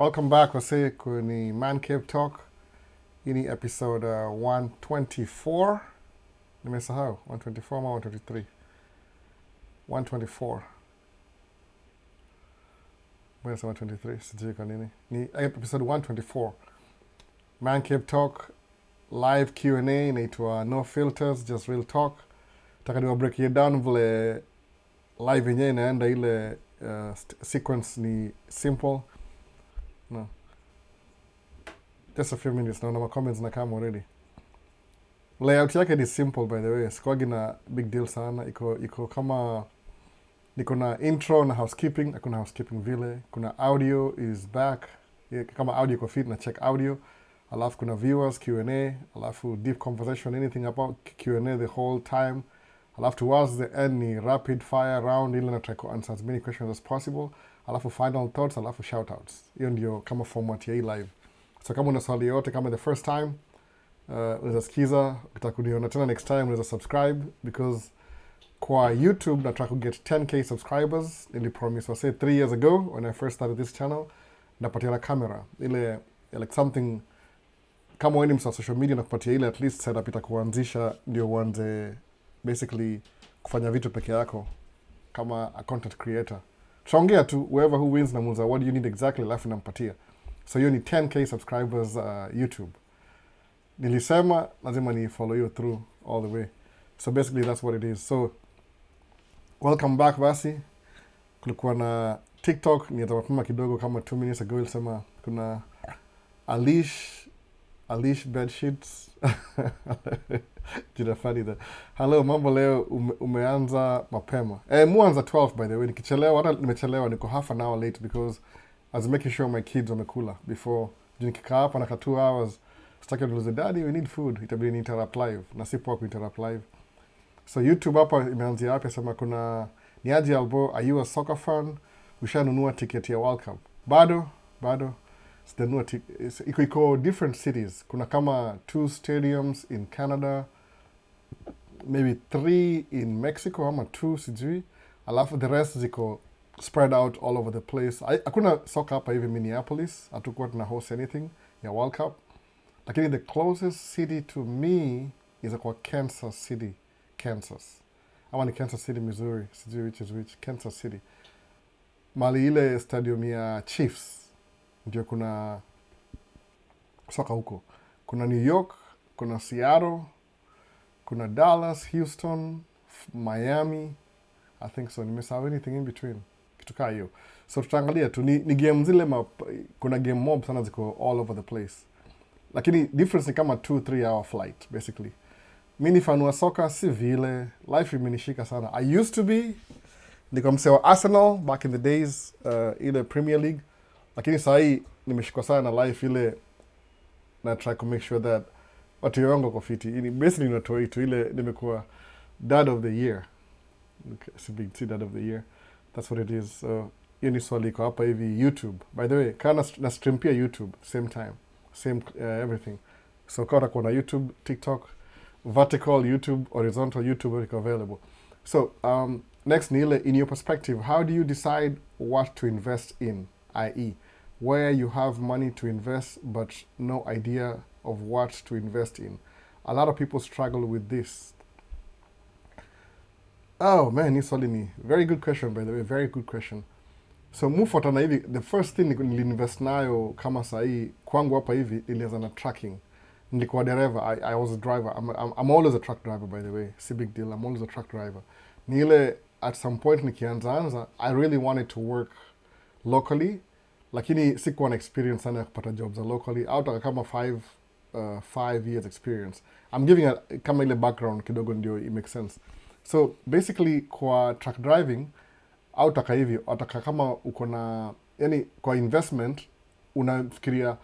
Welcome back wase kwenye Man Cave Talk. Hii ni episode 124. Nimesahau 124 ama 123. 124. Mbona 123? Sijui kwa nini. Ni episode 124. Man Cave Talk live Q&A inaitwa No Filters, Just Real Talk. Taka niwa break it down vile live yenyewe inaenda ile sequence ni simple. No. Just a few minutes naona ma comments na kama already. Layout yake ni simple by the way. Sikuwagi na big deal sana. Iko kama niko na intro na housekeeping, hakuna housekeeping vile. Kuna audio is back. Kama audio iko fit na check audio. Alafu kuna viewers Q&A, alafu deep conversation anything about Q&A the whole time. Alafu towards the end ni rapid fire round ile na try to answer as many questions as possible. Alafu final thoughts, alafu shoutouts. Hiyo ndio kama format ya hii live. So kama una swali yote kama the first time, unaweza sikiza, ukitaka kuniona tena next time unaweza subscribe because kwa YouTube na try to get 10k subscribers. Nilipromise wase 3 years ago when I first started this channel, napatia na camera. Ile like something kama wewe ni msa social media na kupatia ile at least setup itakuanzisha ndio uanze basically kufanya vitu peke yako kama a content creator. Tutaongea tu whoever who wins na muuza what do you need exactly alafu nampatia. So hiyo ni 10k subscribers YouTube. Nilisema lazima ni follow you through all the way. So basically that's what it is. So welcome back basi. Kulikuwa na TikTok ni mapema kidogo kama 2 minutes ago ilisema kuna Alish bedsheets. Jina funny that. Hello, mambo leo umeanza mapema. Muanza 12 by the way. Nikichelewa, hata nimechelewa niko half an hour late because I was making sure my kids wamekula before. Nikikaa hapa na 2 hours. Sitaki niulize daddy we need food. Itabidi ni interrupt live. Na sipo ku interrupt live. So YouTube hapa imeanzia hapa sema kuna Niaji Albo, are you a soccer fan? Ushanunua ticket ya World Cup. Bado. Sitanunua iko different cities. Kuna kama 2 stadiums in Canada, maybe 3 in Mexico ama 2 sijui. Alafu the rest ziko spread out all over the place. Hakuna soccer hapa hivi Minneapolis. Hatukuwa tuna host anything ya World Cup. Lakini the closest city to me is kwa Kansas City, Kansas. Ama ni Kansas City, Missouri. Sijui which is which. Kansas City. Mali ile stadium ya Chiefs. Ndio kuna soka huko. Kuna New York, kuna Seattle, kuna Dallas, Houston, Miami. I think so. Nimesahau anything in between. Kitu kaa hiyo. So tutaangalia tu ni game zile kuna game mob sana ziko all over the place. Lakini difference ni kama 2-3 hour flight basically. Mimi ni fan wa soka si vile. Life imenishika sana. I used to be niko msee wa Arsenal back in the days ile Premier League. Lakini saa hii nimeshikwa sana na life ile na try to make sure that watu wangu kwa fiti. Basically natoa itu ile nimekuwa dad of the year. Si dad of the year. That's what it is. So hiyo ni swali kwa hapa hivi YouTube. By the way, kana na stream pia YouTube same time. Same everything. So kwa utakuwa na YouTube, TikTok, vertical YouTube, horizontal YouTube iko available. So next ni ile in your perspective, how do you decide what to invest in? I.e. where you have money to invest but no idea of what to invest in. A lot of people struggle with this. Oh man, ni swali ni. Very good question by the way, very good question. So mufuatana hivi, the first thing niliinvest nayo kama sahi kwangu hapa hivi ilianza na tracking. Nilikuwa dereva, I was a driver. I'm always a truck driver by the way. Si big deal, I'm always a truck driver. Ni ile at some point nikianza, I really wanted to work locally. Lakini sikuwa na experience sana ya kupata jobs locally. Out kama 5 years experience. I'm giving kama ile background kidogo ndio it makes sense. So basically kwa truck driving, out hivi, kama uko na, yani kwa investment, unafikiria,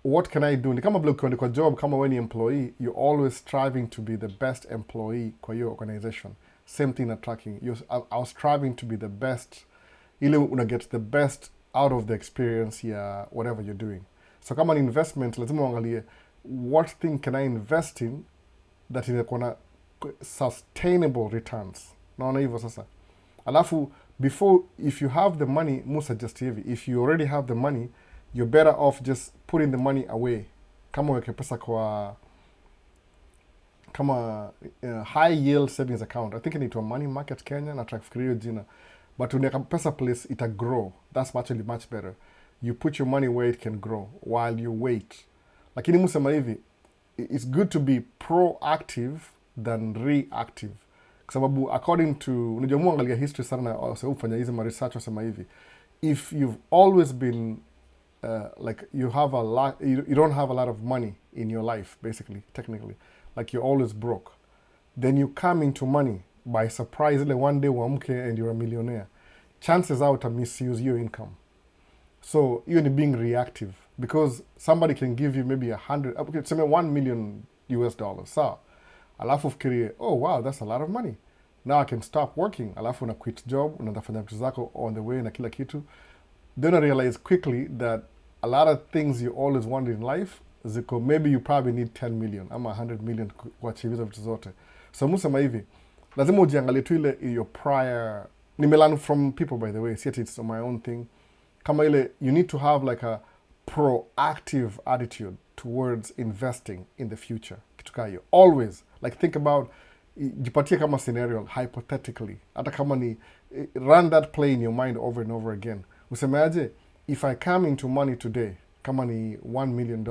what can I do? Ni kama vile kwa job, kama wewe ni employee, you're always striving to be the best employee kwa your organization. Same thing na tracking. I was striving to be the best, ili get the best out of the experience ya whatever you're doing. So kama ni investment, lazima uangalie, what thing can I invest in that inakuwa na sustainable returns. Naona hivyo sasa. Alafu, if you have the money, suggest hivi, if you already have the money, you're better off just putting the money away. Kama weke pesa kwa kama high yield savings account. I think inaitwa money market Kenya, na try kufikiria hiyo jina. But unaweka pesa place, ita grow. That's actually much better. You put your money where it can grow while you wait. Lakini musema hivi, it's good to be proactive than reactive. Kwa sababu according to, unajua muangalia history sana na ufanya hizi ma research wasema hivi, if you've always been like you have a lot, you don't have a lot of money in your life, basically, technically, like you're always broke, then you come into money by surprise, like one day uamke and you're a millionaire, chances are to misuse your income. So you're being reactive because somebody can give you maybe 100, okay, say 1 million US dollars. So, alafu fikirie, oh wow, that's a lot of money. Now I can stop working. Alafu una quit job, unatafanya vitu zako on the way na kila kitu. Then I realize quickly that a lot of things you always wanted in life, ziko, maybe you probably need 10 million ama 100 million kuachieve hizo vitu zote. So musema hivi, lazima ujiangalie tu ile your prior, nimelearn from people by the way, see it's my own thing. Kama ile, you need to have like a proactive attitude towards investing in the future. Kitu kaa hiyo. Always, like think about, jipatie kama scenario, hypothetically. Hata kama ni, run that play in your mind over and over again. Usemeaje, if I come into money today, kama ni $1 million,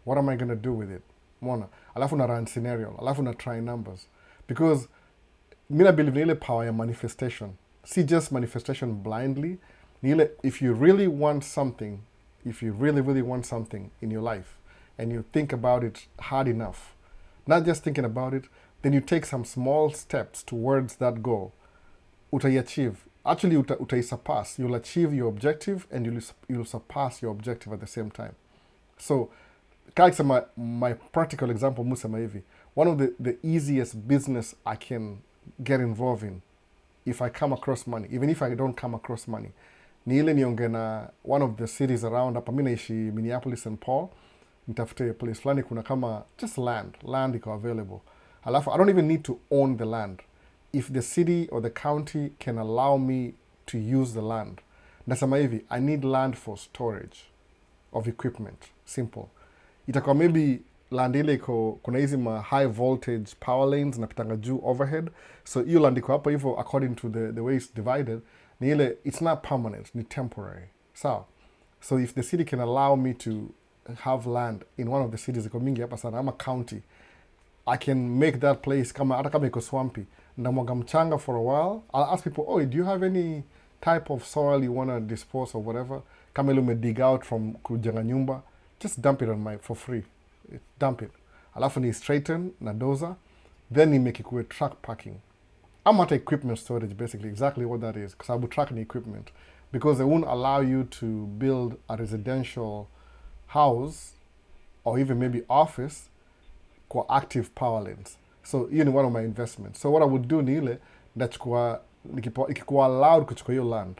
what am I going to do with it? Mona. Alafu na run scenario. Alafu na try numbers. Because, mina believe ni ile power ya manifestation. See just manifestation blindly. Ni ile, if you really want something, if you really, really want something in your life, and you think about it hard enough, not just thinking about it, then you take some small steps towards that goal, utaiachieve. Actually, utai-surpass. You'll achieve your objective and you'll surpass your objective at the same time. So, my practical example, musema hivi, one of the easiest business I can get involved in, if I come across money, even if I don't come across money, ni ile nionge na one of the cities around hapa. Mimi naishi Minneapolis St. Paul, nitafute place fulani kuna kama just land iko available. Alafu I don't even need to own the land. If the city or the county can allow me to use the land, nasema hivi, I need land for storage of equipment. Simple. Itakuwa maybe land ile iko, kuna hizi ma high voltage power lanes na pitanga juu overhead. So hiyo land iko hapo hivyo according to the way it's divided. Ni ile, it's not permanent, ni temporary. So if the city can allow me to have land in one of the cities iko mingi hapa sana, ama county, I can make that place kama, hata kama iko swampy, ndamwaga mchanga for a while. I'll ask people, oh, do you have any type of soil you want to dispose or whatever? Kama ile dig out from kujenga nyumba, just dump it on for free. Dump it. Alafu ni straighten na dozer, then ni make it truck parking. I'm at equipment storage, basically, exactly what that is. Because I would track the equipment. Because they won't allow you to build a residential house or even maybe office kwa active power lines. So, hiyo ni one of my investments. So what I would do ni ile, ikikuwa allowed kuchukua hiyo land,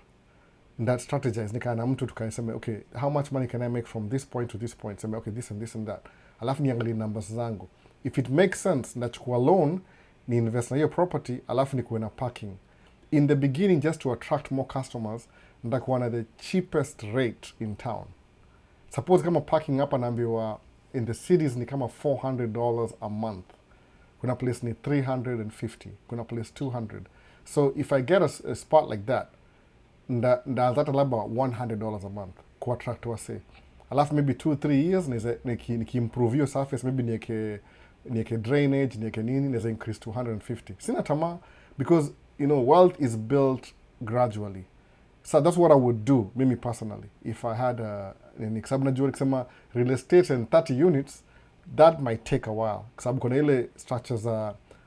that strategize, nikaa na mtu tukaiseme, okay, how much money can I make from this point to this point? Seme, okay, this and this and that. Alafu niangalie numbers zangu. If it makes sense, nachukua loan, ni invest na hiyo property, alafu ni kuwe na parking. In the beginning, just to attract more customers, ndakuwa na the cheapest rate in town. Suppose kama parking hapa naambiwa, in the cities ni kama $400 a month. Kuna place ni 350, kuna place 200. So if I get a spot like that, ndaanzata labda $100 a month ku attract wase. Alafu maybe 2-3 years niki-improve hiyo surface, maybe nieke drainage, nieke nini, neza increase to 150. Sina tamaa, because you know wealth is built gradually. So that's what I would do, mimi personally, if I had sababu najua nikisema real estate and 30 units, that might take a while. Sababu kuna ile structures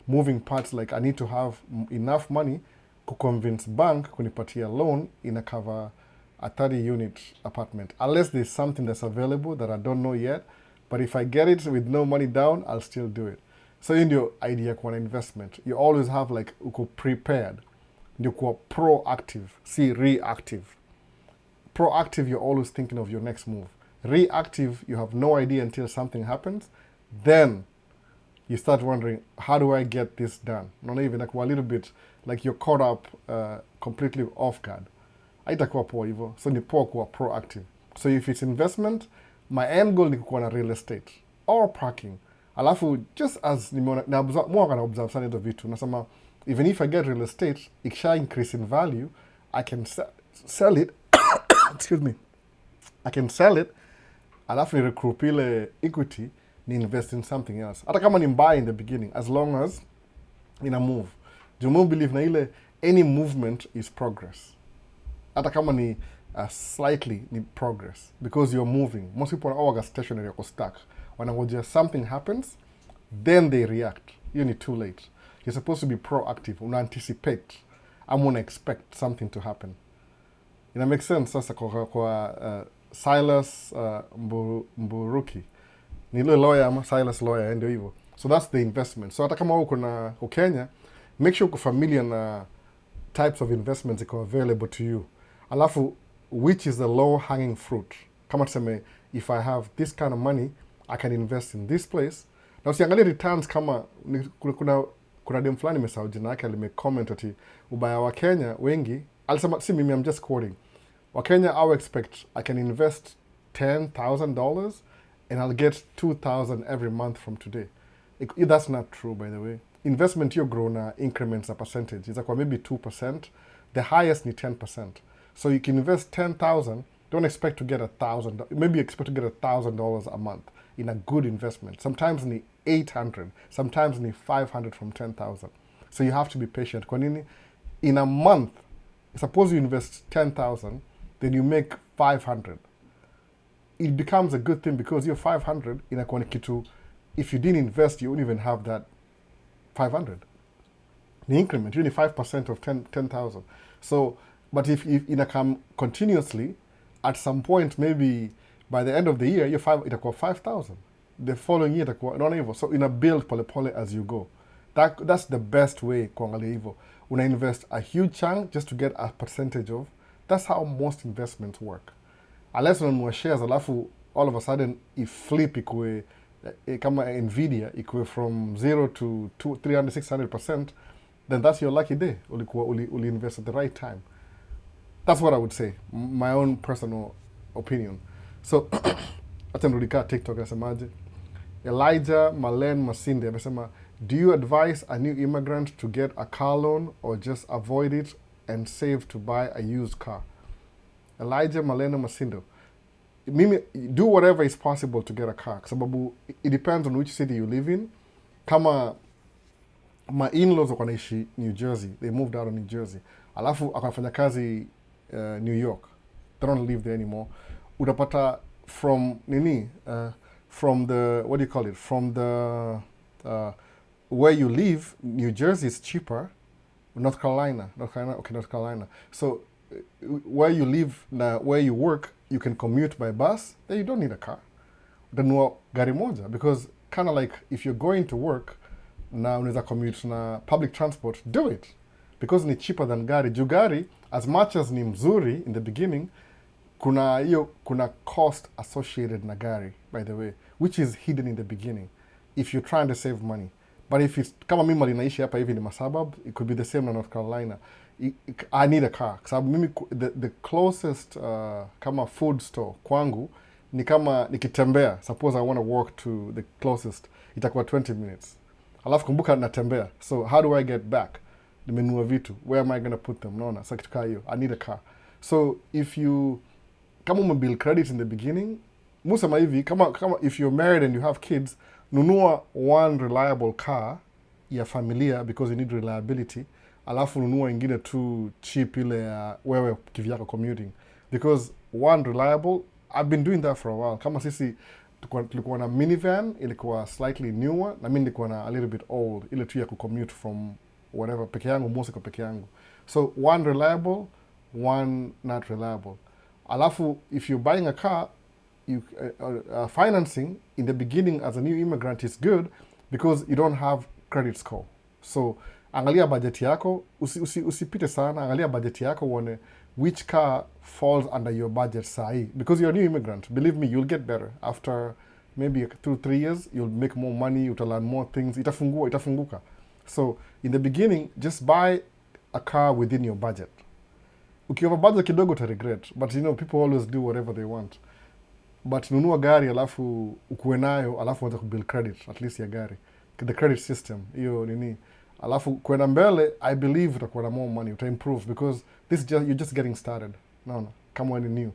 moving parts, like I need to have enough money to convince bank kunipatia loan ina cover a 30 unit apartment, unless there's something that's available that I don't know yet. But if I get it with no money down, I'll still do it. So in your idea kwa investment, you always have like uko prepared. Ndio kuwa proactive, see reactive. Proactive, you're always thinking of your next move. Reactive, you have no idea until something happens. Then you start wondering, how do I get this done? Not even like a little bit like you're caught up completely off guard. Haitakuwa poa hivyo. So ni poa kuwa proactive. So if it's investment, my end goal ni kukuwa na real estate or parking. Alafu just as nimeona na more na observe sana hizo vitu nasema even if I get real estate ikisha increase in value I can sell it excuse me, I can sell it alafu ni recruit ile equity ni invest in something else hata kama ni buy in the beginning as long as ina move. Do believe na ile any movement is progress hata kama ni slightly ni progress because you're moving. Most people are always stationary or stuck. Wanangojea something happens then they react. Hiyo ni too late. You're supposed to be proactive. Una anticipate ama una expect something to happen. Ina make sense sasa kwa Silas Mburuki ni ile lawyer ama Silas lawyer ndio hivyo. So that's the investment. So hata kama uko na Kenya, make sure uko familiar na types of investments iko available to you. Alafu which is the low hanging fruit. Kama tuseme if I have this kind of money, I can invest in this place. Na usiangalie returns kama kuna dem fulani nimesahau jina yake alimecomment ati ubaya wa Kenya wengi alisema si mimi I'm just quoting. Wa Kenya I expect I can invest $10,000 and I'll get 2,000 every month from today. That's not true by the way. Investment you grow na increments a percentage. It's like maybe 2%. The highest ni 10%. So you can invest 10,000, don't expect to get 1,000. Maybe expect to get $1,000 a month in a good investment. Sometimes ni 800, sometimes ni 500 from 10,000. So you have to be patient. Kwa nini? In a month, suppose you invest 10,000, then you make 500. It becomes a good thing because your 500 inakuwa ni kitu, if you didn't invest, you wouldn't even have that 500. The increment, really 5% of 10,000. So, but if ina come continuously, at some point, maybe by the end of the year, itakuwa 5,000. The following year, itakuwa not hivyo. So, ina build pole as you go. That's the best way kuangalia hivyo. Una invest a huge chunk just to get a percentage of. That's how most investments work. Unless unanunua shares, alafu all of a sudden, if flip ikuwe, kama Nvidia, ikuwe from 0 to 300, 600%, then that's your lucky day. Uli invest at the right time. That's what I would say. My own personal opinion. So, hata nirudika TikTok nasemaje. Elijah Malen Masinde amesema, do you advise a new immigrant to get a car loan or just avoid it and save to buy a used car? Elijah Malena Masindo. Mimi, do whatever is possible to get a car. Sababu, it depends on which city you live in. Kama my in-laws wako naishi New Jersey. They moved out of New Jersey. Alafu akafanya kazi New York. They don't live there anymore. Utapata from from the, what do you call it? From the where you live, New Jersey is cheaper. North Carolina. So where you live, where you work, you can commute by bus. Then you don't need a car. Then gari moja, because kind of like if you're going to work, na unaweza commute na public transport, do it. Because ni cheaper than gari. Juu gari, as much as ni mzuri in the beginning, kuna cost associated na gari, by the way, which is hidden in the beginning, if you're trying to save money. But if it's, kama mimi linaishi hapa hivi ni masabab, it could be the same na North Carolina. I need a car. Kwa mimi, the closest kama food store kwangu, ni kama nikitembea, suppose I want to walk to the closest, itakuwa 20 minutes. Alafu kumbuka natembea. So how do I get back? Nimenunua vitu. Where am I going to put them? Naona. So kitu kaa hiyo. I need a car. So if you, kama umebuild credit in the beginning, musema hivi, kama if you're married and you have kids, nunua one reliable car ya familia because you need reliability. Alafu nunua ingine tu cheap ile ya wewe kivyako commuting. Because one reliable, I've been doing that for a while. Kama sisi tulikuwa na minivan, ilikuwa slightly newer, na mimi nilikuwa na a little bit old, ile tu ya kucommute from whatever, peke yangu, mostly kwa peke yangu. So one reliable, one not reliable. Alafu, if you're buying a car, financing in the beginning as a new immigrant is good because you don't have credit score. So angalia budget yako, usipite sana, angalia budget yako uone which car falls under your budget sahi. Because you're a new immigrant, believe me, you'll get better. After maybe 2-3 years, you'll make more money, you'll learn more things, itafunguka. So in the beginning, just buy a car within your budget. Ukiwa budget kidogo uta regret, but you know, people always do whatever they want. but nunua gari alafu ukuwe nayo alafu anza kubuild credit at least ya gari, the credit system hiyo nini, alafu kwenda mbele I believe utakuwa na more money, uta improve because this is just, you're just getting started. No, kama wewe ni new,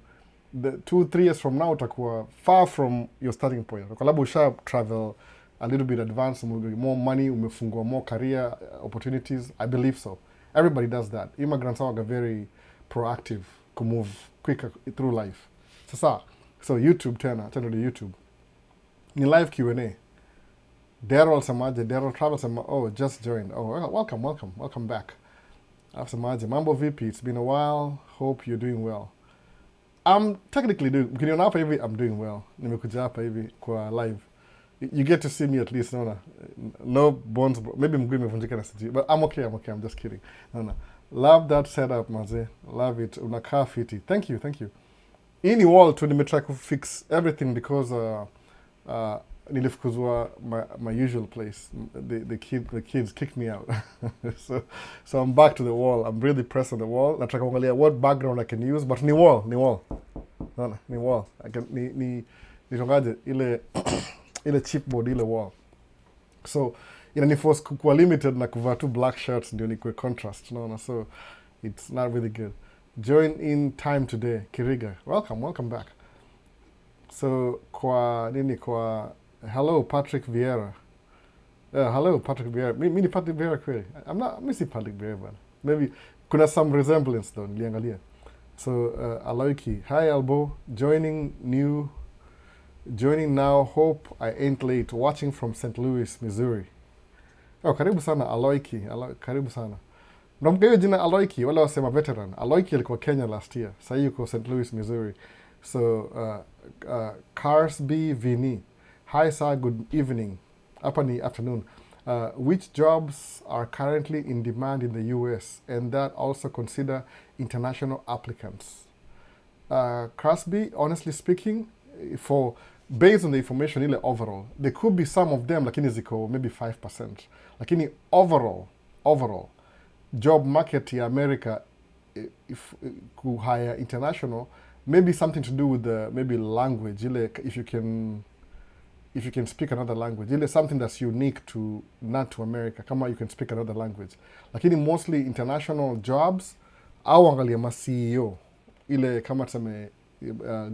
the 2-3 years from now utakuwa far from your starting point, kwa sababu usha travel a little bit advanced, more money, umefungua more career opportunities. I believe so. Everybody does that. Immigrants are very proactive to move quicker through life. Sasa, so YouTube tena to YouTube. Ni live Q&A. Daryl samaje, Daryl Travel sama, oh, just joined. Oh, welcome back. Alafu samaje, mambo vipi? It's been a while. Hope you're doing well. I'm technically doing, ukiniona hapa hivi, I'm doing well. Nimekuja hapa hivi kwa live. You get to see me at least, no bones, maybe mguu imevunjika na sijui, but I'm okay, I'm just kidding. Love that setup, maze. Love it. Unakaa fiti. Thank you. Hii ni wall tu, nimetry to fix everything because nilifukuzwa my usual place. The kids kicked me out. so I'm back to the wall. I'm really pressed on the wall. Nataka kuangalia what background I can use, but ni wall. Ni wall. I can nitongaje ile chipboard ile wall. So inaniforce kuwa limited na kuvaa tu black shirts ndio nikuwe contrast, so it's not really good. Join in time today, Kiriga. Welcome back. So kwa hello Patrick Vieira. Hello Patrick Vieira. Mi ni Patrick Vieira kweli. Mi si Patrick Vieira bana. Maybe kuna some resemblance though, niliangalia. So Aloiki, hi Albo, joining now, hope I ain't late, watching from St. Louis, Missouri. Oh, karibu sana Aloiki, karibu sana. Namka hiyo jina Aloiki, wala wasema veteran. Aloiki alikuwa Kenya last year, sasa yuko St. Louis, Missouri. So, Carsby Vini. Hi sir, good evening. Hapa ni afternoon. Which jobs are currently in demand in the US, and that also consider international applicants? Carsby, honestly speaking, based on the information ile overall, there could be some of them, lakini ziko maybe 5%. Lakini overall, job market ya America, if kuhire international, maybe something to do with the maybe language, ile if you can speak another language, ile something that's unique to not to America, kama you can speak another language. Lakini mostly international jobs, au angalia ma CEO, ile kama tuseme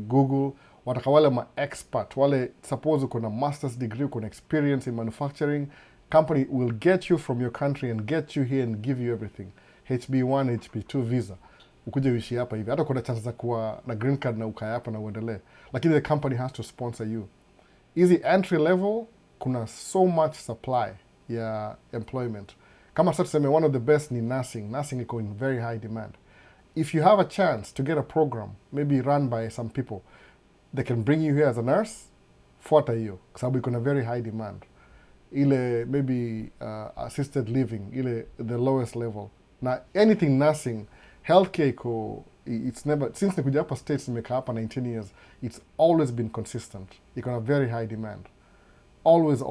Google, wataka wale ma expert, wale suppose uko na master's degree, uko na experience in manufacturing, company will get you from your country and get you here and give you everything. HB1, HB2 visa. Ukuje uishi hapa hivi. Hata kuna chances za kuwa na green card na ukae hapa na uendelee. Lakini the company has to sponsor you. Easy entry level, kuna so much supply ya employment. Kama sasa tuseme one of the best ni nursing. Nursing iko in very high demand. If you have a chance to get a program, maybe run by some people, they can bring you here as a nurse, fuata hiyo. Kwa sababu iko na very high demand. Ile maybe assisted living, ile the lowest level. Na anything nursing, healthcare iko, it's never, since nikuja hapa States nimekaa hapa 19 years, it's always been consistent. Iko na very high demand. Always.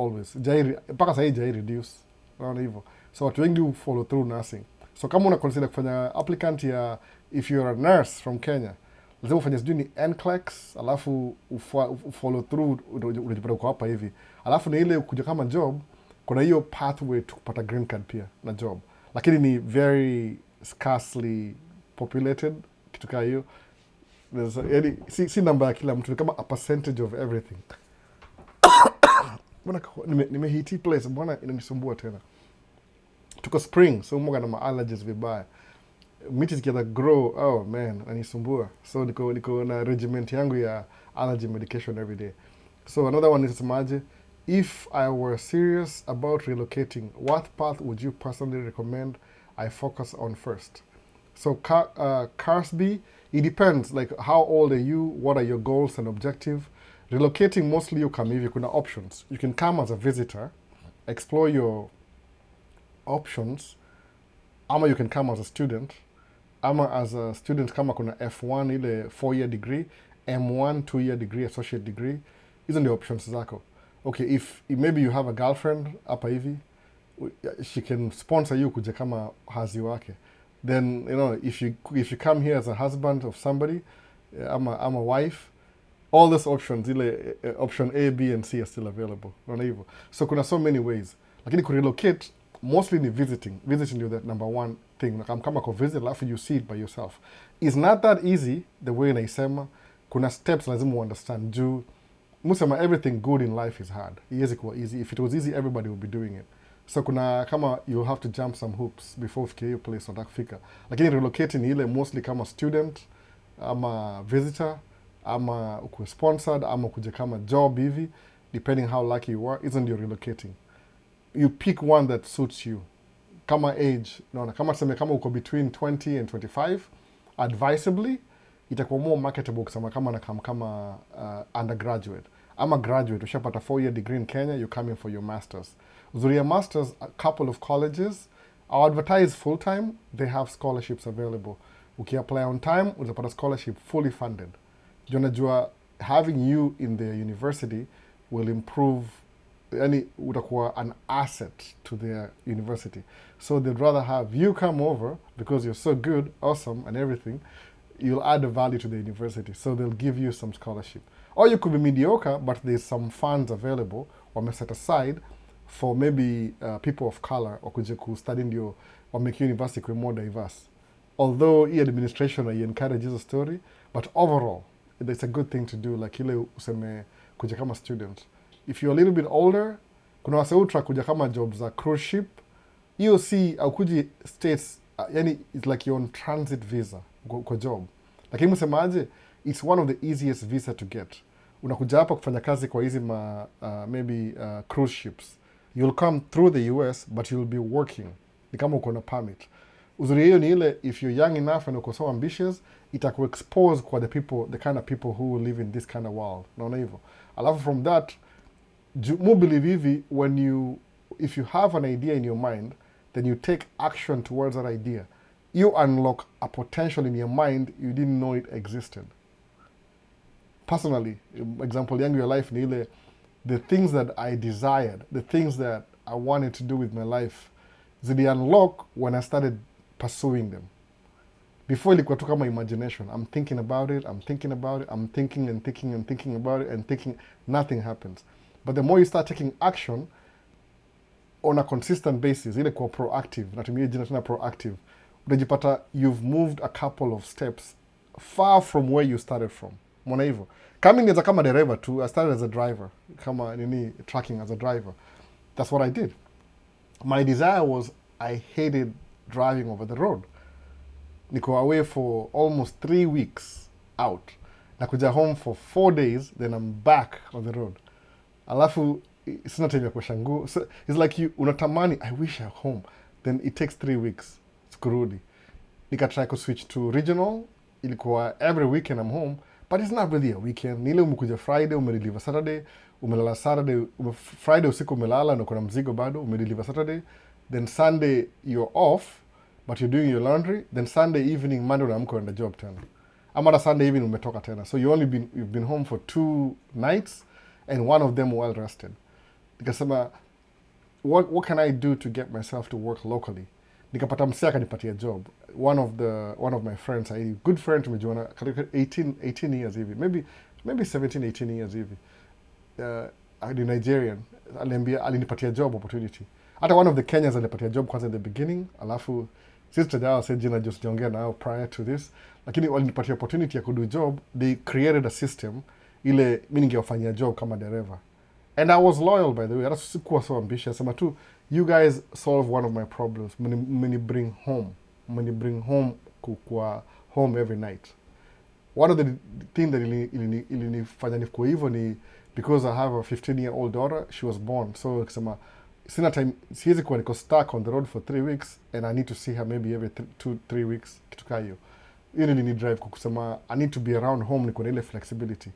Mpaka sahii jai reduce. Unaona hivyo. So watu wengi follow through nursing. So kama una consider kufanya applicant ya, if you're a nurse from Kenya, lazima ufanye sijui ni NCLEX, alafu follow through, unajipata uko hapa hivi. Alafu ni ile kuja kama job, kuna hiyo pathway to kupata green card pia na job. Lakini ni very scarcely populated, kitu kaa hiyo. Si namba ya kila mtu, ni kama a percentage of everything. Nimehiti place, mbona inanisumbua tena. Tuko spring, so mwaga na ma-allergies vibaya. Miti zikianza grow, oh man, anisumbua. So niko na regiment yangu ya allergy medication every day. So another one is semaje, if I were serious about relocating, what path would you personally recommend I focus on first? So Carsby, it depends, like how old are you, what are your goals and objectives. Relocating, mostly you come if kuna options. You can come as a visitor, explore your options, ama you can come as a student, ama as a student kama kuna F1 ile 4-year degree, M1 2-year degree, associate degree. Hizo ndio options zako. Okay, if maybe you have a girlfriend hapa hivi, she can sponsor you kuja kama hazi wake. Then, if you come here as a husband of somebody, I'm a wife, all these options ile option A, B and C are still available, unaona hivyo. So kuna so many ways, lakini kurelocate mostly ni visiting ndio the number one thing. Kama kwa visit alafu you see it by yourself, it's not that easy the way naisema. Kuna steps lazima understand juu musema everything good in life is hard. Iwezi kuwa easy. If it was easy everybody would be doing it. So kuna kama you have to jump some hoops before ufikie hiyo place unataka kufika, lakini relocating ni ile mostly kama student ama visitor ama ukuwe sponsored ama kuja kama job hivi, depending how lucky you are, isn't your relocating. You pick one that suits you. Kama age, naona kama tuseme kama uko between 20 and 25, advisably itakuwa more marketable kusema kama kama undergraduate ama graduate ushapata 4-year degree in Kenya, you're coming for your masters. Uzuri ya masters, a couple of colleges are advertised full time, they have scholarships available. Ukiapply on time utapata scholarship fully funded. Unajua having you in the university will improve, yani utakuwa an asset to their university. So they'd rather have you come over because you're so good, awesome and everything. You'll add a value to the university, so they'll give you some scholarship. Or you could be mediocre, but there's some funds available or set aside for maybe people of color or kuja ku study ndio or make university more diverse. Although administration encourage this story, but overall it's a good thing to do. Like ile useme kuja kama student, if you're a little bit older, kuna waseutra kuja kama jobs za cruise ship, hiyo si au kuji states, yani it's like you're on transit visa kwa job. Lakini msemaje, it's one of the easiest visa to get. Unakuja hapa kufanya kazi kwa hizi maybe cruise ships. You'll come through the US but you'll be working. Ni kama uko na permit. Uzuri hiyo ni ile, if you're young enough and uko so ambitious, itaku expose kwa the kind of people who live in this kind of world. Naona hivyo. Alafu from that, mu believe hivi, if you have an idea in your mind, then you take action towards that idea. You unlock a potential in your mind you didn't know it existed. Personally, example yangu your life ni ile, the things that I desired, the things that I wanted to do with my life, zili unlock when I started pursuing them. Before ilikuwa tu kama imagination. I'm thinking about it, I'm thinking and thinking about it and thinking, nothing happens. But the more you start taking action on a consistent basis, ile kuwa proactive, natumia jina tena proactive, unajipata you've moved a couple of steps far from where you started from. Mwana hivyo. Kama nianza kama driver too, I started as a driver. Kama tracking as a driver. That's what I did. My desire was, I hated driving over the road. Niko away for almost 3 weeks out. Nakuja home for 4 days, then I'm back on the road. Alafu, sina time ya kuosha nguo. So, it's like unatamani, I wish I'm home. Then it takes 3 weeks. Kurudi. Nikatry to switch to regional. Ilikuwa every weekend I'm home, but it's not really a weekend. Nile umekuja Friday, umedeliver Saturday, umelala Saturday, Friday usiku umelala na kuna mzigo bado, umedeliver Saturday, then Sunday you're off, but you're doing your laundry, then Sunday evening, Monday unaamka unaenda job tena. Ama Sunday evening umetoka tena. So you've been home for 2 nights and one of them well rested. Nikasema, what can I do to get myself to work locally? Nikapata msee akanipatia job. One of my friends, a good friend, tumejuana 18 years hivi, maybe 17 18 years hivi, ni Nigerian, alinipatia job opportunity. Hata one of the Kenyans alinipatia job kwanza in the beginning, alafu sisi tajao said jina just jiongea nao prior to this, lakini walinipatia opportunity ya kudu job. They created a system ile mimi ningewafanyia job kama dereva. And I was loyal, by the way. Hata sikuwa so ambitious. Sema tu, you guys solve one of my problems. Many bring home kwa home every night. One of the things that ilinifanya nifikuwa hivyo ni because I have a 15-year-old daughter. She was born. So kusema, sina time, siwezi kuwa niko stuck on the road for 3 weeks and I need to see her maybe every 2-3 weeks. Kitu kaa hiyo. Hiyo nilini drive kusema, I need to be around home, niko na ile flexibility.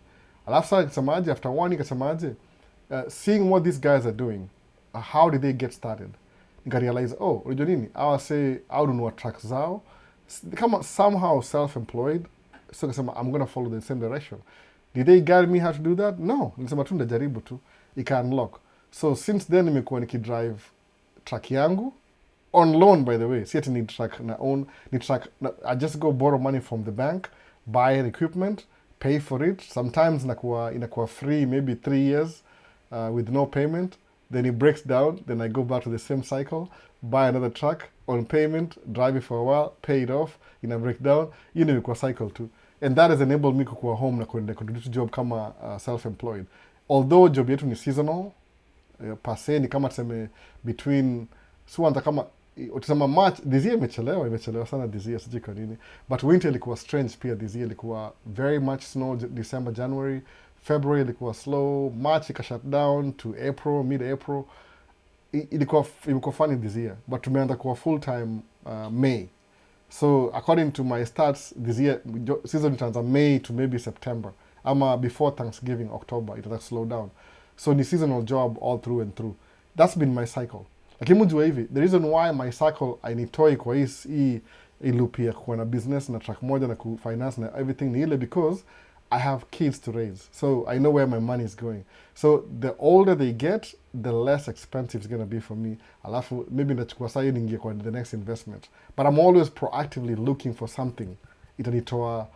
Alafu sasa kusema aje, after 1 week kusema aje, seeing what these guys are doing, how did they get started? Nika realize, unajua nini? I say, I don't know what tracks zao. Kama somehow self-employed, so kasema, I'm going to follow the same direction. Did they guide me how to do that? No. Nilisema tu ndajaribu tu. Ika unlock. So since then, nimekuwa nikidrive track yangu. On loan, by the way. Si ati ni track na own. Ni track, I just go borrow money from the bank, buy an equipment, pay for it. Sometimes inakuwa free, maybe 3 years with no payment. Then it breaks down. Then I go back to the same cycle, buy another truck on payment, drive it for a while, pay it off, ina break down. Hiyo ndio ilikuwa cycle tu. And that has enabled me kukuwa home na kuenda kudu job kama self-employed. Although job yetu ni seasonal, pase ni kama tuseme between suanza kama utasema March. This year imechelewa sana this year, sijui kwa nini, but winter ilikuwa strange pia. This year ilikuwa very much snow, December, January. February ilikuwa slow, March ika shut down to April, mid April. Ilikuwa funny this year, but tumeanza kuwa full time May. So according to my stats this year, season itaanza May to maybe September, ama before Thanksgiving, October itaanza slow down. So ni seasonal job all through and through. That's been my cycle. Lakini mjua hivi, the reason why my cycle ainitoi kwa hii loop ya kuwa na business na track moja na kufinance na everything ni ile because I have kids to raise. So I know where my money is going. So the older they get, the less expensive it's going to be for me. Alafu maybe nachukua saa hiyo ningie kwa the next investment. But I'm always proactively looking for something itanitoa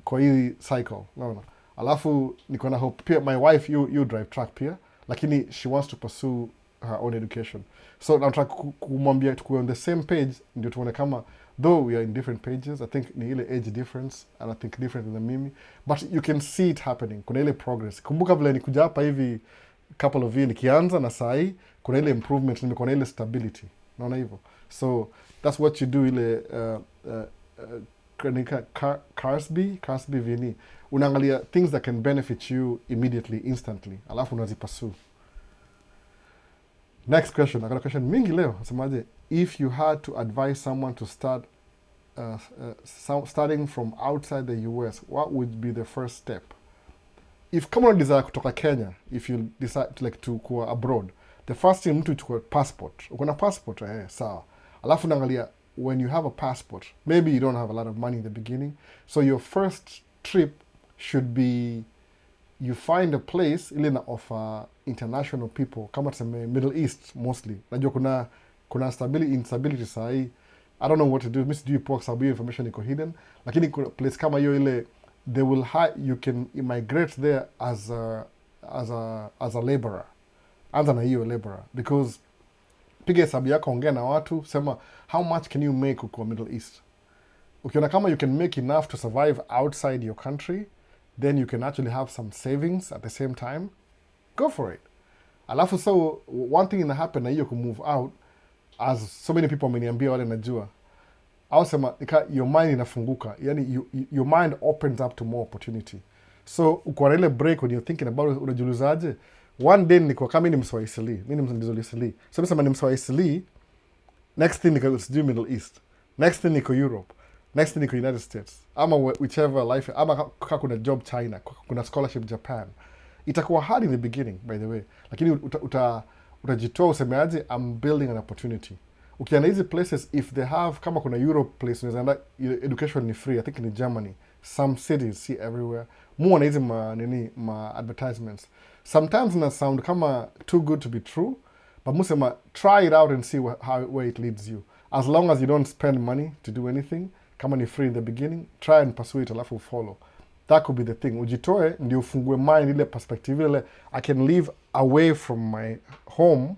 kwa hii cycle. No. Alafu niko na hope pia, my wife you drive truck pia, lakini she wants to pursue her own education. So nataka kumwambia tukuwe on the same page, ndio tuone kama though we are in different pages. I think ni ile age difference and I think different than mimi, but you can see it happening. Kuna ile progress. Kumbuka vile nikuja hapa hivi couple of years nikianza na sahi kuna ile improvement, kuna ile stability. Naona hivyo. So that's what you do ile Carsby vini. Unaangalia things that can benefit you immediately, instantly. Alafu unazipursue. Next question. I got a question mingi leo. Nasemaje? If you had to advise someone to start starting from outside the US, what would be the first step? If kama una desire kutoka Kenya, if you decide to kuwa abroad, the first thing mtu chukua passport. Uko na passport sawa. Alafu naangalia, when you have a passport, maybe you don't have a lot of money in the beginning, so your first trip should be you find a place ile na offer international people, kama tuseme Middle East mostly. Najua kuna instability sahi. I don't know what to do. Miss do pox sababu information iko hidden. Lakini kuna place kama hiyo ile, they will you can immigrate there as a laborer. Anza na hiyo laborer, because piga hesabu yako, ongea na watu, sema how much can you make uko Middle East. Ukiona kama you can make enough to survive outside your country, then you can actually have some savings at the same time. Go for it. Alafu so one thing ina happen na hiyo move out, as so many people wameniambia wale najua, au sema your mind inafunguka, yani your mind opens up to more opportunity. So uko na ile break when you're thinking about it, unajiulizaje, one day niko kama ni Mswahili, mimi ni Mswahili, so mimi sema ni Mswahili, next thing niko sijui Middle East, next thing niko Europe, next thing niko United States, ama whichever life, ama kuna job China, kuna scholarship Japan. Itakuwa hard in the beginning, by the way, lakini utajitoa usemeaje, I'm building an opportunity. Ukienda hizi places, if they have, kama kuna Europe place, unaenda education ni free, I think in Germany, some cities, see everywhere. Muona hizi ma advertisements. Sometimes na sound kama too good to be true, but musema try it out and see where it leads you. As long as you don't spend money to do anything, kama ni free in the beginning, try and pursue it, alafu follow. That could be the thing. Ujitoe ndio ufungue mind ile perspective ile, I can live away from my home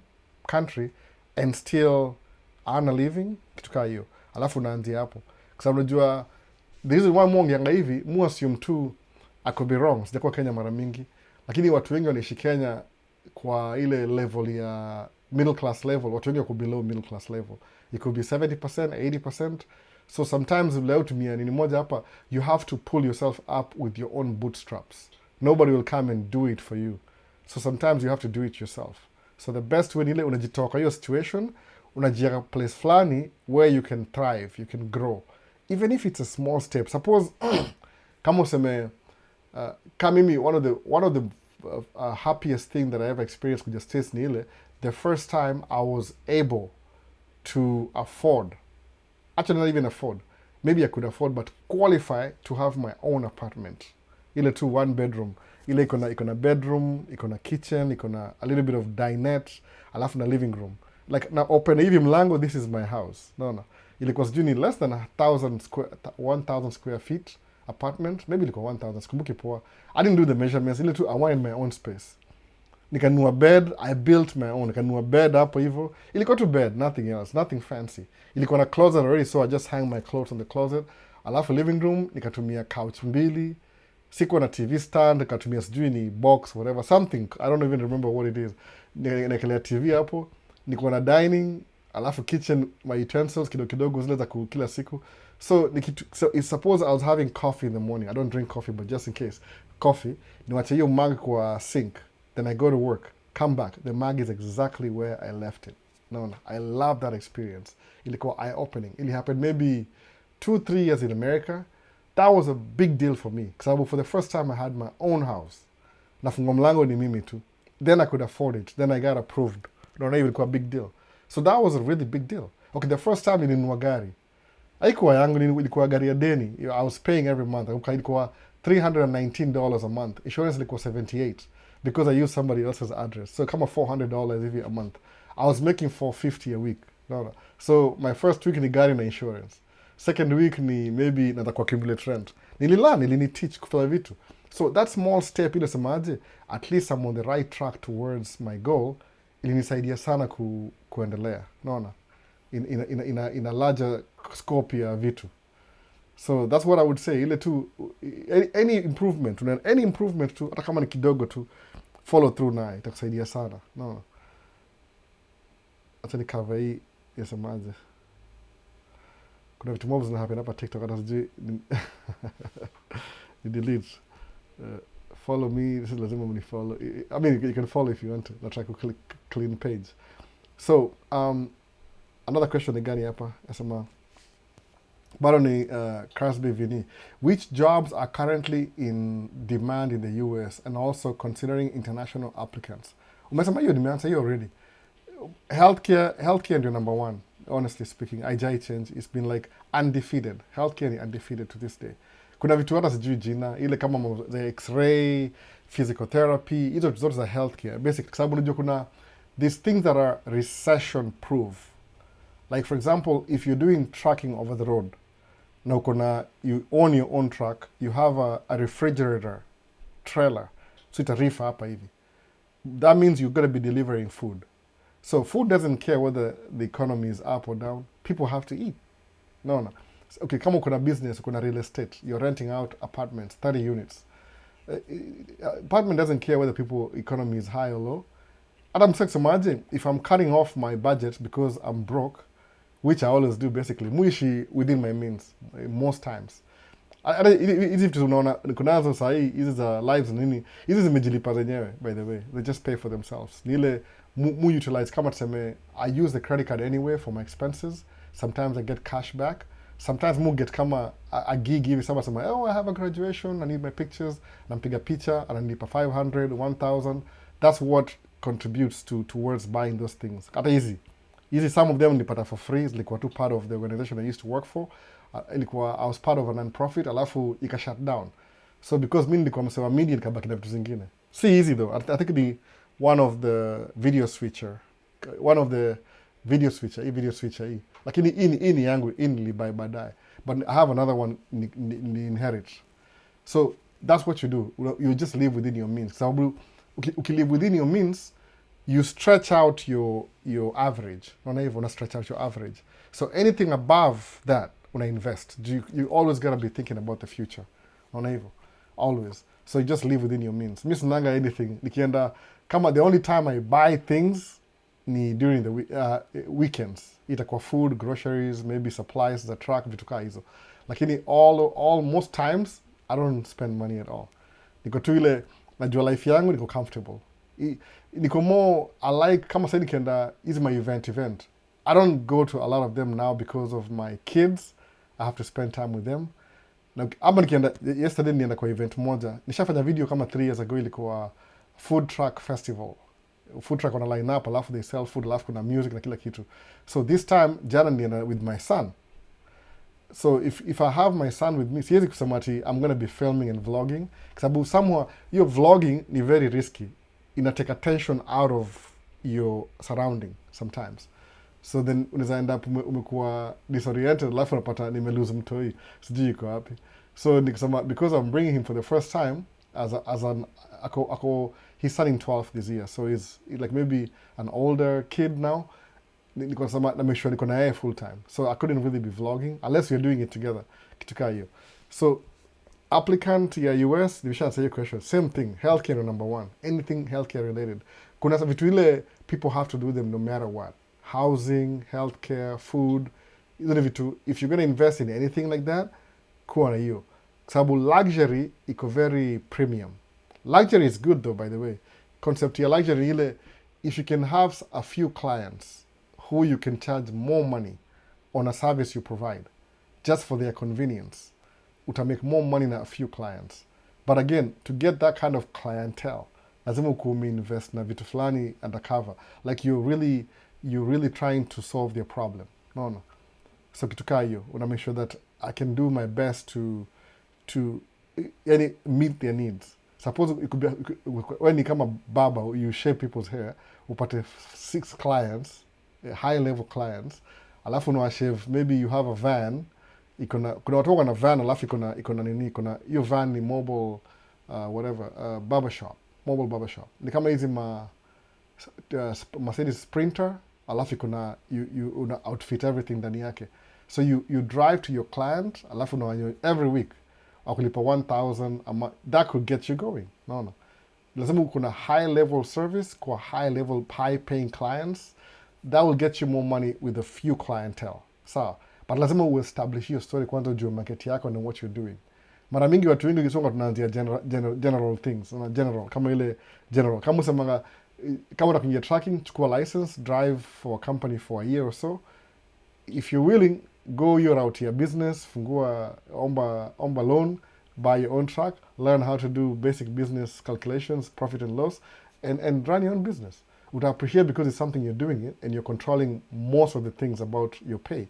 country and still earn a living, kitu kaa hiyo. Alafu naanzia hapo. Kwa sababu unajua the reason why muongeanga hivi, mu assume tu I could be wrong. Sijakuwa Kenya mara mingi, lakini watu wengi wanaishi Kenya kwa ile level ya middle class level. Watu wengi wako below middle class level. It could be 70%, 80%. So sometimes leo tumia nini moja hapa, you have to pull yourself up with your own bootstraps. Nobody will come and do it for you. So sometimes you have to do it yourself. So the best way ni ile unajitoka hiyo situation, unajiweka place flani where you can thrive, you can grow. Even if it's a small step. Suppose kama useme kama mimi one of the happiest thing that I ever experienced kuja States ni ile, the first time I was able to afford, actually not even afford, maybe I could afford, but qualify to have my own apartment. Ile tu one bedroom. Ile iko na bedroom, iko na kitchen, iko na a little bit of dinette, alafu na living room. Like na open hivi mlango, this is my house. No. Ilikuwa sijui ni less than 1,000 square feet. apartment, maybe ilikuwa 1000, sikumbuki poa. I didn't do the measurements, ile tu I wanted my own space. Nikanunua bed, I built my own. Nikanunua bed hapo hivyo. Ilikuwa tu bed, nothing else, nothing fancy. Ilikuwa na closet already, so I just hang my clothes on the closet. Alafu living room, nikatumia couch mbili. Sikuwa na TV stand, nikatumia sijui ni box, whatever, something, I don't even remember what it is. Nikakelea TV hapo, nikuwa na dining, alafu kitchen, my utensils, kidogo kidogo, zile za kila siku. So suppose I was having coffee in the morning. I don't drink coffee, but just in case. Coffee, niwache hiyo mug kwa sink. Then I go to work, come back. The mug is exactly where I left it. No, I love that experience. Ilikuwa eye-opening. It happened maybe 2-3 years in America. That was a big deal for me. Because for the first time I had my own house. Nafunga mlango ni mimi tu. Then I could afford it. Then I got approved. Naona ilikuwa a big deal. So that was a really big deal. Okay, the first time nilinunua gari. Haikuwa yangu, ilikuwa gari ya deni. I was paying every month. Ilikuwa $319 a month. Insurance ilikuwa 78 because I used somebody else's address. So kama $400 hivi a month. I was making $450 a week. No. So my first week ni gari na insurance. Second week ni maybe natakuwa accumulate rent. Nilini teach kufanya vitu. So that small step ile semaje, at least I'm on the right track towards my goal. Ilinisaidia sana kuendelea. Naona? In a larger scope ya vitu. So that's what I would say. Ile tu, any improvement tu, hata kama ni kidogo tu, follow through naye, itakusaidia sana. Naona? Acha ni cover hii ya semaje. Kuna vitu mob zina happen hapa TikTok, hata sijui ni delete. Follow me, this is lazima mnifollow. I mean, you can follow if you want to. Not try to click clean page. So, another question ni gani hapa? Yasema, bado ni Crosby Vini. Which jobs are currently in demand in the US and also considering international applicants? Umesema hiyo nimeanza hiyo already. Healthcare ndio number one. Honestly speaking, IJI change, it's been like undefeated. Healthcare is undefeated to this day. Kuna vitu hata sijui jina, ile kama the x-ray, physical therapy, hizo zote za healthcare. Basically, kwa sababu unajua kuna these things that are recession proof. Like for example, if you're doing trucking over the road, na you own your own truck, you have a refrigerator trailer, so itarifa hapa hivi. That means you're going to be delivering food. So food doesn't care whether the economy is up or down. People have to eat. No. Okay, kama kuna business, kuna real estate, you're renting out apartments, 30 units. Apartment doesn't care whether economy is high or low. Adam says, imagine if I'm cutting off my budget because I'm broke, which I always do basically, muishi within my means, most times. Hizi vitu unaona kunazo sahii hizi za lives nini, hizi zimejilipa zenyewe, by the way, they just pay for themselves. Ni ile mu utilize, kama tuseme I use the credit card anyway for my expenses. Sometimes I get cash back. Sometimes mu get kama a gig hivi, sema oh, I have a graduation, I need my pictures, nampiga picha, ananipa 500, 1000. That's what contributes towards buying those things. Hata hizi some of them nilipata for free, zilikuwa tu part of the organization I used to work for. I was part of a non-profit, alafu ika shut down. So because mimi nilikuwa msewa media, nikabaki na vitu zingine. Si easy though. I think the one of the video switcher hii. Lakini hii ni yangu, hii nilibuy baadaye. But I have another one ni inherit. So that's what you do. You just live within your means. Sababu ukilive within your means, you stretch out your average. Unaona hivyo, una stretch out your average. So anything above that, una invest. You always gotta be thinking about the future. Unaona hivyo, always. So you just live within your means. Mimi sinanga anything. Nikienda kama the only time I buy things ni during the weekends. Itakuwa food, groceries, maybe supplies za truck, vitu kaa hizo. Lakini most times I don't spend money at all. Niko tu ile najua life yangu, niko comfortable. Niko more, I like, kama sasa nikienda hizi my event. I don't go to a lot of them now because of my kids. I have to spend time with them. Ama nikienda, yesterday nienda kwa event moja. Nishafanya video kama 3 years ago, ilikuwa food truck festival. Food truck wana line up, alafu they sell food, alafu kuna music na kila kitu. So this time, jana nienda with my son. So if I have my son with me, siwezi kusema ati I'm going to be filming and vlogging. Kwa sababu your vlogging ni very risky. Ina take attention out of your surrounding sometimes. So then unaweza end up umekuwa disoriented, alafu unapata nimelose mtoi, sijui iko wapi. So nikasema because I'm bringing him for the first time as an he's turning 12 this year, so he's like maybe an older kid now. Nikasema na make sure niko na yeye full time, so I couldn't really be vlogging unless we're doing it together, kitu kaa hiyo. So applicant ya US, nimeshaansa hiyo question, same thing, healthcare number one, anything healthcare related. Kuna vitu ile people have to do them no matter what, housing, healthcare, food, hizo ni vitu, if you're going to invest in anything like that, kuwa na hiyo, kwa sababu luxury iko very premium. Luxury is good though, by the way. Concept ya luxury ile, if you can have a few clients who you can charge more money on a service you provide just for their convenience, uta make more money na a few clients. But again, to get that kind of clientele, lazima invest na vitu fulani undercover, like you're really trying to solve their problem. No. So kitu kaa hiyo, una make sure that I can do my best to meet their needs. Suppose it could be, when you come a barber, you shave people's hair, upate 6 clients, high level clients, alafu unawashave, maybe you have a van, kuna watu wana van, alafu ikona hiyo van ni mobile barbershop, mobile barbershop. Ni kama hizi Mercedes Sprinter, alafu una outfit everything ndani yake. So you drive to your client, alafu una every week wakulipa 1,000 that could get you going. No. Lazima kuna high level service kwa high paying clients, that will get you more money with a few clientele. Sawa. But lazima uestablish hiyo story kwanza, ujue market yako and what you're doing. Mara mingi watu wengi kisonga tunaanzia general things, general kama usemaga, kama unakuingia tracking, chukua license, drive for a company for a year or so. If you're willing, go your route your business, fungua omba loan, buy your own truck, learn how to do basic business calculations, profit and loss, and run your own business. Uta appreciate because it's something you're doing it and you're controlling most of the things about your pay.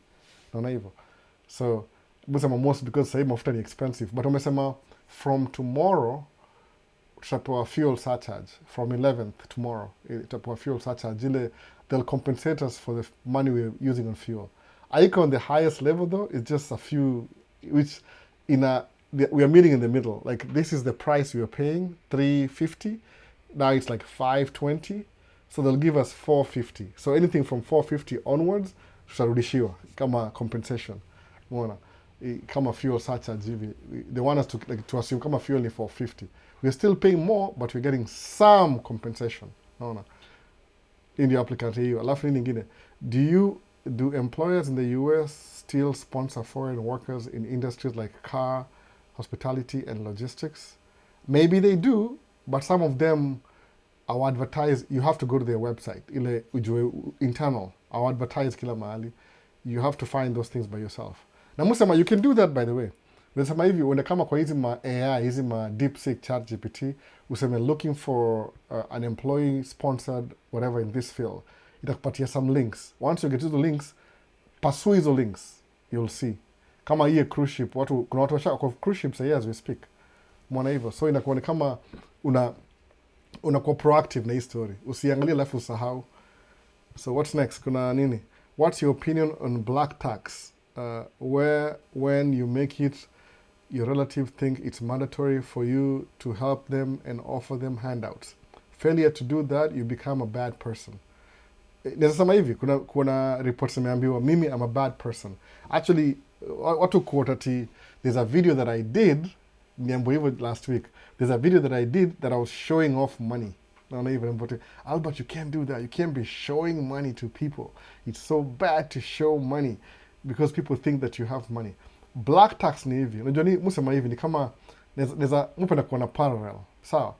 Naona hivyo. So busema most because sahii mafuta ni expensive, but umesema from tomorrow tutapewa fuel surcharge. From 11th tomorrow tutapewa fuel surcharge, ile they'll compensate us for the money we're using on fuel. Aiko on the highest level though, it's just a few, which we are meeting in the middle. Like this is the price we are paying, $350. Now it's like $520. So they'll give us $450. So anything from $450 onwards, tutarudishiwa kama compensation. Umeona? Kama fuel surcharge hivi. They want us to assume kama fuel ni $450. We're still paying more, but we're getting some compensation. Umeona? In the applicant hiyo. Alafu nini nyingine? Do employers in the US still sponsor foreign workers in industries like car, hospitality, and logistics? Maybe they do, but some of them are advertised. You have to go to their website. Ile ujue internal. Our advertise kila mahali. You have to find those things by yourself. Na musema, you can do that, by the way. Nasema hivi, unakama kwa hizi ma AI, hizi ma DeepSeek, ChatGPT, useme looking for an employee sponsored whatever in this field. Itakupatia some links. Once you get to the links, pursue hizo links. You'll see. Kama hiye cruise ship, kuna watu washa kwa cruise ships as we speak. Mwana hivyo. So inakuwa ni kama unakuwa proactive na hii story. Usiangalie alafu usahau. So what's next? Kuna nini? What's your opinion on black tax? When you make it, your relative think it's mandatory for you to help them and offer them handouts. Failure to do that, you become a bad person. Nasema hivi, kuna reports nimeambiwa mimi I'm a bad person. Actually, watu quote ati, there's a video that I did, niambo hivyo last week. There's a video that I did that I was showing off money. Naona hivyo niambo, Albert, you can't do that. You can't be showing money to people. It's so bad to show money because people think that you have money. Black tax ni hivi. Unajua ni musema hivi ni kama neza mpenda kuona parallel. Sawa.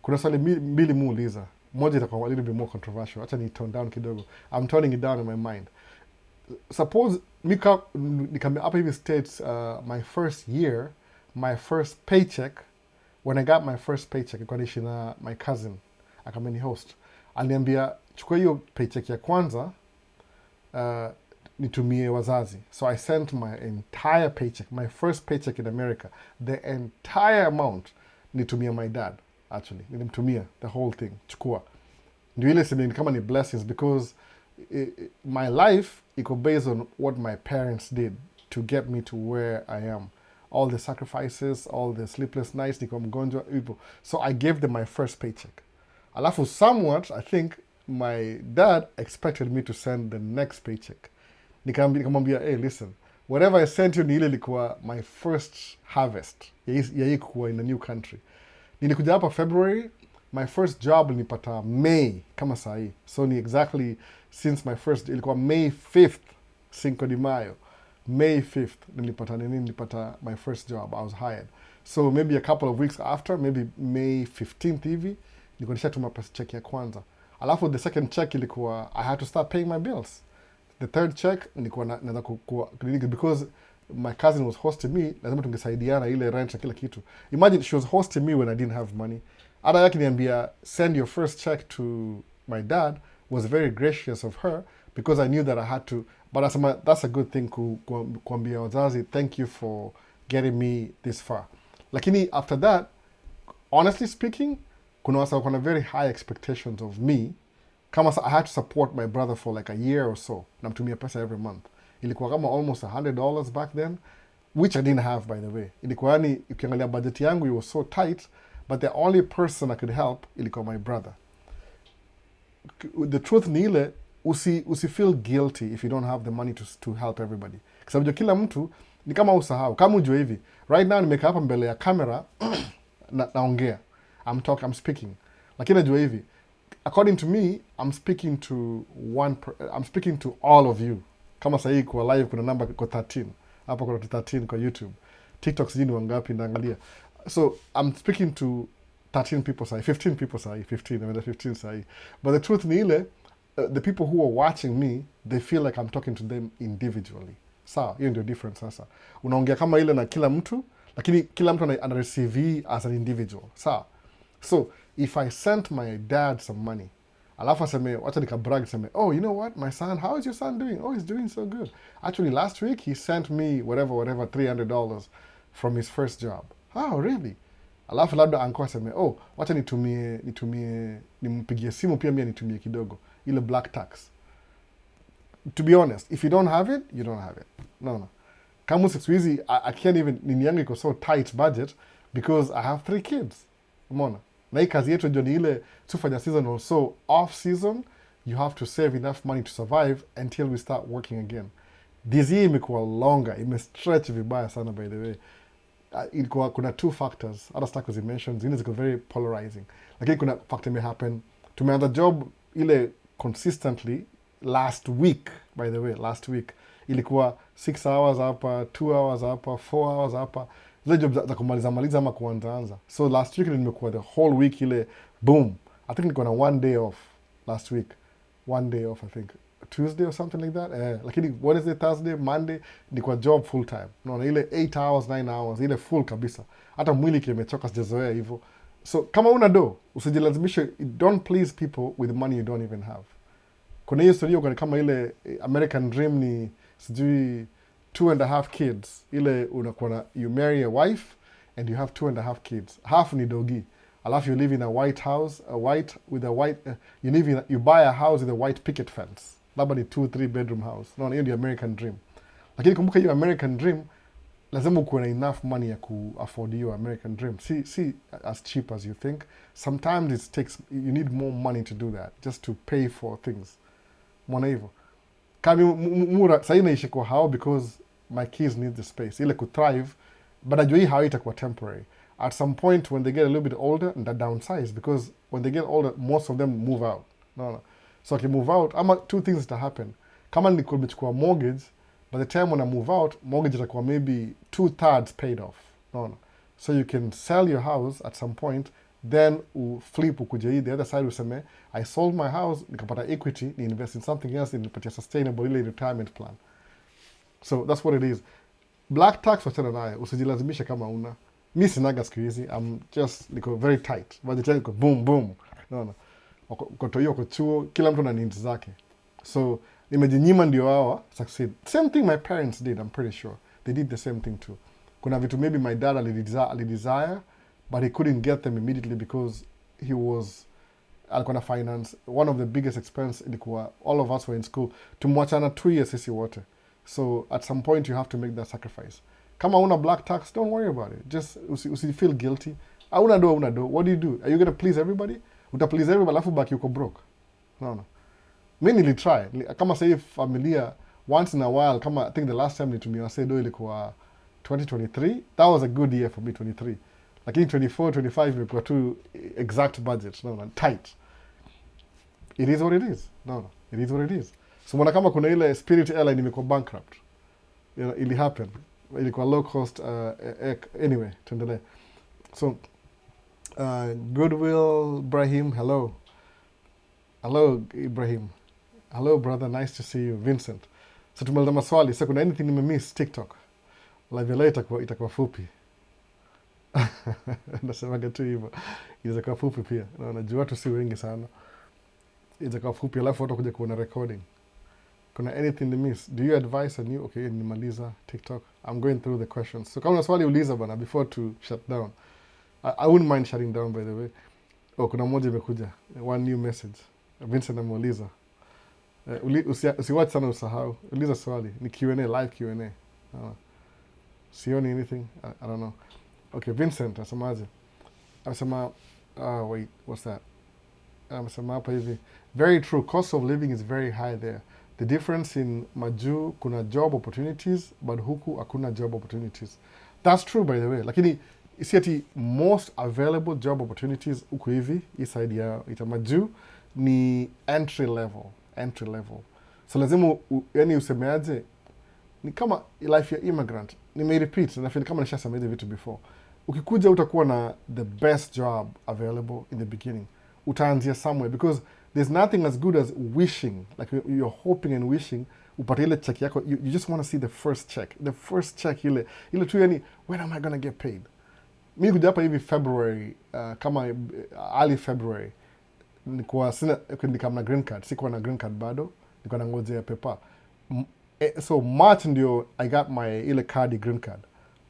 Kuna swali mbili muuliza. Moja itakuwa a little bit more controversial. Acha ni tone down kidogo. I'm toning it down in my mind. Suppose nikame up hivi states my first year, my first paycheck, when I got my first paycheck, nilikuwa naishi na my cousin, akameni host. Aliniambia chukua hiyo paycheck ya kwanza nitumie wazazi. So I sent my entire paycheck, my first paycheck in America, the entire amount nitumia my dad. Actually, nilimtumia the whole thing, chukua. Ndio ile sema ni kama ni blessings because my life iko based on what my parents did to get me to where I am. all the sacrifices, all the sleepless nights, niko mgonjwa hivyo. So I gave them my first paycheck. Alafu somewhat, I think my dad expected me to send the next paycheck. Nikamwambia, hey, listen, whatever I sent you ni ile ilikuwa my first harvest ya hii kuwa in a new country. Nilikuja hapa February, my first job nilipata May kama sahi. So ni exactly since my first, ilikuwa May 5th, Cinco de Mayo. May 5th, nilipata my first job. I was hired. So maybe a couple of weeks after, maybe May 15th hivi, nilikuwa nishatuma pesa check ya kwanza. Alafu the second check ilikuwa, I had to start paying my bills. The third check nilikuwa naanza because my cousin was hosting me, lazima tungesaidiana ile rent na kila kitu. Imagine she was hosting me when I didn't have money. Ada yake niambia, send your first check to my dad, was very gracious of her because I knew that I had to. But that's a good thing kuambia wazazi, thank you for getting me this far. Lakini after that, honestly speaking, kuna wasa kuna very high expectations of me. Kama I had to support my brother for like a year or so. Namtumia pesa every month. Ilikuwa kama almost $100 back then, which I didn't have, by the way. Ilikuwa yani, ukiangalia budget yangu, it was so tight, but the only person I could help ilikuwa my brother. The truth ni ile, usi feel guilty if you don't have the money to help everybody. Kwa sababu kila mtu ni kama usahau. Kama ujue hivi, right now nimekaa hapa mbele ya kamera naongea. I'm speaking. Lakini najua hivi, according to me, I'm speaking to all of you. Kama sahi kwa live kuna namba kwa 13. Hapa kuna 13 kwa YouTube. TikTok sijui ni wangapi naangalia. So I'm speaking to 13 people sahi, 15 people sahi, 15 sahi. But the truth ni ile, the people who are watching me, they feel like I'm talking to them individually. Sawa, hiyo ndio difference sasa. Unaongea kama ile na kila mtu, lakini kila mtu ana receive as an individual. Sawa. So, if I sent my dad some money, alafu aseme, wacha nikabrag, seme, oh, you know what, my son, how is your son doing? Oh, he's doing so good. Actually, last week, he sent me whatever, $300 from his first job. Oh, really? Alafu labda anko aseme, oh, wacha nimpigie simu pia mia nitumie kidogo. Ile black tax. To be honest, if you don't have it, you don't have it. No. Kama siku hizi, I can't even, nini yangu iko so tight budget because I have 3 kids. Umeona? Na hii kazi yetu ni ile tufanya season or so off season, you have to save enough money to survive until we start working again. This year imekuwa longer, imestretch vibaya sana by the way. Ilikuwa kuna 2 factors, other stuff as you mentioned, zingine ziko very polarizing. Lakini kuna factor may happen. Tumeanza job ile consistently last week, by the way, last week. Ilikuwa 6 hours hapa, 2 hours hapa, 4 hours hapa. Zile job za kumaliza ama kuanza. So last week nimekuwa the whole week ile boom. I think nilikuwa na 1 day off last week. 1 day off, I think. Tuesday or something like that. Lakini Wednesday, Thursday, Monday nilikuwa job full time. Unaona ile 8 hours, 9 hours, ile full kabisa. Hata mwili kimechoka sijazoea hivyo. So kama una do, usijilazimishe, don't please people with money you don't even have. Kuna hiyo story kwa kama ile American dream ni sijui 2.5 kids. Ile unakuwa na, you marry a wife and you have 2.5 kids. Half ni dogi. Alafu you live in a white house, you buy a house with a white picket fence. Labda ni 2-3 bedroom house. No, hiyo ndio American dream. Lakini kumbuka hiyo American dream, lazima ukuwe na enough money ya ku-afford hiyo American dream. See as cheap as you think. Sometimes you need more money to do that, just to pay for things. Mwana hivyo. Kami sahi naishi kwa hao because my kids need the space. Ile ku-thrive, but najua hii hao itakuwa temporary. At some point when they get a little bit older, they downsize because when they get older, most of them move out. No. So if you move out, 2 things to happen. Kama niko nimechukua mortgage, by the time when I move out, mortgage itakuwa maybe 2/3 paid off. No. So you can sell your house at some point, then flip ukuje hii the other side useme, I sold my house, nikapata equity, ni invest in something else, nipatia sustainable ile retirement plan. So that's what it is. Black tax wachana nayo, usijilazimisha kama una. Mi sinaga siku hizi, I'm just niko very tight. Budget yangu boom boom. No. Uko hiyo uko chuo, kila mtu na needs zake. So nimejinyima ndio hawa succeed. Same thing my parents did, I'm pretty sure. They did the same thing too. Kuna vitu maybe my dad alidesire, but he couldn't get them immediately because alikuwa na finance. One of the biggest expense ilikuwa, all of us were in school. Tumwachana 2 years sisi wote. So at some point you have to make that sacrifice. Kama una black tax, don't worry about it. Just usi feel guilty. Una do. What do? Are you gonna please everybody? Uta please everybody alafu baki uko broke. No. Mi nilitry. Kama sahii familia once in a while, kama I think the last time nitumia wase do ilikuwa 2023. That was a good year for me, 23. Lakini 24, 25 imekuwa tu exact budget. No, tight. It is what it is. No. It is what it is. So mbona kama kuna ile Spirit Airline imekuwa bankrupt. You know, ili happen. Ilikuwa low cost. Anyway, tuendelee. So, Goodwill Ibrahim, hello. Hello, Ibrahim. Hello, brother. Nice to see you. Vincent. So tumaliza maswali. So kuna anything nimemiss TikTok? Live ya leo itakuwa fupi. Nasemaga tu hivyo. Itakuwa fupi pia. Na najua watu si wengi sana. Itakuwa fupi alafu watu kuja kuona recording. Kuna anything nimemiss? Do you advise a new... Okay, nimaliza TikTok. I'm going through the questions. So kama swali uliza bana before to shut down. I wouldn't mind shutting down by the way. Oh, kuna moja imekuja. One new message. Vincent amuuliza. Usiwatch sana usahau. Uliza swali. Ni Q&A, live Q&A. Sioni anything. I don't know. Okay, Vincent, asemaje? Amesema, wait, what's that? Amesema hapa hivi. Very true. Cost of living is very high there. The difference in Majuu, kuna job opportunities, but huku hakuna job opportunities. That's true, by the way. Lakini, isi ati most available job opportunities huku hivi, hii side ya ita Majuu, ni entry level. So lazima, yani usemeaje, ni kama life ya immigrant. Nimerepeat, na kama nishasema hizi vitu before. Ukikuja utakuwa na the best job available in the beginning. Utaanzia somewhere, because there's nothing as good as wishing, like you're hoping and wishing, upate ile check yako, you just want to see the first check. The first check ile tu yani, when am I gonna get paid? Mi kuja hapa hivi February, kama early February, nikuwa na green card, sikuwa na green card bado, nikuwa na ngojea paper. So March ndio I got my ile card, green card.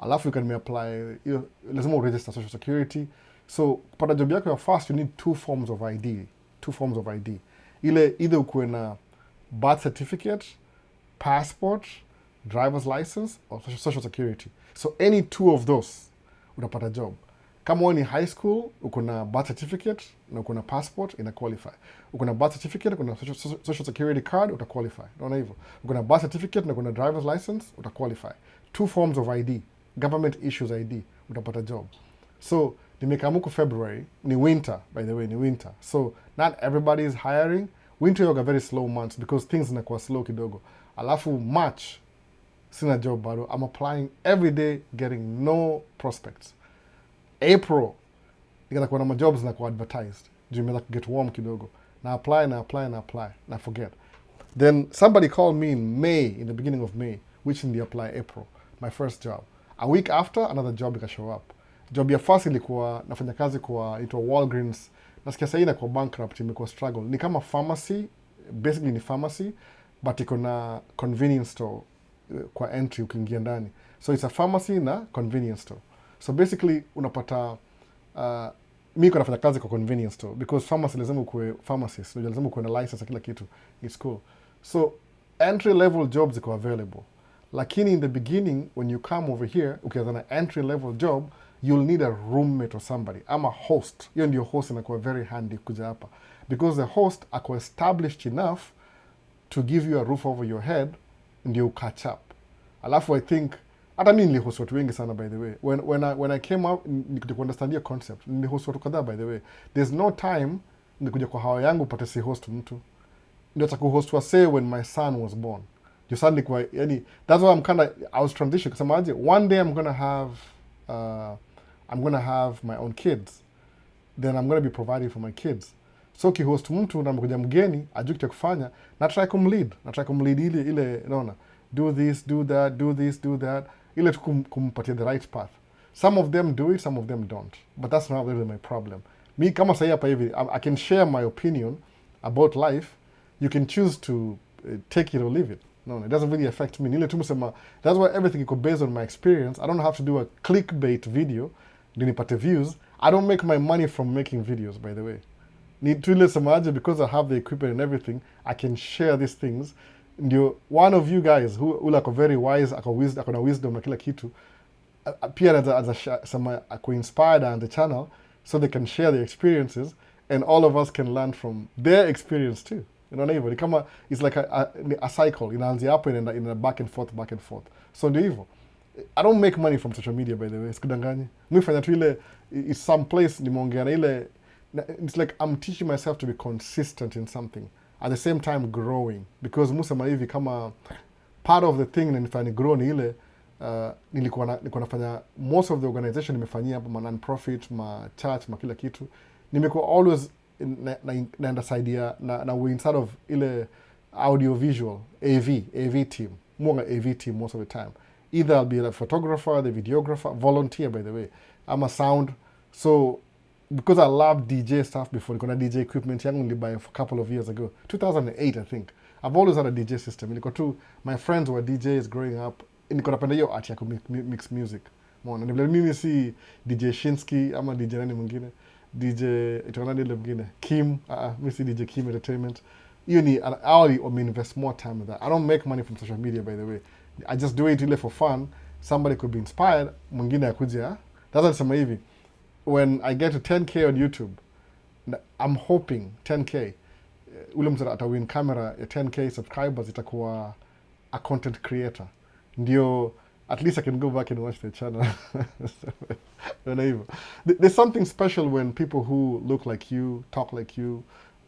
Alafu you can apply, lazima register social security. So kupata job yako ya first, you need two forms of ID. Ile either ukuwe na birth certificate, passport, driver's license, or social security. So any two of those, utapata job. Kama wewe ni high school, uko na birth certificate na uko na passport, ina qualify. Uko na birth certificate, uko na social security card, uta qualify. Unaona hivyo. Uko na birth certificate na uko na driver's license, uta qualify. Two forms of ID. Government issues ID, utapata job. So, nimekamuku February, ni winter, by the way, ni winter. So, not everybody is hiring. Winter yoga very slow months because things zinakuwa slow kidogo. Alafu March, sina job bado. I'm applying every day, getting no prospects. April, nikakuwa na majobs zinakuwa advertised. Juu imeanza get warm kidogo. Na apply, na forget. Then somebody called me in May, in the beginning of May, which in the apply April, my first job. A week after, another job ika show up. Job ya first ilikuwa, nafanya kazi kwa, ito Walgreens. Nasikia sahii inakuwa bankrupt, imekuwa struggle. Ni kama pharmacy, basically ni pharmacy, but iko na convenience store kwa entry ukiingia ndani. So it's a pharmacy na convenience store. So basically, unapata, mi kwa nafanya kazi kwa convenience store, because pharmacy lazima ukue pharmacist, lazima ukue na license na kila kitu. It's cool. So, entry level jobs iko available. Lakini in the beginning, when you come over here, ukianza na entry level job, you'll need a roommate or somebody. I'm a host. Hiyo ndio host inakuwa very handy kuja hapa. Because the host ako established enough to give you a roof over your head, ndio catch up. Alafu I think, hata mi nilihost watu wengi sana by the way. When I came out, nikuja kuunderstand your concept, nilihost watu kadhaa by the way. There's no time, nikuja kwa hawa yangu pate si host mtu. Ndio takuhost wa say when my son was born. Your son like yani, that's why I was transitioning kusema aje, one day I'm gonna have my own kids, then I'm gonna be providing for my kids. So kihost mtu na mkuja mgeni ajui kitu kufanya, na try kumlead ile unaona, do this, do that, do this, do that, ile tu kumpatia the right path. Some of them do it, some of them don't, but that's not really my problem. Me kama sasa hapa hivi, I can share my opinion about life. You can choose to take it or leave it. No, it doesn't really affect me. Nile tumusema, that's why everything is based on my experience. I don't have to do a clickbait video, ndio nipate views. I don't make my money from making videos, by the way. Ni tuile semaje, because I have the equipment and everything, I can share these things. Ndio, one of you guys who like very wise, ako na wisdom na kila kitu, appear some inspired on the channel so they can share their experiences and all of us can learn from their experience too. Unaona hivyo ni kama it's like a cycle, inaanzia hapo in back and forth. So ndio hivyo. I don't make money from social media, by the way, sikudanganye. Mimi fanya tu ile is some place nimeongea na ile, it's like I'm teaching myself to be consistent in something at the same time growing, because musema hivi kama part of the thing nanifanya grow ni ile nilikuwa nafanya most of the organization nimefanyia hapa, ma non-profit, ma church, ma kila kitu. Nimekuwa always naenda side ya na we inside of ile audio visual AV team. More AV team most of the time. Either I'll be a photographer, the videographer, volunteer by the way. I'm a sound. So because I love DJ stuff before, niko na DJ equipment yangu nilibuy a couple of years ago. 2008 I think. I've always had a DJ system. Niko tu, my friends were DJs growing up. Niko napenda hiyo art ya mix music. Mwana, nibile mimi si DJ Shinsky ama DJ nani mwingine. DJ itaona nile mwingine. Kim, mimi si DJ Kim Entertainment. Hiyo ni hourly or invest more time with that. I don't make money from social media, by the way. I just do it really for fun. Somebody could be inspired. Mwingine akujia. That's nasema hivi. When I get to 10K on YouTube, I'm hoping 10K. Ule mtu atawin camera ya 10K subscribers itakuwa a content creator. Ndio, at least I can go back and watch the channel. There's something special when people who look like you, talk like you,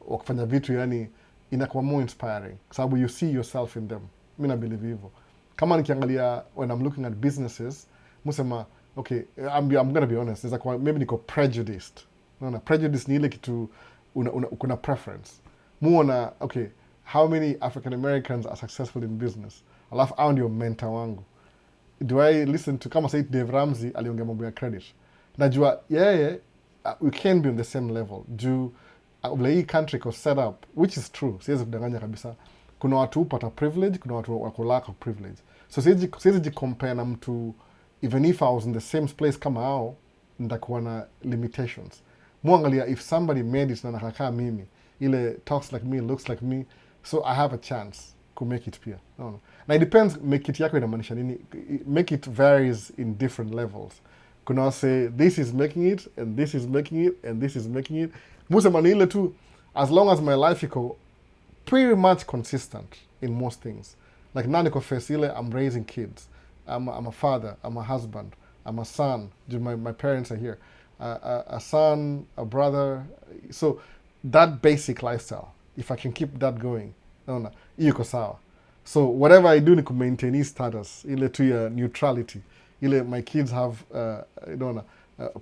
wakifanya vitu yani inakuwa more inspiring. Sababu you see yourself in them. Mimi na believe hivyo. Kama nikiangalia when I'm looking at businesses, musema, okay, I'm gonna be honest, maybe niko prejudiced. No, prejudice ni ile kitu kuna preference. Muona, okay, how many African Americans are successful in business? Alafu hao ndio mentor wangu. Do I listen to, kama say Dave Ramsey aliongea mambo ya credit. Najua, we can be on the same level. Juu, vile hii country iko set up, which is true, siwezi kudanganya kabisa. Kuna watu upata privilege, kuna watu wako lack of privilege. So siwezi jicompare na mtu, even if I was in the same place kama hao, nitakuwa na limitations. Muangalia, if somebody made it na nakakaa mimi, ile talks like me, looks like me, so I have a chance to make it pia. No. Now it depends, make it yako inamaanisha nini. Make it varies in different levels. Kuna say, this is making it, and this is making it, and this is making it. Musema ni ile tu, as long as my life iko pretty much consistent in most things. Like naniko face ile, I'm raising kids. I'm a father, I'm a husband, I'm a son. My parents are here. A son, a brother. So that basic lifestyle, if I can keep that going, iko sawa. So whatever I do ni maintain status, ile tu ya neutrality. Ile my kids have a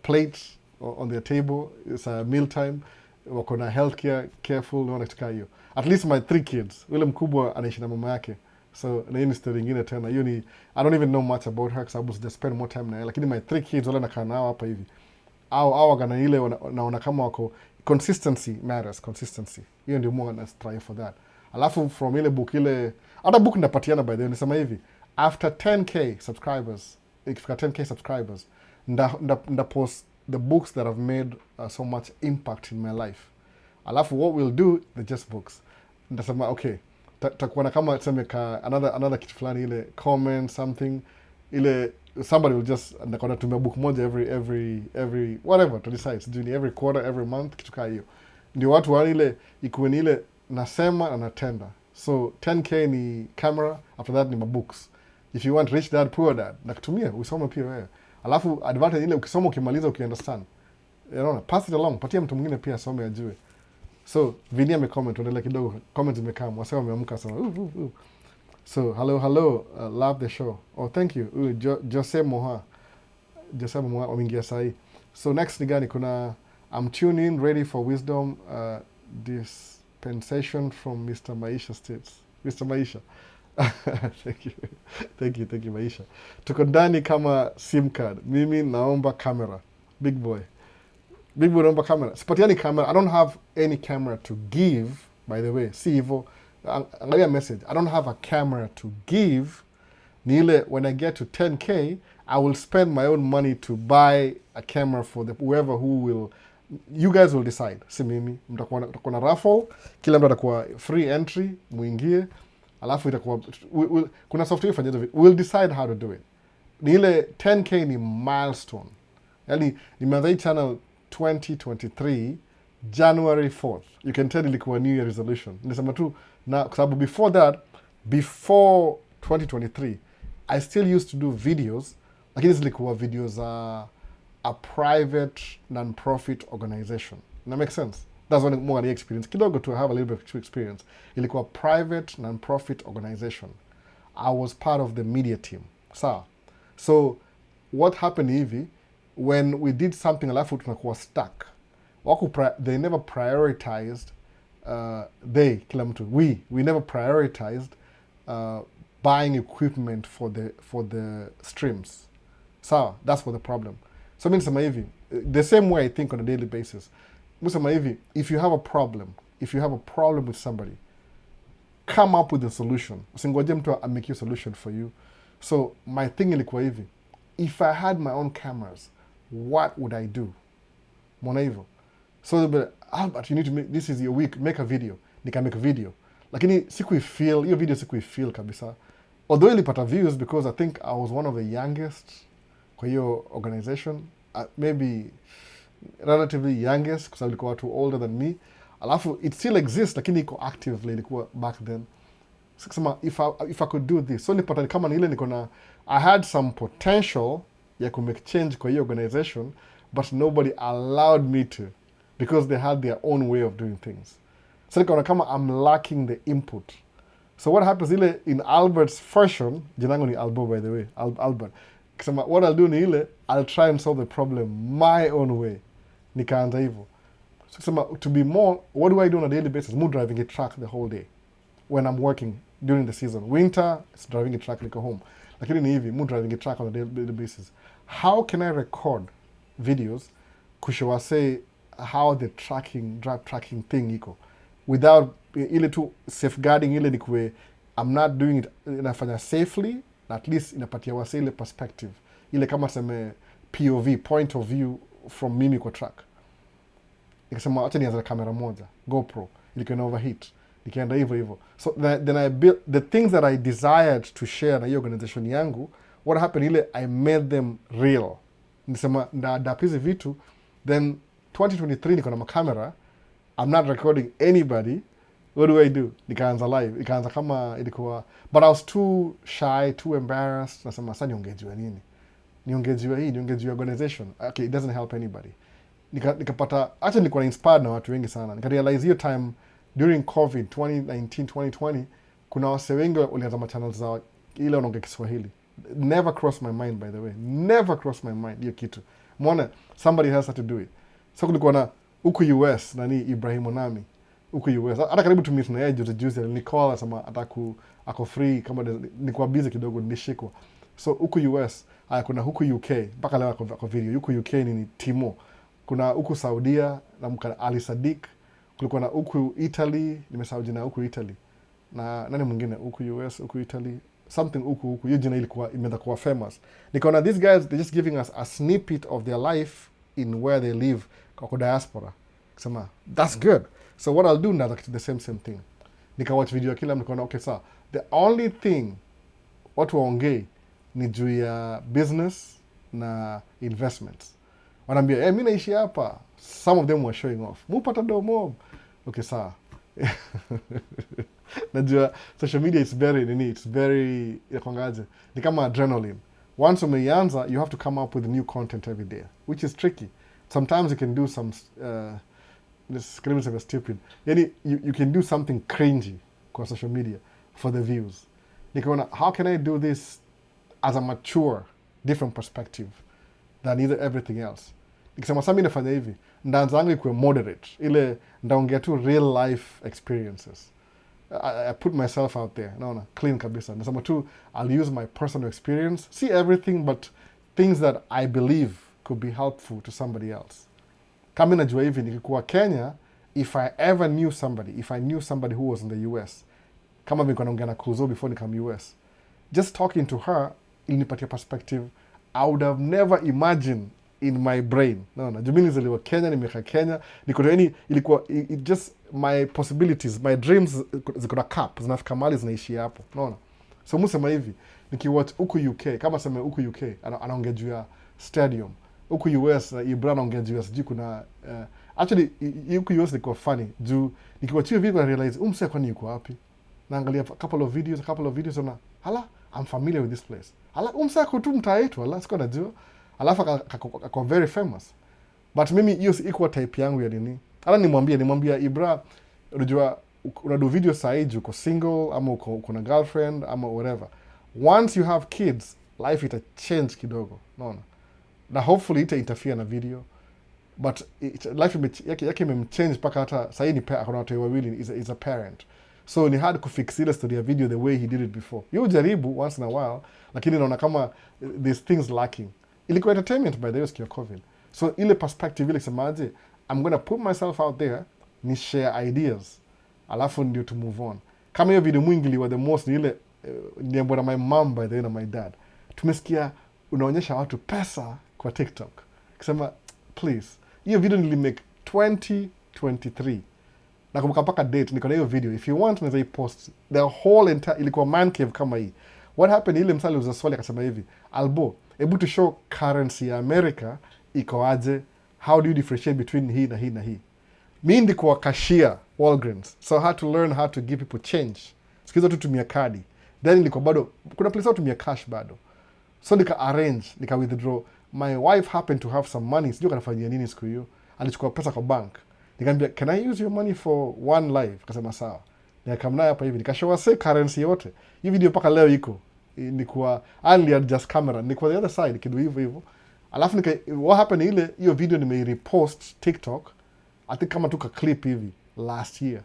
plate on their table, it's a meal time, wako na healthcare, careful, naona kitu hiyo. At least my 3 kids, ule mkubwa anaishi na mama yake. So na hiyo ni story nyingine tena. Hiyo ni, I don't even know much about her because I was just spend more time na yeye. Lakini my 3 kids wale nakaa nao hapa hivi. Au wakana ile naona kama wako, consistency matters, consistency. Hiyo ndio mwa na strive for that. Alafu from ile book ile, hata book napatiana by the way, nisema hivi, after 10K subscribers, ikifika 10K subscribers, nda post the books that have made so much impact in my life. Alafu what we'll do, they're just books. Ndasema, okay, takuwa na kama tuseme ka another kitu fulani ile comment something ile somebody will just ndakona tumia book moja every whatever to decide sijui every quarter, every month, kitu kaa hiyo. Ndio watu wale ile ikuwe ni ile nasema na natenda. So 10K ni camera, after that ni mabooks. If you want rich dad poor dad, nakutumia usome pia wewe. Alafu advantage ile ukisoma ukimaliza ukiunderstand, pass it along, patia mtu mwingine pia asome ajue. So Vinia amecomment, tuendelee kidogo, comments zimekaa, wasema wameamka sana. So hello, love the show. Oh, thank you. Jose Moha wameingia sahi. So next ni gani? Kuna I'm tuned in, ready for wisdom dispensation from Mr. Maisha States. Mr. Maisha. Thank you Maisha. Tuko ndani kama SIM card. Mimi naomba camera. Big boy naomba camera. Sipatiani camera. I don't have any camera to give, by the way. See hivyo. Angalia message. I don't have a camera to give. Ni ile, when I get to 10K, I will spend my own money to buy a camera for whoever who will. You guys will decide. Si mimi. Mtakuwa na raffle. Kila mtu atakuwa free entry. Muingie. Alafu itakuwa. Kuna software ifanye hivyo. We'll decide how to do it. ni ile 10k ni milestone. Yani nimeanza hii channel 2023 January 4th. You can tell ilikuwa new year resolution. Nilisema tu na kwa sababu before that, before 2023, I still used to do videos, lakini zilikuwa videos za a private non-profit organization. That makes sense? That's one more experience. Kidogo to have a little bit of experience. Ilikuwa private non-profit organization. I was part of the media team. So what happened hivi, when we did something alafu tunakuwa stuck, they never prioritized kila mtu, we never prioritized buying equipment for the streams. That's what the problem. So mi nisema hivi, the same way I think on a daily basis. Mi nisema hivi, if you have a problem with somebody, come up with a solution. Usingoje mtu make you a solution for you. So my thing ilikuwa hivi, if I had my own cameras, what would I do? Mwana hivyo. So Albert, you need to make, this is your week, make a video. Nika make a video. Lakini hiyo video sikuifeel kabisa. Although ilipata views because I think I was one of the youngest kwa hiyo organization. Maybe relatively youngest because ilikuwa watu older than me. Alafu it still exists lakini iko actively ilikuwa back then. So kusema if I could do this. So nilipata kama ni ile niko na I had some potential ya ku make change kwa hiyo organization, but nobody allowed me to because they had their own way of doing things. So nikaona kama I'm lacking the input. So what happens ile in Albert's version, jina langu ni Albo by the way, Albert. Kusema what I'll do ni ile, I'll try and solve the problem my own way. Nikaanza hivyo. So kusema to be more, what do I do on a daily basis? Mu driving a truck the whole day when I'm working during the season. Winter, it's driving a truck niko home. Lakini ni hivi, mu driving a truck on a daily basis. How can I record videos kushow say how the drive tracking thing iko without ile tu safeguarding ile nikwe I'm not doing it inafanya safely, at least inapatia wase ile perspective ile kama seme POV, point of view from mimi kwa track. Nikasema acha nianze kamera moja GoPro ilikuwa na overheat nikaenda hivyo. So then I built the things that I desired to share na hiyo organization yangu. What happened ile I made them real. Nisema adapt hizi vitu, then 2023 niko na makamera, I'm not recording anybody. What do? Nikaanza live. Nikaanza kama ilikuwa, but I was too shy, too embarrassed. Nasema sasa niongejiwa nini? Niongejiwa organization. Okay, it doesn't help anybody. Nikapata acha nilikuwa inspired na watu wengi sana. Nikarealize hiyo time during COVID 2019 2020 kuna wase wengi walianza channels za ile wanaongea Kiswahili. Never crossed my mind, by the way. Never crossed my mind hiyo kitu. Mbona somebody has to do it. So kulikuwa na huku US nani Ibrahim Onami huku US. Hata karibu to meet na yeye juzi Nicole asema ataku ako free kama nilikuwa busy kidogo nilishikwa. So huku US, kuna huku UK mpaka leo kwa video. Huku UK ni Timo. Kuna huku Saudia na mka Ali Sadiq. Kulikuwa na huku Italy, nimesahau jina huku Italy. Na nani mwingine huku US, huku Italy, something huku hiyo jina ilikuwa imeanza kuwa famous. Nikaona these guys they're just giving us a snippet of their life in where they live kwa diaspora. Kusema that's good. So what I'll do now is the same thing. Watch video ya kila mtu nikaona okay sir, the only thing watu waongee ni juu ya business na investments. Wanaambia mimi naishi hapa. Some of them were showing off. Mupata domo. Okay sir. Najua social media it's very yakongaje. Ni kama adrenaline. Once umeanza, you have to come up with new content every day, which is tricky. Sometimes you can do some this criminals are stupid. Yani you can do something cringy kwa social media for the views. Nikaona how can I do this as a mature different perspective than either everything else. Nikisema sasa mimi nafanya hivi, ndaanza yangu ikuwe moderate. Ile ndaongea tu real life experiences. I put myself out there. Naona clean kabisa. Nasema tu I'll use my personal experience. See everything but things that I believe could be helpful to somebody else. Kama najua hivi nikikuwa Kenya, if I knew somebody who was in the US, kama nilikuwa naongea na Kuzo before nikam US, just talking to her ilinipatia perspective I would have never imagined in my brain. Naona jumini ziliwa Kenya, nimekaa Kenya, ilikuwa just my possibilities, my dreams ziko na cap, zinafika mahali zinaishi hapo. Naona So musema hivi, nikiwatch huku UK, kama sema huku UK, anaongea juu ya stadium. Huku US, Ibra anaongea juu ya sijui kuna... actually, huku US niko funny, juu nikiwatch hiyo video na realize, msee kwani yuko wapi? Naangalia a couple of videos, na hala, I'm familiar with this place. Hala, msee ako tu mtaa yetu, hala, sikuwa najua. Alafu ako very famous. But mimi hiyo ikuwa type yangu ya nini. Hala nimwambia Ibra, unajua unadu video saiji uko single ama uko na girlfriend ama whatever. Once you have kids, life ita change kidogo, naona. Na hopefully ita interfere na video. But life yake imemchange mpaka hata sasa ni akona watu wawili is a parent. So ni hard kufix ile story ya video the way he did it before. You jaribu once in a while, lakini naona kama there's things lacking. Ilikuwa entertainment by the way sikio COVID. So ile perspective ile semaje, I'm going to put myself out there, ni share ideas. Alafu ndio to move on. Kama hiyo video mwingi liwa the most ni ile niambo na my mom by the way na my dad. Tumesikia unaonyesha watu pesa kwa TikTok. Kisema please, hiyo video nilimake 2023. Nakumbuka mpaka date niko na hiyo video. If you want naweza post the whole entire, ilikuwa man cave kama hii. What happened, ile msali uza swali akasema hivi, Albo, able to show currency ya America iko aje? How do you differentiate between hii na hii na hii? Mi ndikuwa cashier Walgreens, so I had to learn how to give people change. Sikizo tu tumia kadi. Then ilikuwa bado kuna place au tumia cash bado. So nika arrange, nika withdraw. My wife happened to have some money. Sijui kanafanyia nini siku hiyo. Alichukua pesa kwa bank. Nikamwambia, can I use your money for one life? Akasema sawa. Nikamnaye hapa hivi. Nikashow say currency yote. Hii video mpaka leo iko. Nilikuwa only adjust camera. Nilikuwa the other side kidu hivyo. Alafu what happened ile hiyo video repost TikTok. I think kama tuka clip hivi last year.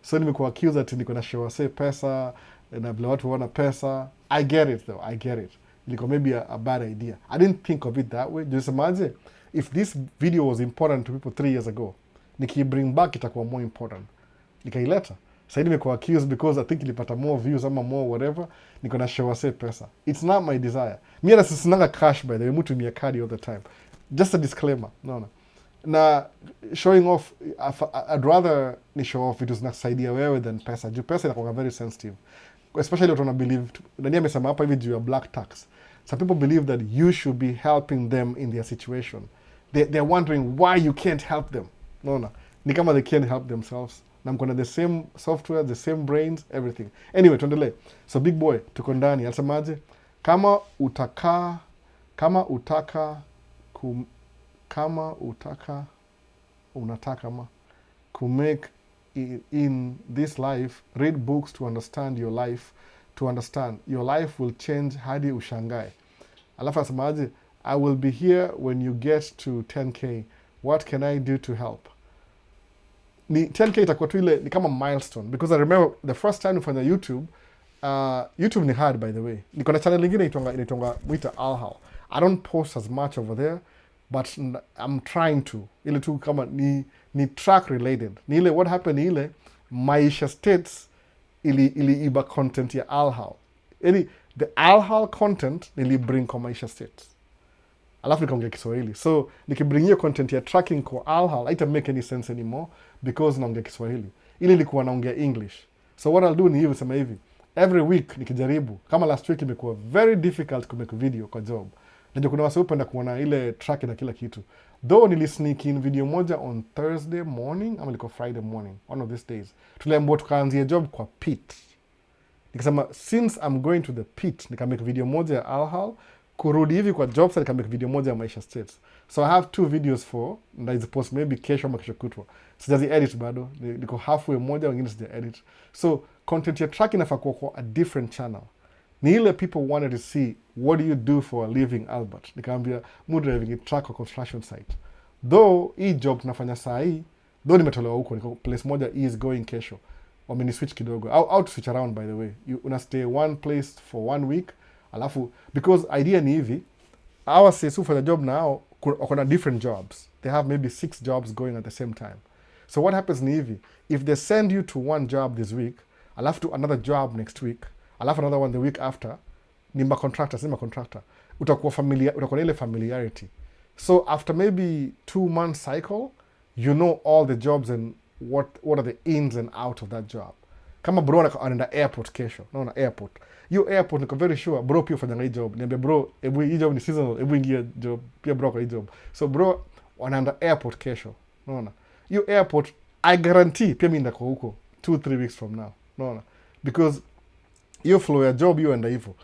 So nimekuwa accused ati niko na show say pesa na vile watu wana pesa. I get it though. I get it. Ilikuwa maybe a bad idea. I didn't think of it that way. Just imagine if this video was important to people 3 years ago, bring back itakuwa more important. Nikaileta. Sasa nimekuwa accused because I think ilipata more views ama more whatever. Niko na show say pesa. It's not my desire. Mimi nasinanga cash by the way. Mtu mia kadi all the time. Just a disclaimer. No. Na showing off, I'd rather ni show off vitu zinasaidia wewe than pesa. Juu pesa inakuwa very sensitive. Especially watu wana believe, nani amesema hapa hivi juu ya black tax. Some people believe that you should be helping them in their situation. They're wondering why you can't help them. No. Ni kama they can't help themselves. Na mko na the same software, the same brains, everything. Anyway, tuendelee. So big boy, tuko ndani. Alisemaje? Kama unataka make in this life, read books to understand your life, your life will change hadi ushangae. Alafu asemaje, I will be here when you get to 10K. What can I do to help? Ni 10K itakuwa tu ile ni kama milestone, because I remember the first time nifanya YouTube, YouTube ni hard by the way. Niko na channel nyingine inaitwa Mwita Alhal. I don't post as much over there, but I'm trying to. Ile tu kama ni track related. Ni ile what happened ni ile Maisha States ili iba content ya Alhal. Ili the Alhal content nili bring kwa Maisha States. Alafu nikaongea Kiswahili. So nikibring hiyo content ya tracking kwa Alhal, haita make any sense anymore because naongea Kiswahili. Ili ilikuwa naongea English. So what I'll do ni hivi, sema hivi. Every week nikijaribu, kama last week imekuwa very difficult to make video kwa job. Najua kuna wase upenda kuona ile tracking na kila kitu. Though nilisneak in video moja on Thursday morning, ama liko Friday morning, one of these days. Tuliambiwa tukaanzia job kwa pit. Nikasema, since I'm going to the pit, nikamake video moja ya Alhal, kurudi hivi kwa job site nikamake video moja ya Maisha States. So I have 2 videos for, and I suppose maybe kesho ama kesho kutwa. Sijazi edit bado, niko halfway moja, wengine sija edit. So content ya tracking inafaa kuwa kwa a different channel. Ni ile people wanted to see, what do you do for a living, Albert? Nikaambia, mood driving a truck or construction site. Though, hii job tunafanya saa hii, though nimetolewa huko, niko place moja is going kesho. Wameni switch kidogo. How to switch around by the way. You una stay one place for 1 week, alafu, because idea ni hivi, our sesu for the job now, kuna different jobs. They have maybe 6 jobs going at the same time. So what happens ni hivi, if they send you to one job this week, alafu to another job next week, alafu another one the week after, ni contractor. Utakuwa na ile familiarity. So after maybe 2 month cycle, you know all the jobs and what are the ins and out of that job. Kama bro anaenda airport kesho, naona airport, hiyo airport niko very sure bro pia ufanyanga hii job, niambia bro, hebu hii job ni seasonal, hebu ingia job pia bro kwa hii job. So bro wanaenda airport kesho, naona hiyo airport I guarantee pia mimi ndako huko 2-3 weeks from now, naona, because hiyo flow ya job hiyo enda hivyo.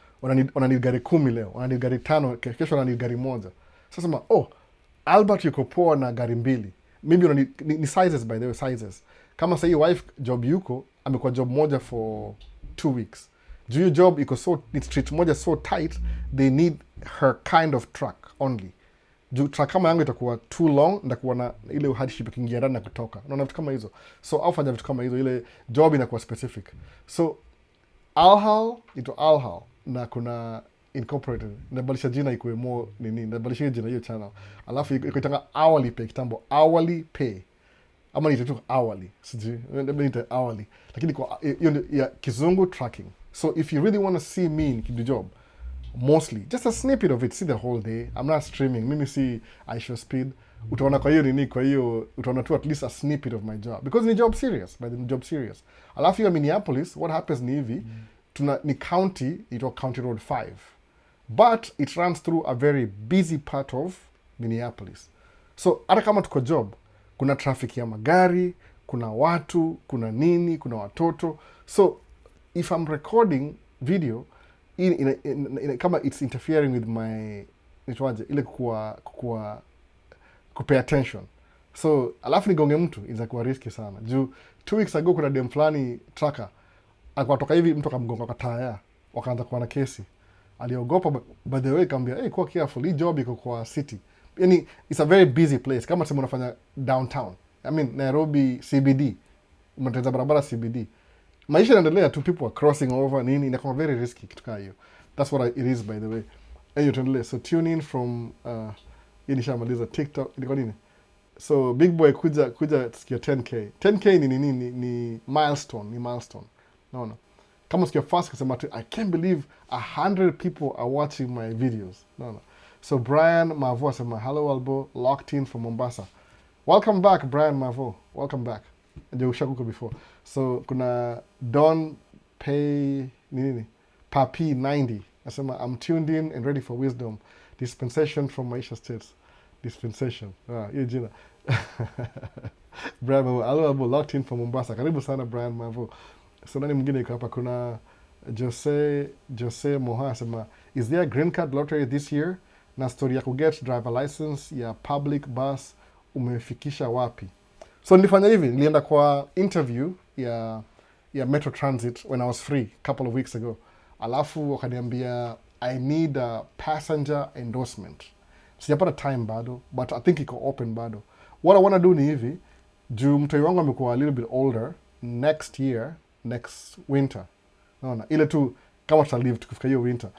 Wananid gari 10 leo, wananid gari 5, kesho wananid gari moja. Sasa sema, oh, Albert yuko poa na gari 2. Maybe ni sizes, by the way, sizes. Kama sahii wife job yuko, amekuwa job moja for 2 weeks. Juu hiyo job iko so, ni street moja so tight, they need her kind of truck only. Juu truck kama yangu itakuwa too long, ndakuwa na ile hardship ikiingia ndani na kutoka. Unaona vitu kama hizo. So au fanya vitu kama hizo, ile job inakuwa specific. So Alhal ito Alhal na kuna incorporated, nabadilisha jina ikuwe more nini, nabadilisha jina hiyo channel, alafu iko itanga hourly pay kitambo, hourly pay ama niite tu hourly, sijui niite hourly, lakini kwa hiyo ya kizungu tracking. So if you really want to see me in the job, mostly just a snippet of it, see the whole day. I'm not streaming, mimi si I show speed, utaona kwa hiyo nini, kwa hiyo utaona tu at least a snippet of my job because ni job serious, by the job serious. Alafu hiyo Minneapolis, what happens ni hivi, ni county, ito County Road 5, but it runs through a very busy part of Minneapolis. So hata kama tuko job, kuna traffic ya magari, kuna watu, kuna nini, kuna watoto. So if I'm recording video kama it's interfering with my ile kupay attention, so alafu nigonge mtu inakuwa risky sana. Juu 2 weeks ago kuna dem fulani trucker akatoka hivi, mtu akamgonga kwa taya, wakaanza kuwa na kesi. Aliogopa, by the way kaambia, hey, kuwa careful, hii job iko kwa city, yani it's a very busy place. Kama sema unafanya downtown, I mean Nairobi CBD, umeteza barabara CBD, maisha yanaendelea tu, people are crossing over nini, inakuwa very risky kitu kama hiyo. That's what it is, by the way. Hiyo tuendelee. So tune in from hii nishamaliza TikTok ilikuwa nini. So big boy kuja sikia 10k. 10k ni nini, ni milestone, naona. Kama sikia fast kusema tu, I can't believe 100 people are watching my videos, naona. So Brian Mavo asema, hello Albo, locked in from Mombasa. Welcome back Brian Mavo, welcome back. Ndio ushakuko before. So kuna Don Pay nini, Papi 90 asema, I'm tuned in and ready for wisdom dispensation from Maisha States. Dispensation, hiyo jina. Brian Mavo, hello Albo, locked in from Mombasa. Karibu sana Brian Mavo. So nani mwingine yuko hapa? Kuna Jose Moha asema, is there a green card lottery this year? Na story ya kuget driver license ya public bus umefikisha wapi? So nilifanya hivi, nilienda kwa interview ya Metro Transit when I was free couple of weeks ago. Alafu wakaniambia I need a passenger endorsement. Sijapata time bado, but I think iko open bado. What I want to do ni hivi, juu mtoi wangu amekuwa a little bit older, next winter. Naona, ile tu kama tutalive tukifika hiyo winter.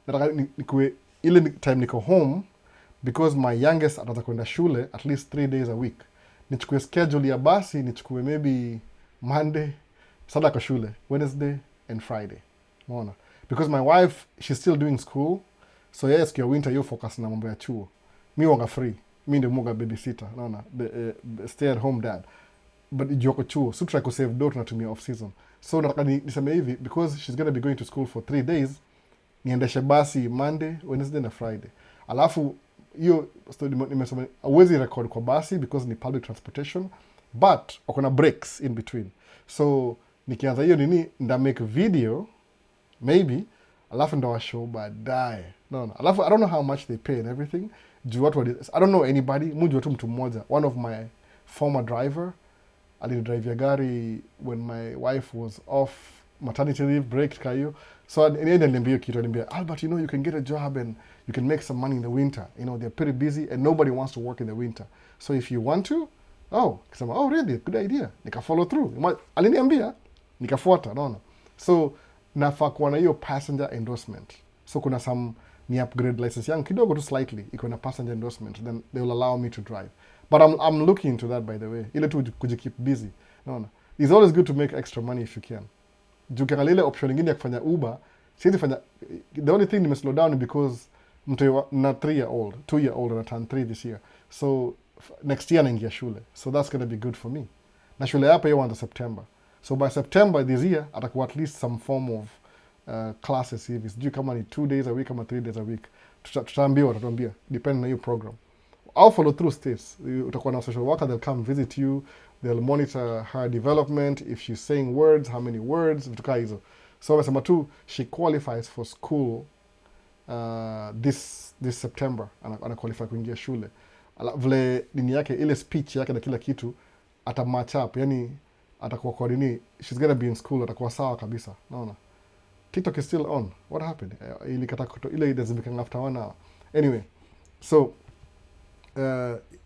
Nataka nikuwe ile time niko home, because my youngest ataanza kwenda shule at least 3 days a week. Nichukue schedule ya basi, nichukue maybe Monday, sada kwa shule, Wednesday and Friday. Unaona? Because my wife, she's still doing school, so yeye siku ya winter yo focus na mambo ya chuo. Mi wanga free. Mi ndio muga babysitter, unaona? Stay at home dad. But joko chuo, so try to save dough tunatumia off season. So nataka niseme hivi, because she's going to be going to school for 3 days, niendeshe basi Monday, Wednesday na Friday. Alafu hiyo nimesema hauwezi record kwa basi because ni public transportation, but wako na breaks in between. So nikianza hiyo nini, nda make video maybe, alafu ndo show baadaye. No. Alafu I don't know how much they pay and everything. Juu watu I don't know anybody, mujua tu mtu mmoja. One of my former driver alidrive ya gari when my wife was off maternity leave break kayo. So niambia kitu, niambia, Albert, you know, you can get a job and you can make some money in the winter. You know, they're pretty busy and nobody wants to work in the winter. So if you want to, kasema, really, good idea. Nika follow through. Aliniambia, nikafuata, naona. So nafaa kuwa na hiyo passenger endorsement. So kuna some ni upgrade license yangu kidogo tu slightly, iko na passenger endorsement, then they will allow me to drive. But I'm looking into that, by the way. Ile tu kujikeep busy. Naona. It's always good to make extra money if you can. Juu kiangalia ile option nyingine ya kufanya Uber, siwezi fanya, the only thing nime slow down because mtu na 3-year-old, 2-year-old na turn 3 this year. So next year naingia shule. So that's going to be good for me. Na shule hapa hiyo 1 September. So by September this year atakuwa at least some form of classes hivi, sijui kama ni 2 days a week ama 3 days a week. Watatuambia depending na hiyo program. I'll follow through states. Utakuwa na social worker, they'll come visit you, they'll monitor her development, if she's saying words, how many words, vitu kaa hizo. So wamesema tu she qualifies for school this September, ana qualify kuingia shule. Vile nini yake, ile speech yake na kila kitu ata match up, yani atakuwa kwa nini, she's gonna be in school, atakuwa sawa kabisa. Naona TikTok is still on. What happened? Ile idazimika after 1 hour. Anyway, so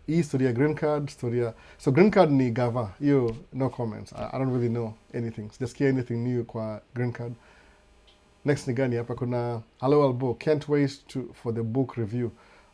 hii story ya green card, so green card ni gava, hiyo no comments. I don't really know anything. Sijasikia anything new kwa green card. Next ni gani hapa? Kuna hello Albo, can't wait for the book review.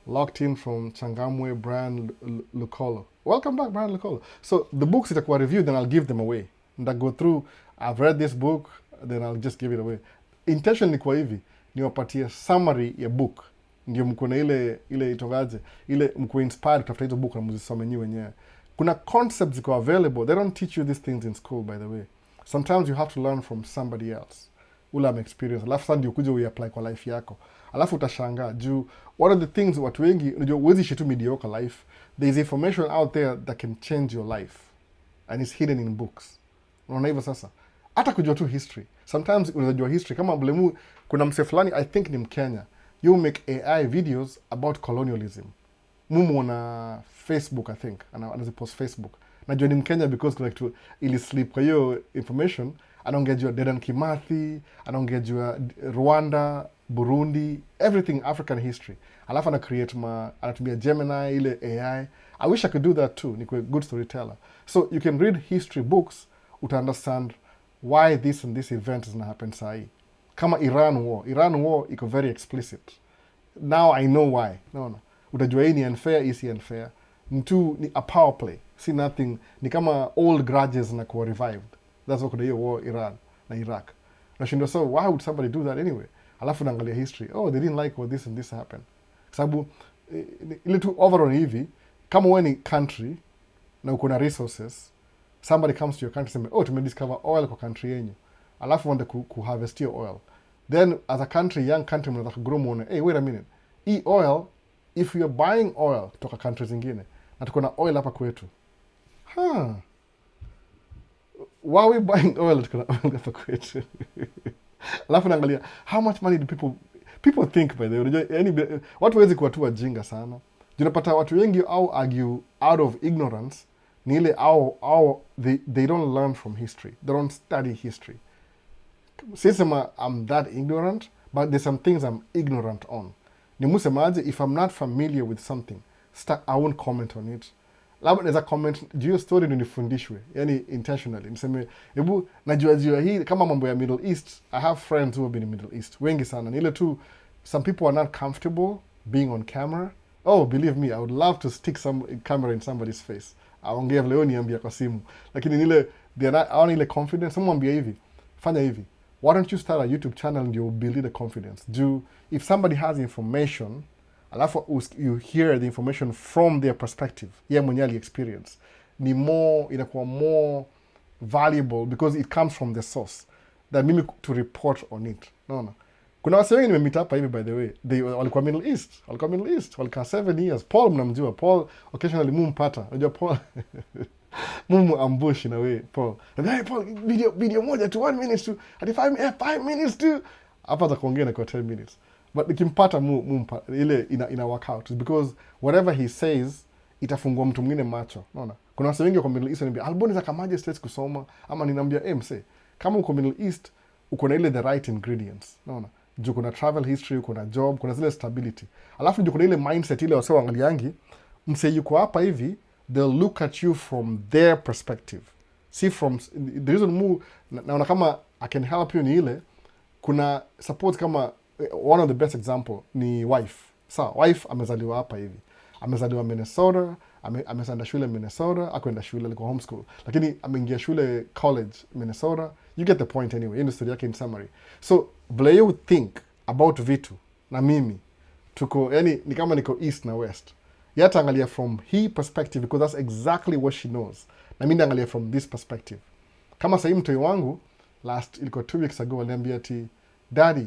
Locked in from Changamwe, Brian Lucolo. Welcome back, Brian Lucolo. So the books itakuwa review, then I'll give them away. And I go through, I've read this book, then I'll just give it away. Intention ni kwa hivi, niwapatie summary ya book. Ndio mko na ile itogaje, ile mko inspired kutafuta hizo book na mzisome nyewe wenyewe. Kuna concepts ziko available. They don't teach you these things in school, by the way. Sometimes you have to learn from somebody else. Ule am experience. Alafu sasa ndio kuja uiapply kwa life yako. Alafu utashangaa juu one of the things watu wengi unajua huwezi ishi tu mediocre life. There is information out there that can change your life and it's hidden in books. Unaona hivyo sasa? Hata kujua tu history. Sometimes unajua history kama blemu, kuna mse fulani I think ni Mkenya. You make AI videos about colonialism. Mumu na Facebook, I think. Anazipost Facebook. Najua ni Mkenya because kuna kitu ili slip kwa hiyo information. Anaongejua Dedan Kimathi, anaongejua Rwanda, Burundi, everything African history. Alafu anatumia Gemini, ile AI. I wish I could do that too. Nikuwe good storyteller. So you can read history books to understand why this and this event is not happen sahi. Kama Iran war iko very explicit. Now I know why. No. Utajua hii ni unfair, hii si unfair. Ni a power play. See nothing. Ni kama old grudges na kuwa revived. That's what kuna hiyo war Iran na Iraq. Nashindo, so why would somebody do that anyway? Alafu naangalia history. Oh, they didn't like what this and this happened. Sababu ile tu overall hivi, kama wewe ni country na uko na resources, somebody comes to your country and say, oh, tumediscover oil kwa country yenyu. Alafu wanda kuharvest your oil. Then as a country, young country, mnataka grow muone, hey, wait a minute. Hii oil, if you're buying oil kutoka countries zingine, na tuko na oil hapa kwetu. Why are we buying oil tuko na oil hapa kwetu? Alafu naangalia, how much money do people think by the way? Watu wezi kuwa tu wajinga sana. Junapata watu wengi au argue out of ignorance, ni ile they don't learn from history. They don't study history. Sisema I'm that ignorant, but there's some things I'm ignorant on. Nimusemaje, if I'm not familiar with something, I won't comment on it. Labda naweza comment juu ya story nifundishwe, yani intentionally. Niseme, hebu najua hii kama mambo ya Middle East, I have friends who have been in Middle East. Wengi sana. Ni ile tu, some people are not comfortable being on camera. Oh, believe me, I would love to stick some camera in somebody's face. Aongee vile yoni niambia kwa simu. Lakini nile, they are not, hawana ile confidence. Someone ambia hivi, fanya hivi. Why don't you start a YouTube channel and you'll build the confidence? If somebody has information, alafu you hear the information from their perspective, mwenye ali experience, inakuwa more valuable because it comes from the source than mimi to report on it. No. Kuna wase wengi nimemeet hapa hivi, by the way, walikuwa Middle East, walikuwa 7 years. Paul mnamjua, Paul occasionally mumpata. Unajua Paul mumu ambush in a way, Paul. And hey, Paul, video moja to 1 minute to 5 minutes to hapa za kuongea na kwa 10 minutes. But nikimpata ile ina work out because whatever he says itafungua mtu mwingine macho. Unaona? Kuna wase wengi kwa Middle East wananiambia alboni za kamaje states kusoma, ama ninambia mse kama uko Middle East uko na ile the right ingredients. Unaona? Juu kuna travel history, kuna job, kuna zile stability. Alafu juu kuna ile mindset ile wasio angaliangi, mse yuko hapa hivi, they'll look at you from their perspective. See from the reason naona kama I can help you ni ile, kuna support kama one of the best example ni wife. Wife amezaliwa hapa hivi. Amezaliwa Minnesota, amesanda shule Minnesota, akwenda shule alikuwa homeschool. Lakini ameingia shule college Minnesota. You get the point anyway. In the story yake in summary. So, vile you think about vitu na mimi tuko, yani ni kama niko east na west. Yata angalia from he perspective because that's exactly what she knows. Na mimi angalia from this perspective. Kama sahii mtoi wangu ilikuwa 2 weeks ago waliambia ati daddy,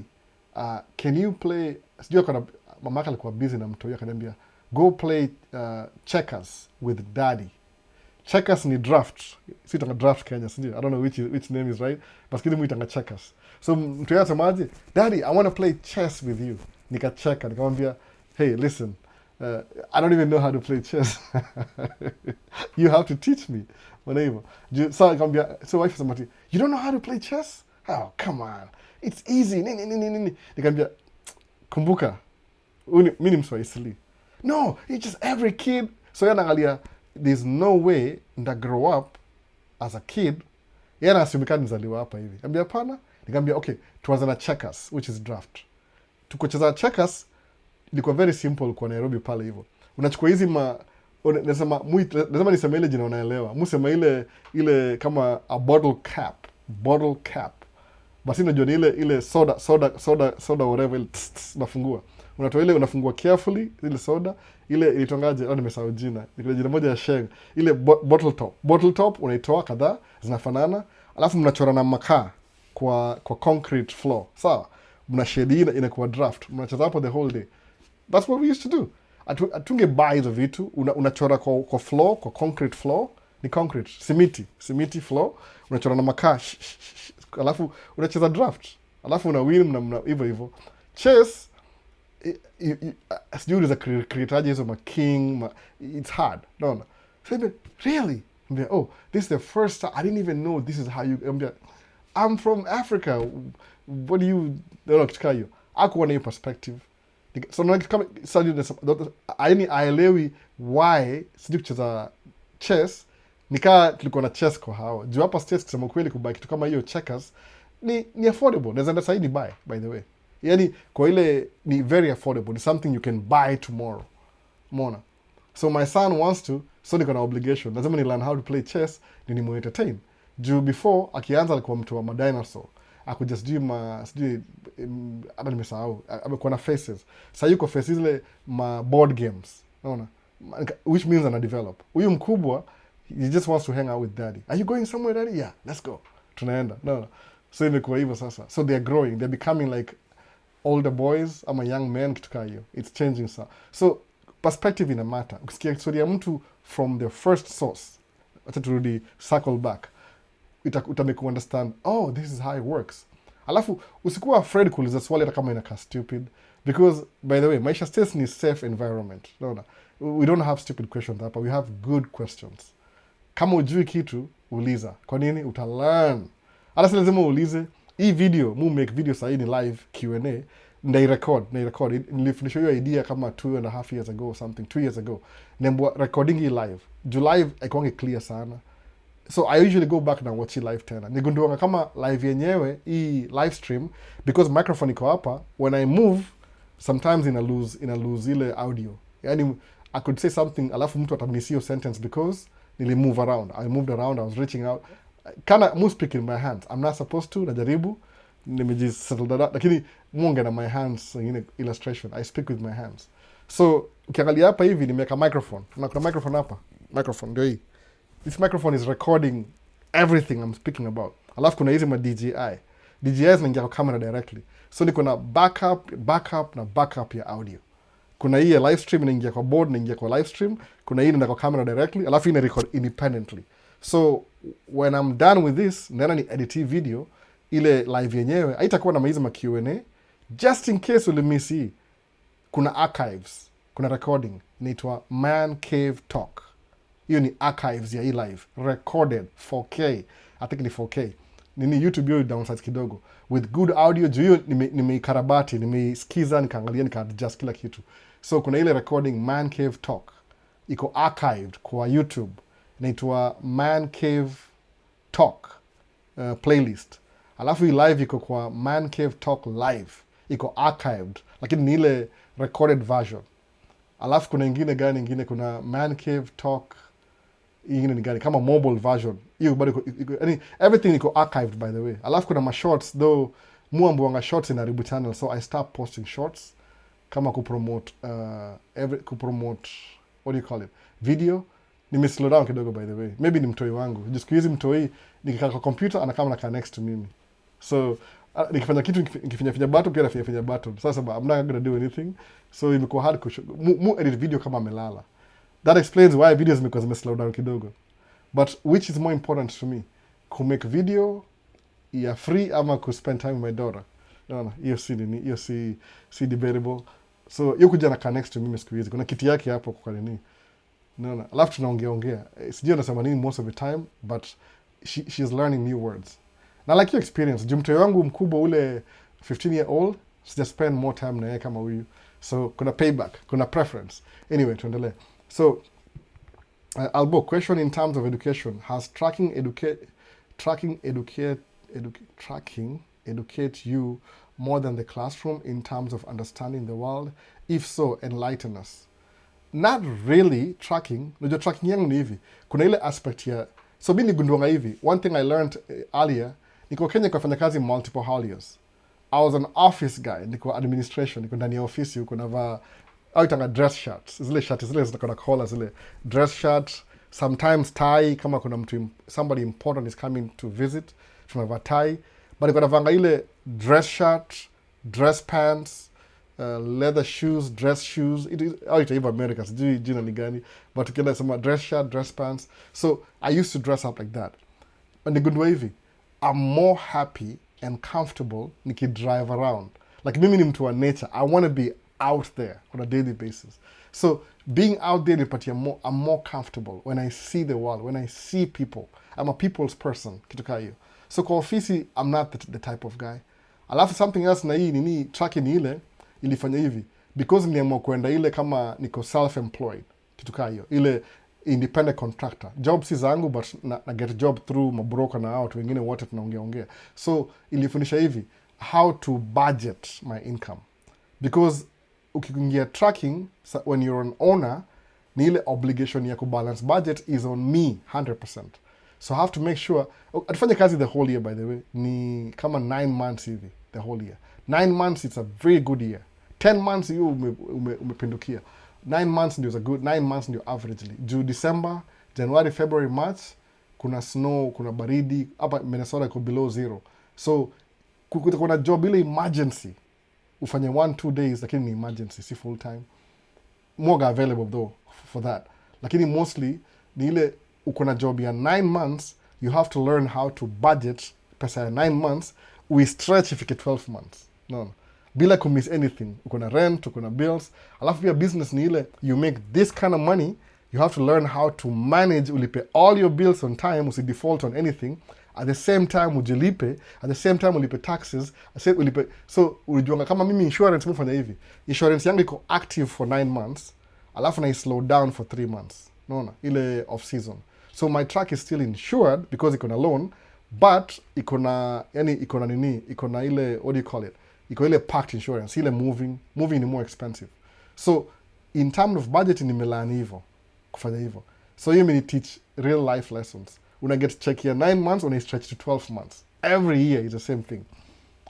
can you play, sijui akona mamaka alikuwa busy na mtoi akaniambia go play checkers with daddy. Checkers ni draft, si tanga draft Kenya, sijui, I don't know which name is right, but kidi muitanga checkers. So mtoi asemaje, daddy I want to play chess with you. Nikacheka nikamwambia hey listen, I don't even know how to play chess. You have to teach me. Whatever. So wife said, you don't know how to play chess? Oh, come on. It's easy. Nikamwambia kumbuka, mimi ni Mswahili. No, it's just every kid. So yana there's no way nda grow up as a kid. Yana asimikani nizaliwa hapa hivi. Nikamwambia hapana. Nikamwambia okay, tuanze na checkers, which is draft. Tukocheza checkers, ilikuwa very simple kwa Nairobi pale hivyo. Unachukua hizi nasema niseme ile jina unaelewa. Musema ile kama a bottle cap. Basi unajua ni ile soda whatever ile unafungua. Unatoa ile unafungua carefully ile soda, ile ilitongaje, nimesahau jina. Ile jina moja ya Sheng, ile bottle top unaitoa kadhaa zinafanana, alafu mnachora na makaa kwa concrete floor. Sawa? Mna shade inakuwa draft. Mnacheza hapo the whole day. That's what we used to do. Atunge buy hizo vitu, unachora kwa floor, kwa concrete floor, ni concrete, simiti floor, unachora na makaa, alafu unacheza draft, alafu una win hivyo. Chess, sijui za create hizo king, it's hard, no. So really? Oh, this is the first time, I didn't even know this is how you, I'm from Africa, what do you, kitika hiyo, hakuwa na hiyo perspective. So aelewi why sijui kucheza chess, nikaa tulikuwa na chess kwa hao. Juu hapa states kusema kweli kubuy kitu kama hiyo checkers ni affordable. Naweza enda sahi ni buy, by the way. Yani kwa ile ni very affordable. It's something you can buy tomorrow. Mona. So my son wants to, so niko na obligation. Lazima ni learn how to play chess, ni mu entertain. Juu before akianza alikuwa mtu wa madinosaur. Akuja sijui hata nimesahau, amekuwa na faces. Sasa yuko faces ile board games. Unaona? Which means ana develop. Huyu mkubwa, he just wants to hang out with daddy. Are you going somewhere, daddy? Yeah, let's go. Tunaenda. No. So imekuwa hivyo sasa. So they're growing. They're becoming like older boys ama young men kituka hiyo. It's changing so perspective ina matter. Ukisikia historia ya mtu from the first source, acha turudi circle back, utamake understand, oh, this is how it works. Alafu usikuwa afraid kuuliza swali hata kama inakaa stupid, because by the way, Maisha States ni safe environment. No. We don't have stupid questions hapa, we have good questions. Kama ujui kitu, uliza. Kwa nini? Utalearn. Hata si lazima uulize. Hii video, make video sahi ni live Q&A, nairecord. Nilifundishwa hiyo idea kama 2.5 years ago or something, 2 years ago. Nembwa recording hii live. Juu live haikuangi clear sana. So I usually go back na watch hii live tena. Nigunduanga kama live yenyewe, hii live stream, because microphone iko hapa, when I move, sometimes ina lose ile audio. Yani, I could say something, alafu mtu atamiss hiyo sentence because nili move around. I moved around, I was reaching out. Kinda speak in my hands. I'm not supposed to, najaribu, nimejisettle that out. Lakini munge na my hands, illustration. I speak with my hands. So, ukiangalia hapa hivi, nimeweka microphone. Kuna microphone hapa. Microphone, ndio hii. This microphone is recording everything I'm speaking about. Alafu kuna hizi DJI. DJI zinaingia kwa camera directly. So niko na backup ya audio. Kuna hii ya live stream inaingia kwa board, inaingia kwa live stream. Kuna hii inaenda kwa camera directly. Alafu ina record independently. So when I'm done with this, nena ni edit video, ile live yenyewe, haitakuwa na hizi Q&A. Just in case ulimiss hii, kuna archives, kuna recording. Inaitwa Man Cave Talk. Hiyo ni archives ya hii live. Recorded 4K. I think ni 4K. Nini YouTube hiyo downsides kidogo. With good audio, juu hiyo nimeikarabati, nimeisikiza, nikaangalia, nikaadjust kila kitu. So kuna ile recording Man Cave Talk. Iko archived kwa YouTube. Inaitwa Man Cave Talk playlist. Alafu hii live iko kwa Man Cave Talk live. Iko archived. Lakini ni ile recorded version. Alafu kuna ingine kuna Man Cave Talk, ingine ni gani kama mobile version. Hiyo bado everything iko archived, by the way. Alafu kuna shorts, though muambuanga shorts in Aribu channel, so I start posting shorts kama kupromote what do you call it, video. Slow down kidogo by the way. Maybe ni mtoi wangu. Just hizi mtoi nikikaa kwa computer anakaa anakaa next to mimi. So nikifanya kitu nikifinya button pia nafinya button. Sasa I'm not gonna do anything. So imekuwa hard mu edit video kama amelala. That explains why videos zimekuwa slow down kidogo. But which is more important to me? Ku make video ya free ama ku spend time with my daughter. No, hiyo si debatable. So hiyo kuja na next to mimi siku hizi. Kuna kiti yake hapo kwa nini? No. Alafu tunaongea. Sijui anasema nini most of the time, but she's learning new words. Na like your experience. Mtoto wangu mkubwa ule 15-year-old, sija spend more time na yeye kama huyu. So kuna payback, kuna preference. Anyway, tuendelee. So Albo, question in terms of education. Has tracking educate you more than the classroom in terms of understanding the world? If so, enlighten us. Not really tracking. Unajua tracking yangu ni hivi. Kuna ile aspect ya... So mimi nigunduanga hivi. One thing I learned earlier, niko Kenya kwa fanya kazi multiple hauliers. I was an office guy. Niko administration. Niko ndani ya ofisi huko navaa aitanga dress shirts. Zile shirts zile zinakuwa na collar zile. Dress shirt, sometimes tie kama kuna mtu somebody important is coming to visit. Tunavaa tie. But niko navanga ile dress shirt, dress pants, leather shoes, dress shoes. Itaiva America, sijui jina ni gani. But ukienda sema dress shirt, dress pants. So I used to dress up like that. And nigundua hivi, I'm more happy and comfortable nikidrive around. Like mimi ni mtu wa nature. I want to be out there on a daily basis. So being out there I'm more comfortable when I see the world, when I see people. I'm a people's person, kitu kaa hiyo. So kwa ofisi, I'm not the type of guy. Alafu something else na hii nini tracking ile ilifanya hivi because niliamua kuenda ile kama niko self-employed, kitu kaa hiyo. Ile independent contractor. Job si zangu but na get job through mabroker na watu wengine wote tunaongea. So ilifundisha hivi how to budget my income. Because ukiingia tracking when you're an owner ni ile obligation ya kubalance budget is on me 100%. So I have to make sure atufanya kazi the whole year by the way ni kama 9 months hivi the whole year. 9 months it's a very good year. 10 months hiyo umepindukia. 9 months ndio is a good 9 months ndio averagely. Juu December, January, February, March kuna snow, kuna baridi, hapa Minnesota iko below zero. So kuna job ile emergency. Ufanye 1-2 days lakini ni emergency, si full time. More available though for that. Lakini mostly ni ile uko na job ya 9 months, you have to learn how to budget pesa ya 9 months, we stretch ifike 12 months. No. Bila kumiss anything. Uko na rent, uko na bills. Alafu pia business ni ile, you make this kind of money, you have to learn how to manage, ulipe all your bills on time, usi default on anything. At the same time ujilipe, at the same time ulipe taxes, ulipe. So ulijuanga kama mimi insurance mufanya hivi. Insurance yangu iko active for 9 months, alafu na slow down for 3 months. Naona ile off season. So my truck is still insured because iko na loan, but iko na ile, what do you call it? Iko ile packed insurance, ile moving ni more expensive. So in terms of budgeting nimelearn hivyo, kufanya hivyo. So hiyo mini teach real life lessons. Una get check ya 9 months, una stretch to 12 months. Every year is the same thing.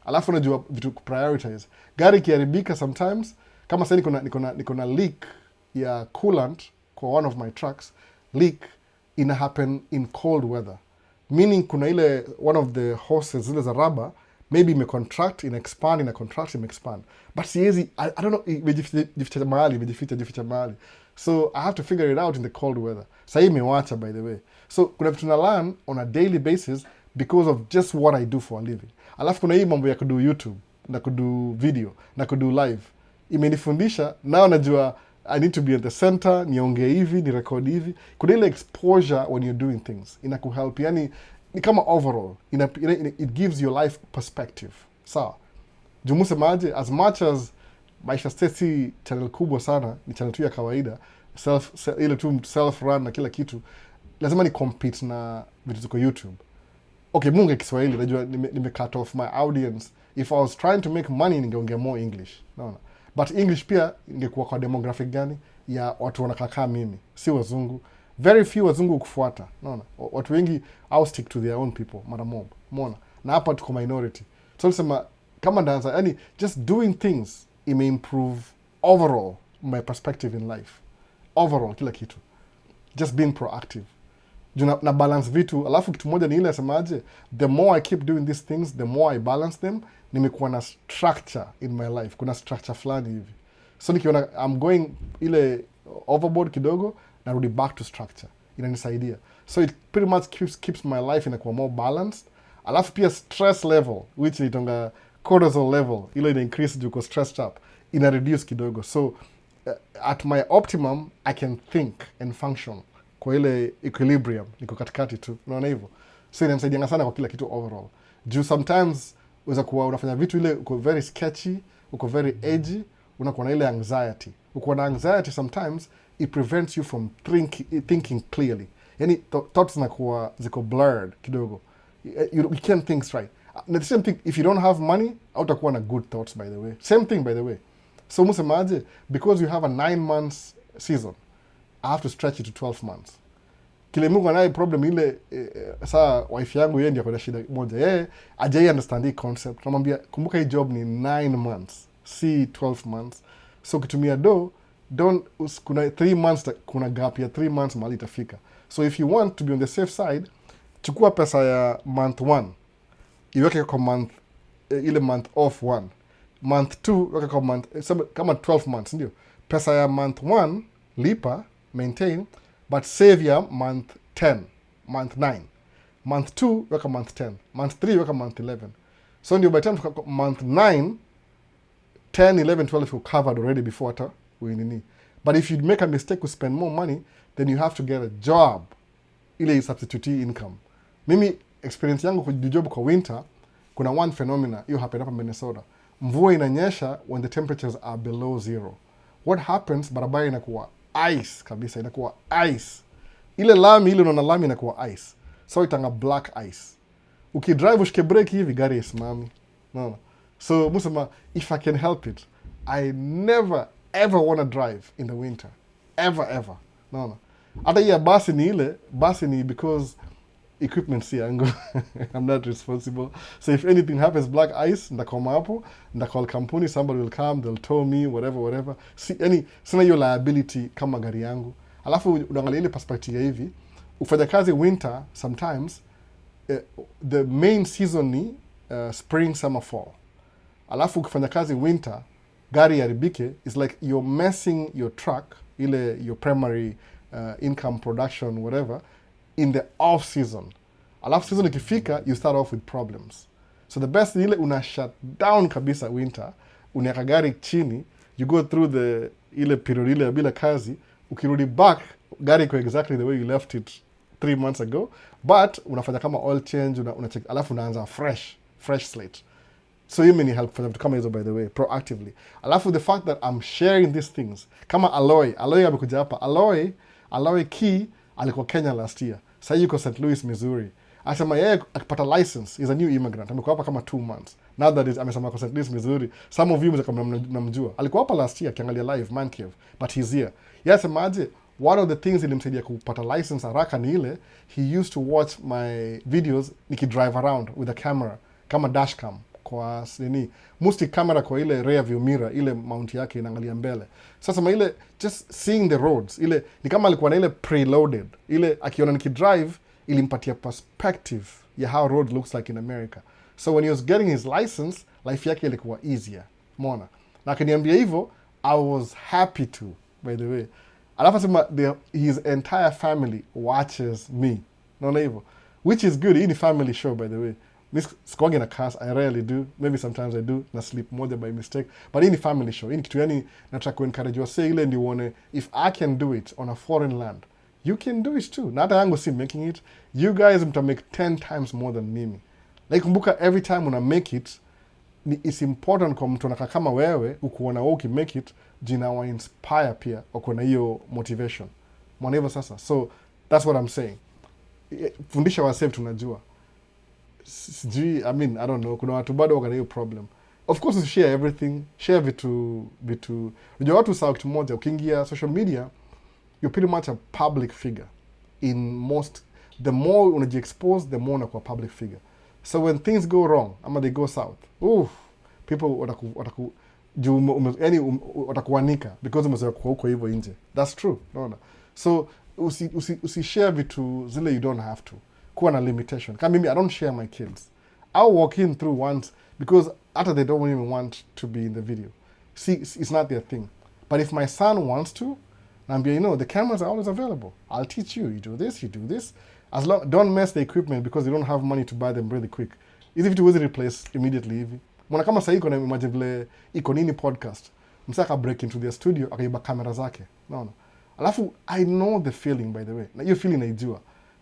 Alafu unajua vitu prioritize. Gari kiharibika sometimes, kama sasa niko na leak ya coolant kwa one of my trucks, leak ina happen in cold weather. Meaning kuna ile one of the hoses zile za rubber maybe ime contract, ina expand, ina contract, ime expand. But siezi, I don't know, imejificha mahali. So I have to figure it out in the cold weather. Sahii imewacha by the way. So kuna vitu na learn on a daily basis because of just what I do for a living. Alafu kuna hii mambo ya kudu YouTube, na kudu video, na kudu live. Imenifundisha, now najua I need to be at the center, niongee hivi, ni record hivi. Kuna ile exposure when you're doing things. Inakuhelp, yani, ni kama overall. It gives your life perspective. Sawa. Jumuse maje, as much as Maisha Stesi channel kubwa sana, ni channel tu ya kawaida, ile tu self-run na kila kitu, lazima ni compete na vitu ziko YouTube. Okay, munge Kiswahili, najua nime cut off my audience. If I was trying to make money, ningeongea more English. No. But English pia ingekuwa kwa demographic gani ya watu wanakaa mimi, si wazungu. Very few wazungu kufuata. No. Watu wengi I'll stick to their own people, mara mob. Mona. Na hapa tuko minority. So nasema kama ndaanza, yani just doing things it may improve overall my perspective in life. Overall kila kitu. just being proactive. Na balance vitu, alafu kitu moja ni ile asemaje, the more I keep doing these things, the more I balance them, nimekuwa na structure in my life. Kuna structure fulani hivi. So nikiona I'm going ile overboard kidogo, narudi back to structure. Inanisaidia. So it pretty much keeps my life inakuwa more balanced. Alafu pia stress level, which itonga cortisol level, ile ina increase juu uko stressed up, ina reduce kidogo. So at my optimum, I can think and function kwa ile equilibrium, niko katikati tu, unaona hivyo. So inanisaidia sana kwa kila kitu overall. Juu sometimes unaweza kuwa unafanya vitu ile uko very sketchy, uko very edgy, unakuwa na ile anxiety. Uko na anxiety sometimes, it prevents you from thinking clearly. Yani thoughts zinakuwa ziko blurred kidogo. You can't think straight. And the same thing, if you don't have money, hautakuwa na good thoughts, by the way. Same thing, by the way. So musemaje, because you have a 9 months season, I have to stretch it to 12 months. Kile Mungu anaye problem ile saa wife yangu yeye ndiye akona shida moja. Yeye ajai understand hii concept. Tunamwambia kumbuka hii job ni 9 months, si 12 months. So ukitumia kuna 3 months, kuna gap ya 3 months mahali itafika. So if you want to be on the safe side, chukua pesa ya month 1. Iweke kwa month ile month off 1. Month 2 weka kwa month kama 12 months ndio. Pesa ya month 1 lipa, maintain, but save ya month 10, month 9. Month 2 weka month 10. Month 3 weka month 11. So ndio by the time month 9, 10, 11, 12 you covered already before hata uinini. But if you make a mistake to spend more money, then you have to get a job. Ile substitute income. Mimi experience yangu kujijob kwa winter, kuna one phenomena hiyo happen hapa Minnesota. Mvua inanyesha when the temperatures are below 0. What happens, barabara inakuwa ice kabisa, inakuwa ice. Ile lami, ile unaona lami inakuwa ice. So itanga black ice. Ukidrive ushike brake hivi gari isimami. No. So musema, if I can help it, I never ever want to drive in the winter. Ever. No. Hata hii ya basi ni because equipment si yangu. I'm not responsible. So if anything happens, black ice, ndakoma hapo, ndakall kampuni, somebody will come, they'll tow me, whatever. Sina hiyo liability kama gari yangu. Alafu unaangalia ile perspective hivi, ufanya kazi winter sometimes, the main season ni spring, summer, fall. Alafu ukifanya kazi winter, gari yaribike, it's like you're messing your truck, your primary income production, whatever, in the off season. Alafu season ikifika, you start off with problems. So the best ile una shut down kabisa winter, unaweka gari chini, you go through ile period ile bila kazi, ukirudi back, gari iko exactly the way you left it 3 months ago, but unafanya kama oil change, check, alafu unaanza fresh slate. So you may help for them to come hizo, by the way, proactively. Alafu the fact that I'm sharing these things, kama Aloy amekuja hapa, Aloy Key alikuwa Kenya last year. Sasa yuko St. Louis, Missouri. Asema yeye akipata license, is a new immigrant. Amekuwa hapa kama 2 months. Now that amesema kwa St. Louis, Missouri. Some of you mnamjua. Alikuwa hapa last year akiangalia live Man Cave, but he's here. Yeye asemaje, one of the things ilimsaidia kupata license haraka ni ile, he used to watch my videos nikidrive around with a camera kama dashcam kwa mostly camera kwa ile rear view mirror, ile mount yake inaangalia mbele. Sasa ile just seeing the roads, ile ni kama alikuwa na ile preloaded, ile akiona nikidrive ilimpatia perspective ya how road looks like in America. So when he was getting his license, life yake ilikuwa easier. Mona. Na akiniambia hivyo, I was happy to, by the way. Alafu sema his entire family watches me. Naona hivyo. Which is good. Hii ni family show, by the way. Sikuangi na cast, I rarely do. Maybe sometimes I do. Na sleep moja by mistake. But hii ni family show. Hii ni kitu yani nataka kuencourage wase ile ndi uone, if I can do it on a foreign land, you can do it too. Na hata yangu si making it. You guys mta make 10 times more than mimi. Like kumbuka, every time una make it, it's important kwa mtu anakaa kama wewe, ukuona wewe ukimake it, jina wa inspire pia, ukona hiyo motivation. Mwana hivyo sasa. So, that's what I'm saying. Fundisha wasee tunajua. Sijui, I don't know, kuna watu bado wakana hiyo problem. Of course, share everything. Share vitu. Unajua watu sawa kitu moja, ukiingia social media, you're pretty much a public figure. The more unajiexpose, the more unakuwa public figure. So when things go wrong, ama they go south, people watakuanika because umezoea kuwa huko hivyo nje. That's true. No. So Usi share vitu zile you don't have to. Kuwa na limitation. Kama mimi, I don't share my kids. I'll walk in through once because after they don't even want to be in the video. See, it's not their thing. But if my son wants to, the cameras are always available. I'll teach you. You do this, you do this. As long, don't mess the equipment because you don't have money to buy them really quick. Hizi vitu huwezi replace immediately hivi. Mwana kama sahii kuna imagine vile iko nini podcast. Msaka break into their studio, akaiba kamera zake. No. Alafu, I know the feeling, by the way. Na hiyo feeling naijua.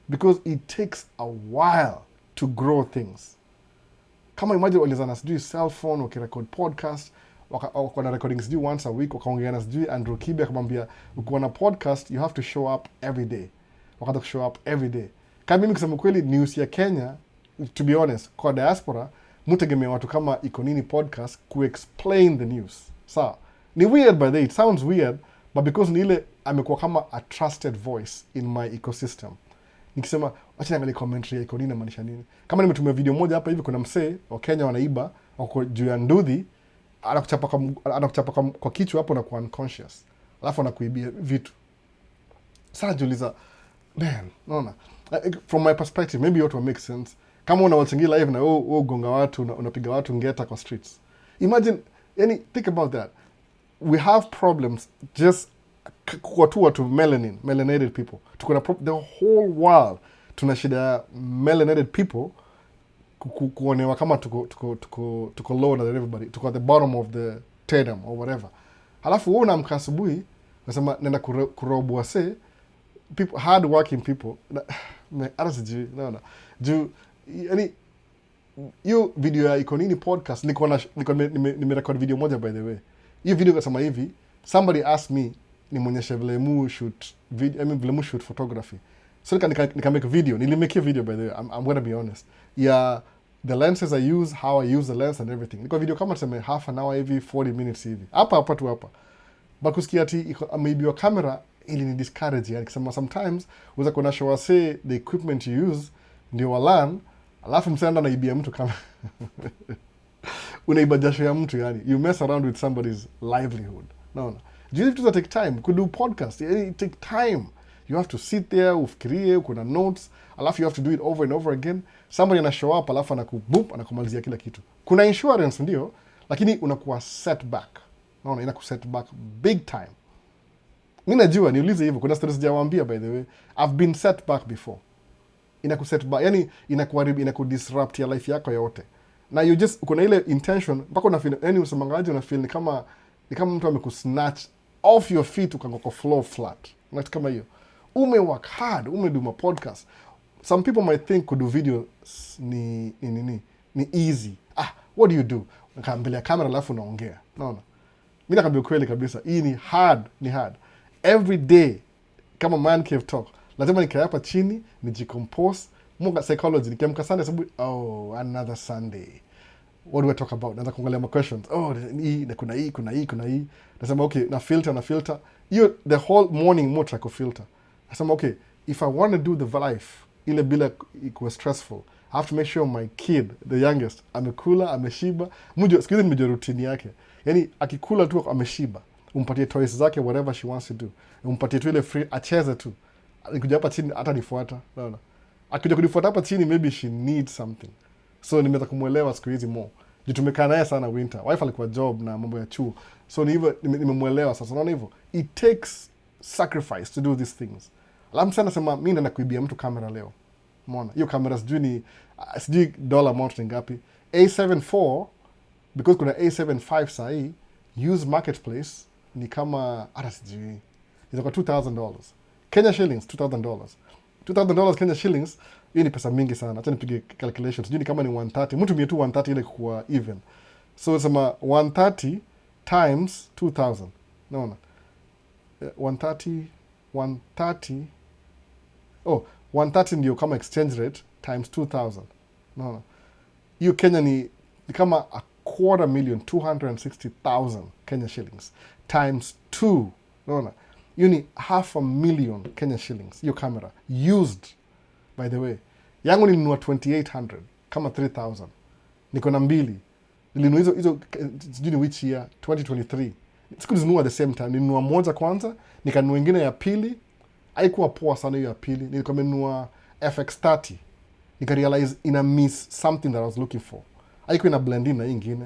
Because it takes a while to grow things. Kama imagine walizana sijui cell phone, wakirecord podcast, wakona recording sijui once a week, wakaongeana sijui Andrew Kibe akamwambia, ukiwa na podcast, you have to show up every day. Wakata kushow up every day. Kama mimi kusema kweli, news ya Kenya, to be honest, kwa diaspora, mutegemea watu kama iko nini podcast ku-explain the news. Sawa. Ni weird by the way, it sounds weird, but because ni ile amekuwa kama a trusted voice in my ecosystem. Nikisema, wacha niangalie commentary ya iko nini inamaanisha nini. Kama nimetumia video moja hapa hivi, kuna msee wa Kenya wanaiba, wako juu ya nduthi, anakuchapa kwa kichwa hapo na kuwa unconscious. Alafu anakuibia vitu. Sasa jiuliza, man, naona. From my perspective, maybe yote will make sense. Kama unawachangia live na ugonga watu, unapiga watu ngeta kwa streets. Imagine, think about that. We have problems just kwa tu watu melanated people. Tuko na the whole world tuna shida ya melanated people kuonewa kama tuko lower than everybody. Tuko at the bottom of the tandem or whatever. Halafu wewe unaamka asubuhi unasema nenda kurobwa people, hard working people. Hata sijui, naona. Hiyo video ya iko nini podcast nimerecord video moja by the way. Hiyo video kasema hivi, somebody asked me nimonyeshe vile mu shoot video, vile mu shoot photography. So nika make video, nilimake video by the way, I'm going to be honest. Yeah, the lenses I use, how I use the lens and everything. Niko video kama tuseme half an hour hivi, 40 minutes hivi. Hapa tu hapa. But kusikia ati maybe your camera ili ni discourage, yani kusema sometimes uza kuna show say the equipment you use ndio walan, alafu msenda na ibia mtu kama unaiba jasho ya mtu, yani you mess around with somebody's livelihood. No. You have to take time. Could do podcast. It take time. You have to sit there, ufikirie, kuna notes, alafu you have to do it over and over again. Somebody ana show up, alafu anakumalizia kila kitu. Kuna insurance ndio, lakini unakuwa setback. Naona inakusetback big time. Mimi najua niulize hivyo, kuna stories sijawaambia by the way. I've been set back before. Inakusetback, yani inakuharibu, inakudisrupt ya life yako yote. Na you just kuna ile intention mpaka una feel, yani usemangaje una feel ni kama mtu amekusnatch off your feet ukango kwa floor flat. Like kama hiyo. Work hard, do my podcast. Some people might think kudu video ni easy. What do you do? Mbele ya kamera alafu unaongea. Naona. Mimi nakwambia kweli kabisa, hii ni hard. Every day kama man cave talk, lazima nikae hapa chini, nijicompose, munga psychology, nikiamka Sunday sababu another Sunday. What do I talk about? Naanza kuangalia my questions. Kuna hii. Nasema okay, na filter. The whole morning mo try to filter. Nasema okay, if I want to do the life, ile bila ikuwa stressful, I have to make sure my kid, the youngest, amekula, ameshiba. Siku hizi nimejua routine yake. Yani akikula tu ameshiba. Umpatie toys zake, whatever she wants to do. Umpatie tu ile free, acheze tu. Nikija hapa chini hata nifuata. Naona. Akija kunifuata hapa chini, maybe she needs something. So nimeweza kumuelewa siku hizi more. Tumekaa naye sana winter. Wife alikuwa job na mambo ya chuo. So nimemuelewa sasa. Unaona hivyo? It takes sacrifice to do these things. Alafu sana sema mimi naenda kuibia mtu kamera leo. Umeona? Hiyo kamera sijui dollar amount ni ngapi. A74 because kuna A75 sahi, use marketplace ni kama hata sijui. Itakuwa $2,000. Kenya shillings $2,000. $2,000 Kenya shillings, hiyo ni pesa mingi sana. Acha nipige calculations. Sijui kama ni 130. Mtu mie tu 130 ile kuwa even. So sema 130 times 2,000. Naona. 130 ndio kama exchange rate times 2,000. Naona. Hiyo Kenya ni kama 260,000 Kenya shillings times 2. Naona. Hiyo ni 500,000 Kenya shillings. Hiyo camera used, by the way. Yangu nilinunua 2,800 kama 3,000. Niko na mbili. Nilinunua hizo sijui ni which year, 2023. Sikuzinunua at the same time. Nilinunua moja kwanza, nikanunua ingine ya pili, haikuwa poa sana hiyo ya pili. Nilikuwa nimenunua FX30, nikarealize ina miss something that I was looking for. Haikuwa ina blend in na hii ingine.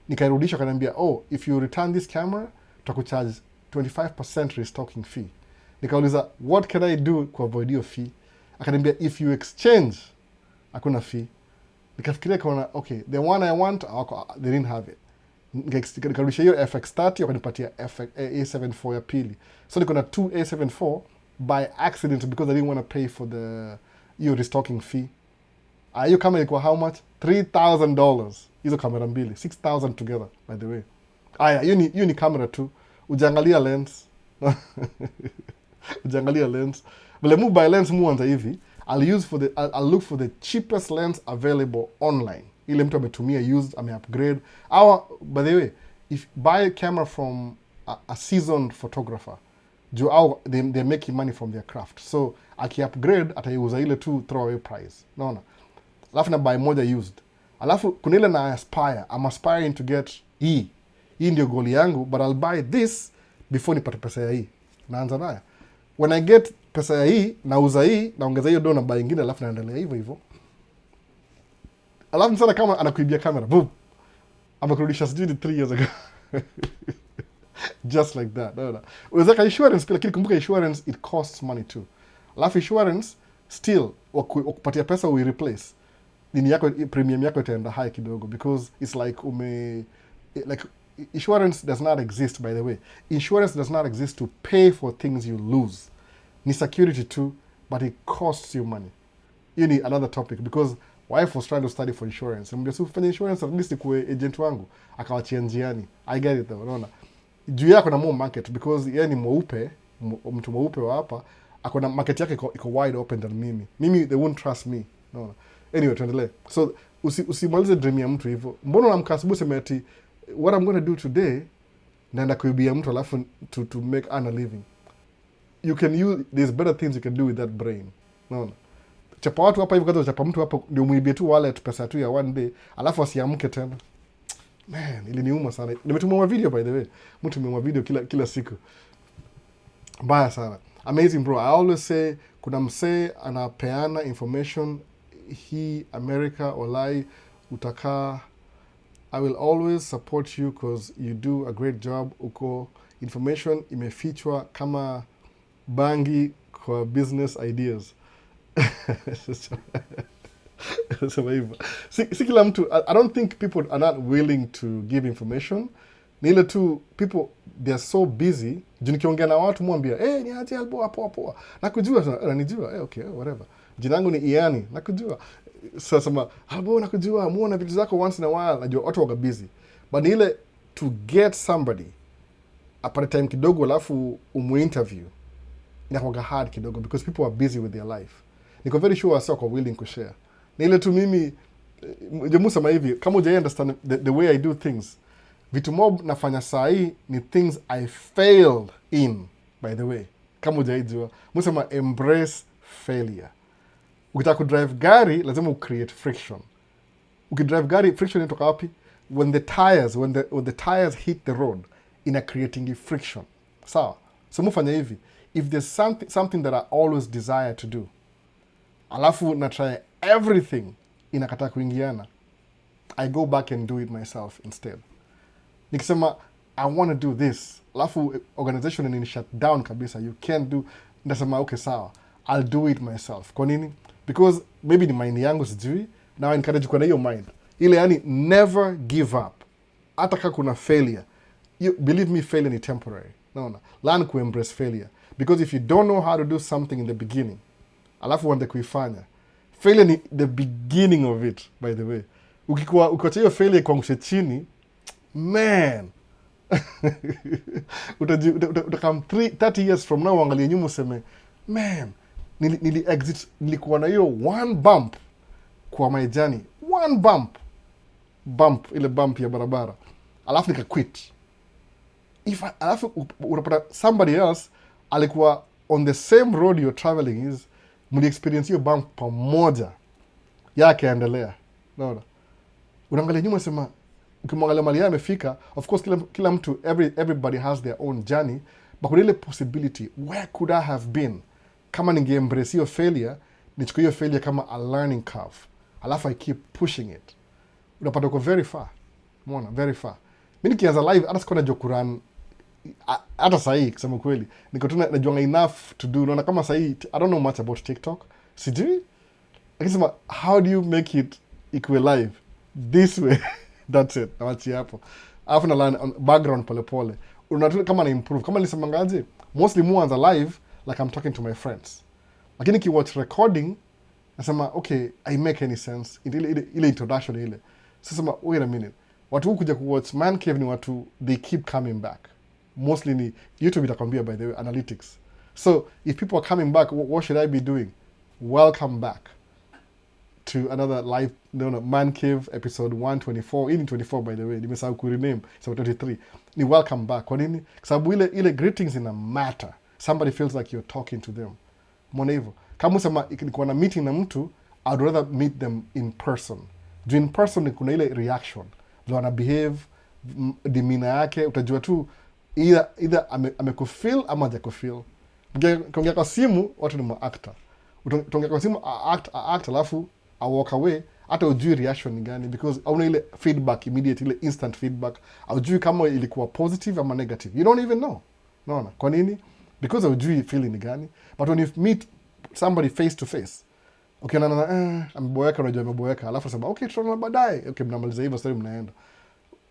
Nikairudisha, akaniambia, oh, if you return this camera tutakucharge 25% restocking fee. Nikauliza, what can I do ku avoid hiyo fee? Akaniambia, if you exchange hakuna fee. Nikafikiria kaona, okay, the one I want, they didn't have it. Nikarudisha hiyo FX30, wakanipatia A74 ya pili. So niko na 2 A74 by accident because I didn't want to pay for the restocking fee. Hiyo kamera ilikuwa how much? $3,000. Hizo kamera mbili, 6,000 together, by the way. Hiyo ni kamera tu. Ujangalia lens. Ujangalia lens. But let me buy lens muanza hivi. I'll look for the cheapest lens available online. Ile mtu ametumia used, upgrade. By the way, if buy a camera from a seasoned photographer, they're making money from their craft. So aki-upgrade ataiuza ile tu throwaway price. Naona. Alafu na buy moja used. Alafu kuna ile na aspire. I'm aspiring to get hii. Hii ndio goal yangu, but I'll buy this before nipate pesa ya hii. Naanza nayo. When I get pesa ya hii, nauza hii, naongeza hiyo do na buy ingine, alafu naendelea hivyo hivyo. Alafu sana kama anakuibia kamera, boom. Amekurudisha sijui 3 years ago. Just like that. No. Unaweza insurance pia, lakini kumbuka insurance it costs money too. Alafu insurance still wakupatia pesa replace. Nini yako, premium yako itaenda high kidogo because it's like insurance does not exist, by the way. Insurance does not exist to pay for things you lose. Ni security too, but it costs you money. You need another topic because wife was trying to study for insurance. Mbia sufanya insurance at least kuwe agent wangu. Akawachia njiani. I get it though, unaona. Juu yako na more market because yeye ni mweupe, mtu mweupe wa hapa, akona market yake iko wide open than mimi. Mimi they won't trust me. No. Anyway, tuendelee. So usimalize dream ya mtu hivyo. Mbona unamka asubuhi sema ati what I'm going to do today naenda kuibia mtu alafu to make a living. You can use, there's better things you can do with that brain. No. Chapa watu hapa hivi, kaza chapa mtu hapa ndio muibie tu wallet pesa tu ya one day alafu asiamke tena. Man, iliniuma sana. Nimetumwa video by the way. Mtu tumemwa video kila siku. Mbaya sana. Amazing bro. I always say kuna msee anapeana information hii America walai utakaa. I will always support you because you do a great job. Uko information imefichwa kama bangi kwa business ideas. Si kila mtu, I don't think people are not willing to give information. Ni ile tu people they are so busy. Juu nikiongea na watu mwambia, ni aje albo poa. Nakujua sana, ananijua. Okay, whatever. Jina langu ni Iani, nakujua. Sasa albo nakujua, muona vitu zako once in a while. Najua watu wako busy. But ni ile to get somebody apate time kidogo alafu umu-interview inakuwa hard kidogo because people are busy with their life. Niko very sure wako willing to share. Ni ile tu mimi jemu sema hivi, kama hujai understand the way I do things, vitu mob nafanya saa hii ni things I failed in, by the way. Kama hujaijua, musema embrace failure. Ukitaka kudrive gari, lazima ucreate friction. Ukidrive gari, friction inatoka wapi? When the tires hit the road, ina creating friction. Sawa? So mufanya hivi, if there's something that I always desire to do, alafu na try everything inakataa kuingiana, I go back and do it myself instead. Nikisema I want to do this, alafu organization in shut down kabisa, you can't do, nasema okay sawa, I'll do it myself. Kwa nini? Because maybe ni mind yangu sijui, na encourage kwa na hiyo mind. Ile yani never give up. Hata kama kuna failure, believe me, failure ni temporary. No. Learn ku embrace failure. Because if you don't know how to do something in the beginning, alafu uanze kuifanya, failure ni the beginning of it, by the way. Ukiacha hiyo failure kuangusha chini, man, utakam 30 years from now uangalie nyuma useme, man, nilikuwa na hiyo one bump kwa my journey. One bump, ile bump ya barabara. Alafu nika quit. Alafu unapata somebody else alikuwa on the same road you're traveling is, muli experience hiyo bump pamoja, yake endelea. Naona unaangalia nyuma sema, ukimwangalia mali amefika, of course kila mtu, everybody has their own journey, but kuna ile possibility, where could I have been kama ningeembrace hiyo failure, nichukue hiyo failure kama a learning curve, alafu I keep pushing it, unapata uko very far. Umeona, very far. Mi nikianza live hata sikuwa najua Quran, hata sahii kusema kweli niko tu najuanga enough to do. Unaona kama sahii I don't know much about TikTok, sijui, lakini sema how do you make it ikuwe live this way that's it, nawachi hapo, alafu na learn background polepole, unataka kama na improve. Kama nisemangaje, mostly muanza live like I'm talking to my friends, lakini ki watch recording nasema okay, I make any sense ile introduction ile. Sasa wait a minute, watu kuja ku watch Man Cave ni watu they keep coming back, mostly ni YouTube itakwambia by the way analytics. So if people are coming back, what should I be doing? Welcome back to another live, Man Cave episode 124. Hii ni 24 by the way, nimesahau ku rename, so 23 ni welcome back. Kwa nini? Kwa sababu ile greetings ina matter, somebody feels like you're talking to them. Mbona hivyo? Kama usema niko na meeting na mtu, I'd rather meet them in person. Juu in person kuna ile reaction, vile wana behave, demeanor yake, utajua tu either amekufeel ama hajakufeel. Ukiongea kwa simu watu ni ma-actor, utaongea kwa simu act alafu I walk away, hata ujui reaction ni gani, because hauna ile feedback immediate, ile instant feedback. Haujui kama ilikuwa positive ama negative, you don't even know. Unaona kwa nini? Because haujui feeling ni gani. But when you meet somebody face to face, okay, ameboeka, unajua ameboeka, alafu sema okay, tutaona baadaye, okay, mnamaliza hivyo story, mnaenda.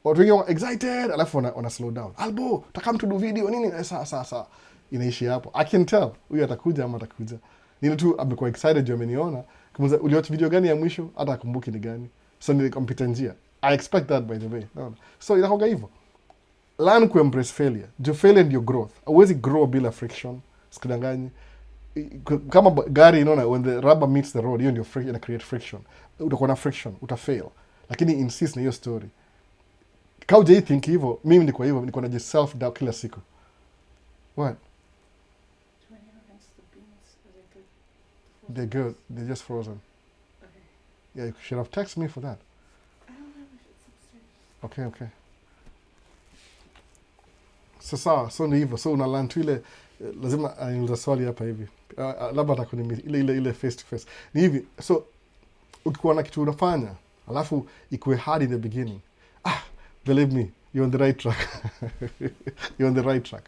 Watu wengi wana excited, alafu wana slow down, Albo tutakam to do video nini, sasa inaishi hapo. I can tell huyu atakuja ama atakuja, nini tu amekuwa excited juu ameniona. Kumuza uliwatch video gani ya mwisho, hata akumbuki ni gani, so nilikompita njia. I expect that by the way. No. So inahoga hivyo, learn ku embrace failure. Juu failure ndio growth. Huwezi grow bila friction, sikudanganyi. Kama gari, unaona, when the rubber meets the road, hiyo ndio friction, ina create friction. Utakuwa na friction, utafail, lakini insist na hiyo story. Kau jai think hivyo, mimi niko hivyo, niko na self doubt kila siku. What? They're good. They're just frozen. Okay. Yeah, you should have texted me for that. I don't know if it's upstairs. Okay. So ni hivyo. So unalan tu ile, lazima aniuliza swali hapa hivi. Labda atakuni ile face to face. Ni hivi. So ukikuwa na kitu unafanya, alafu ikuwe hard in the beginning. Believe me, you're on the right track. You're on the right track.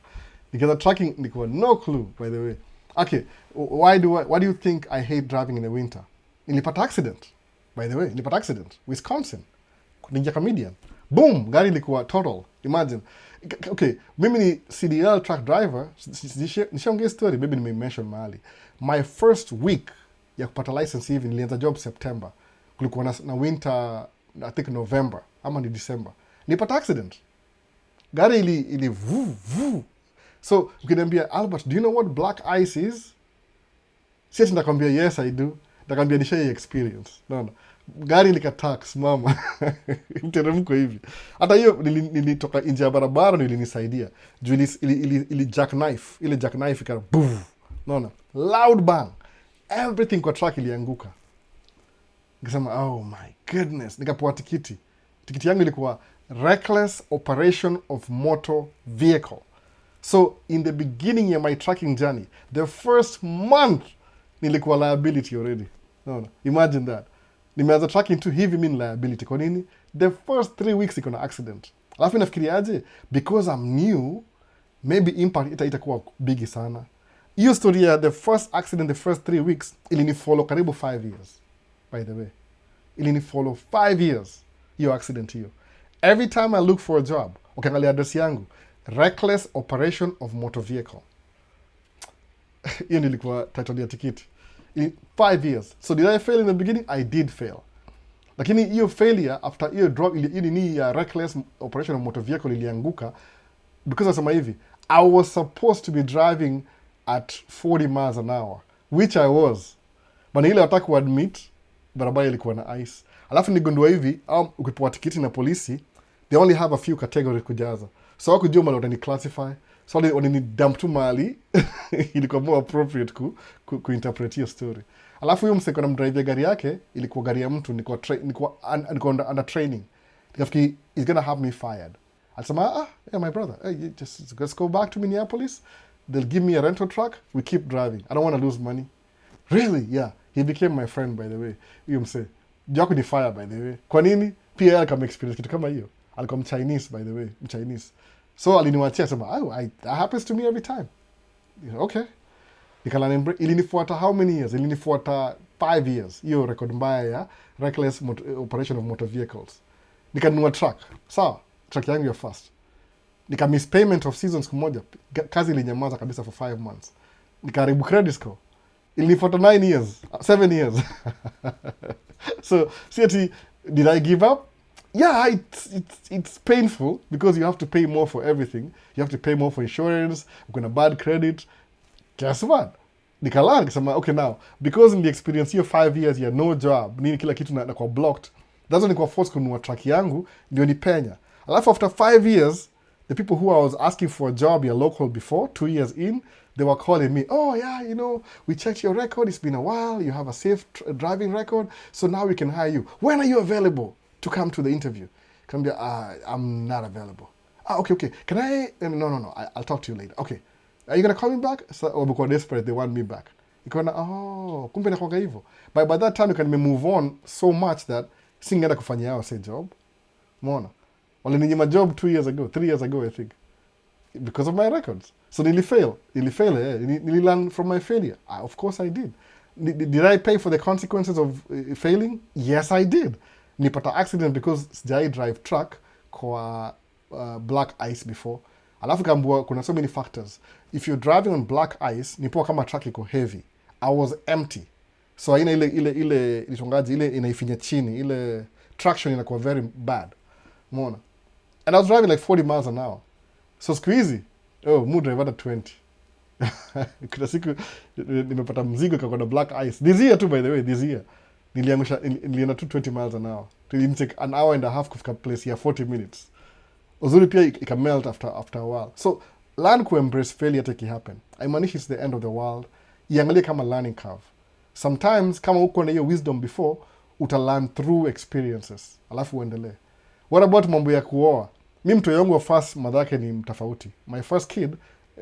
Because the tracking, nikuwa no clue, by the way. Okay, why do you think I hate driving in the winter? Nilipata accident, by the way. Nilipata accident. Wisconsin. Ninja comedian. Boom! Gari ilikuwa total. Imagine. Okay, mimi ni CDL truck driver. Nishaongea story, maybe nimemention mahali. My first week ya kupata license hivi, nilianza job September. Kulikuwa na winter, I think November, ama ni December. Nilipata accident. Gari ili vu. So, ukiniambia, Albert, do you know what black ice is? Sisi nitakwambia, yes, I do. Nitakwambia nishai experience. No. Gari likataa kusimama. Mteremko hivi. Hata hiyo nilitoka nje ya barabara ndio ilinisaidia. Juu ili jackknife. Ile jackknife ikara boom. No. Loud bang. Everything kwa truck ilianguka. Nikasema, oh my goodness. Nikapewa tikiti. Tikiti yangu ilikuwa reckless operation of motor vehicle. So, in the beginning of my trucking journey, the first month, nilikuwa liability already. No. Imagine that. Nimeanza trucking tu hivi mean liability. Kwa nini? The first 3 weeks iko na accident. Alafu nafikiriaje? Because I'm new, maybe impact itakuwa bigi sana. Hiyo story ya the first accident, the first 3 weeks, ilinifollow karibu 5 years. By the way. Ilinifollow 5 years. Hiyo accident hiyo. Every time I look for a job, ukiangalia address yangu, reckless operation of motor vehicle. Hiyo nilikuwa title ya tikiti. In 5 years. So did I fail in the beginning? I did fail. Lakini hiyo failure, after hiyo drop, ili ni ya reckless operation of motor vehicle ilianguka, because nasema hivi, I was supposed to be driving at 40 miles an hour, which I was. But ile wataka kuadmit, barabara ilikuwa na ice. Alafu nigundua hivi, ukipewa tikiti na polisi, they only have a few categories kujaza. So wakujua mali watani classify. So wani dump tu mali, ilikuwa more appropriate kuinterpret hiyo story. Alafu huyo mseko na mdrive gari yake, ilikuwa gari ya mtu, nilikuwa under training. Nikafikiri, he's gonna have me fired. Alisema, yeah, my brother, hey, just go back to Minneapolis, they'll give me a rental truck, we keep driving. I don't want to lose money. Really? Yeah. He became my friend, by the way. Hiyo mse. Jaku ni fire, by the way. Kwa nini? Pia yeye kama experience kitu kama hiyo. Alikuwa Chinese, by the way. Chinese. So aliniwachia sema, that happens to me every time. Okay. Ilinifuata how many years? Ilinifuata 5 years. Hiyo record mbaya ya reckless operation of motor vehicles. Nikanunua truck. Sawa. Truck yangu ya first. Nika miss payment of seasons kumoja. Kazi ilinyamaza kabisa for 5 months. Nikaharibu credit score. Ilinifuata 9 years. 7 years. So, see ati, did I give up? Yeah, it's painful because you have to pay more for everything. You have to pay more for insurance. Uko na bad credit. Guess what? Nikalala nikasema, okay now, because in the experience hiyo 5 years ya no job, nini kila kitu na kwa blocked, that's when nikuwa forced kununua truck yangu, ndio nipenya. Alafu after 5 years, the people who I was asking for a job here local before, 2 years in, they were calling me, oh yeah, we checked your record, it's been a while, you have a safe driving record, so now we can hire you. When are you available to come to the interview? I'm not available. Okay. Can I, no, I'll talk to you later. Okay. Are you going to call me back? So, because desperate, they want me back. Ikaona, kumbe nakwanga hivyo. By that time, you can move on so much that singeenda kufanya yao say job. Umeona? Walininyima job 2 years ago, 3 years ago, I think. Because of my records. So nilifail. Nililearn from my failure. Of course I did. Did I pay for the consequences of failing? Yes, I did. Nilipata accident because sijai drive truck kwa black ice before. Alafu kambua kuna so many factors. If you're driving on black ice, ni poa kama truck iko heavy. I was empty. So haina ile litongaji, ile inaifinya chini, ile traction inakuwa very bad. Umeona? And I was driving like 40 miles an hour. So siku hizi, mu drive hata 20. Kuna siku nimepata mzigo kwa na black ice. This year too, by the way, this year. Nilienda tu 20 miles an hour. It take an hour and a half kufika place ya 40 minutes. Uzuri pia ikamelt after a while. So, learn to embrace failure take happen. Haimanishi it's the end of the world. Iangalie kama learning curve. Sometimes, kama uko na hiyo wisdom before, learn through experiences. Alafu uendelee. What about mambo ya kuoa? Mi mtoto yangu wa first, mother yake ni mtofauti. My first kid,